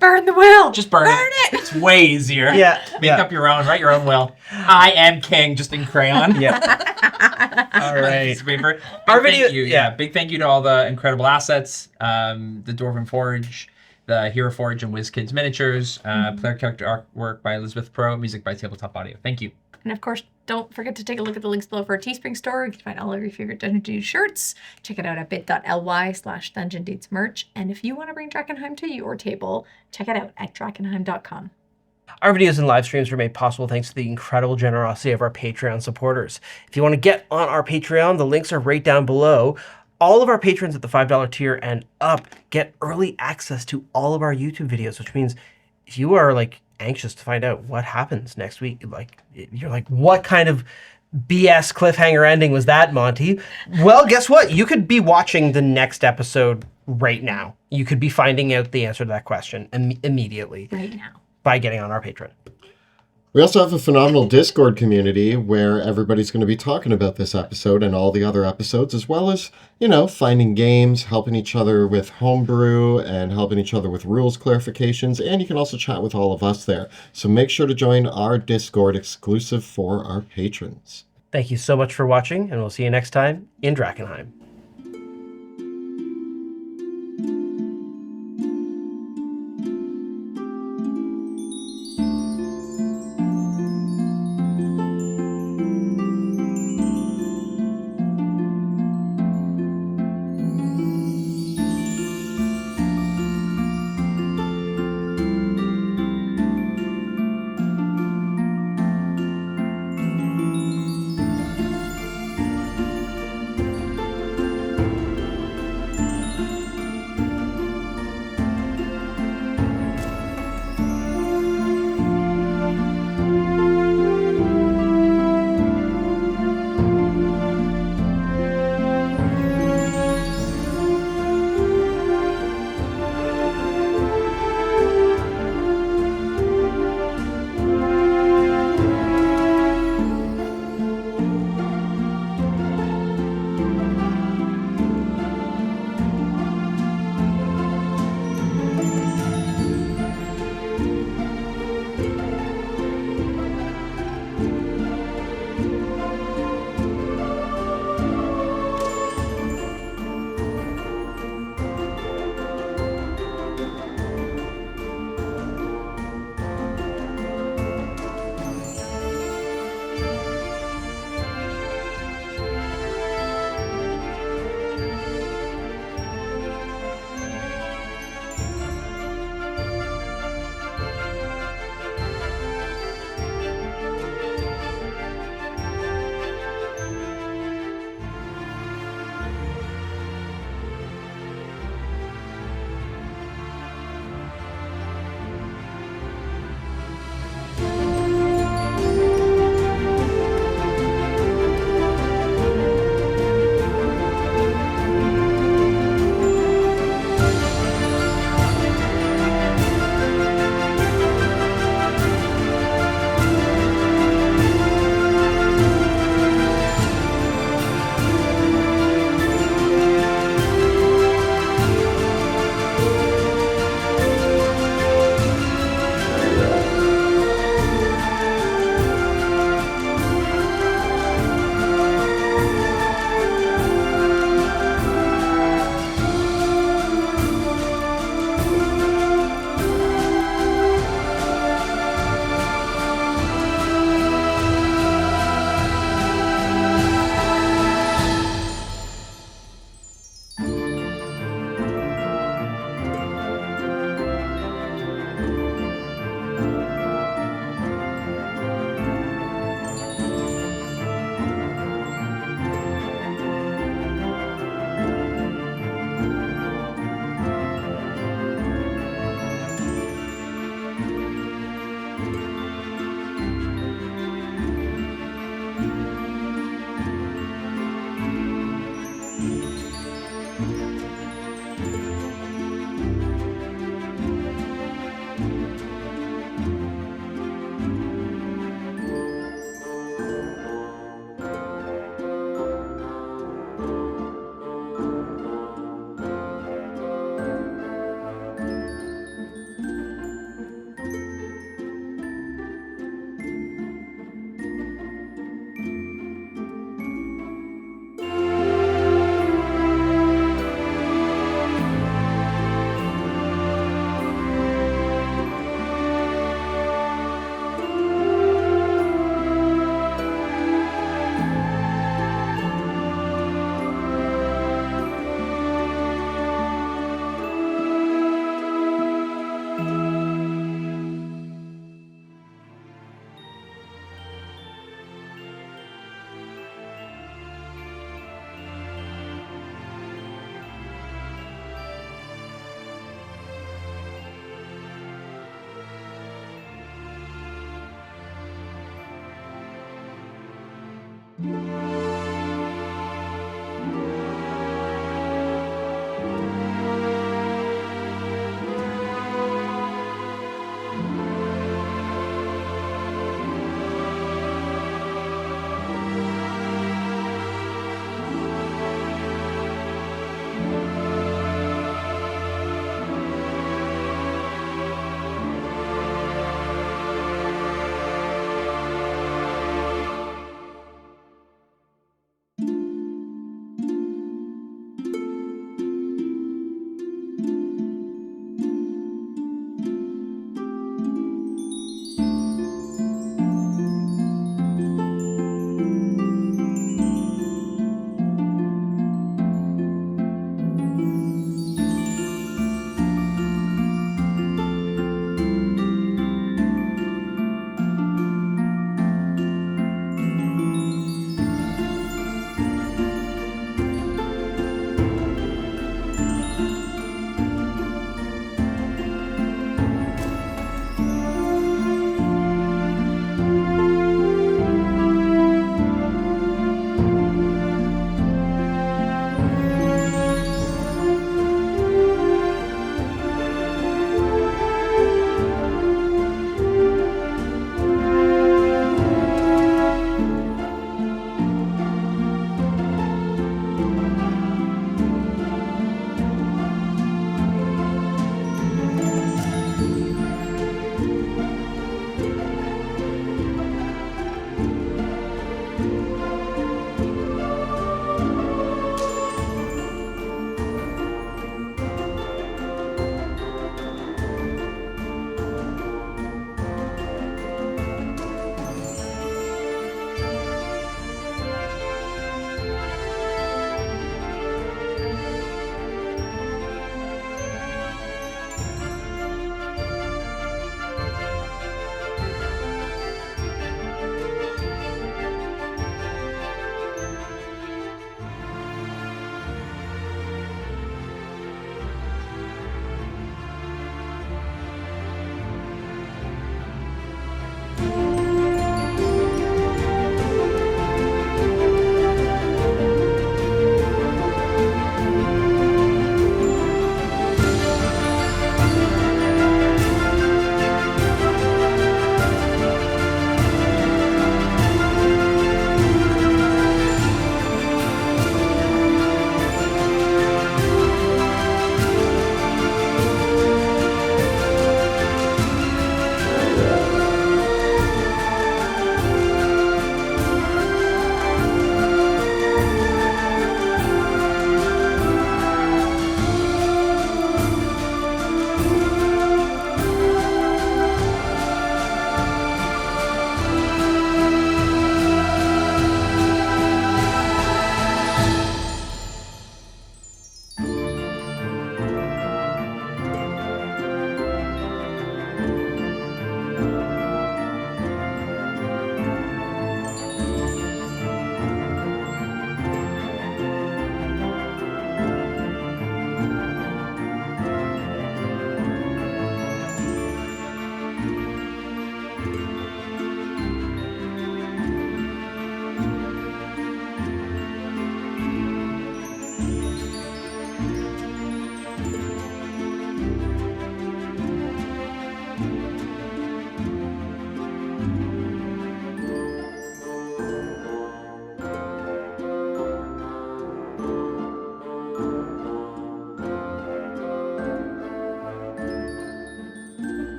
Speaker 3: Burn the will.
Speaker 4: Just burn it. It's way easier.
Speaker 1: Yeah.
Speaker 4: Make up your own. Write your own will. I am king, just in crayon.
Speaker 1: Yeah. All right.
Speaker 4: Paper.
Speaker 1: Our
Speaker 4: Big
Speaker 1: video-
Speaker 4: thank you.
Speaker 1: yeah.
Speaker 4: Big thank you to all the incredible assets. The Dwarven Forge, the Hero Forge, and WizKids miniatures. Player character artwork by Elizabeth Crowe. Music by Tabletop Audio. Thank you.
Speaker 3: And of course, don't forget to take a look at the links below for our Teespring store. You can find all of your favorite Dungeon Dudes shirts. Check it out at bit.ly/Dungeon Dudes merch. And if you want to bring Drakkenheim to your table, check it out at Drakkenheim.com.
Speaker 1: Our videos and live streams are made possible thanks to the incredible generosity of our Patreon supporters. If you want to get on our Patreon, the links are right down below. All of our patrons at the $5 tier and up get early access to all of our YouTube videos, which means if you are anxious to find out what happens next week, you're like, what kind of BS cliffhanger ending was that, Monty? Well, guess what? You could be watching the next episode right now. You could be finding out the answer to that question immediately.
Speaker 3: Right now.
Speaker 1: By getting on our Patreon.
Speaker 2: We also have a phenomenal Discord community where everybody's going to be talking about this episode and all the other episodes, as well as, finding games, helping each other with homebrew, and helping each other with rules clarifications, and you can also chat with all of us there. So make sure to join our Discord exclusive for our patrons.
Speaker 1: Thank you so much for watching, and we'll see you next time in Drakkenheim.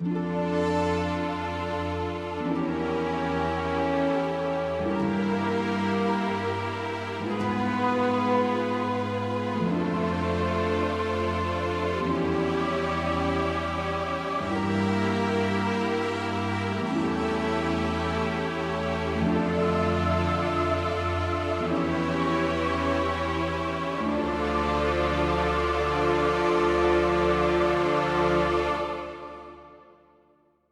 Speaker 3: you.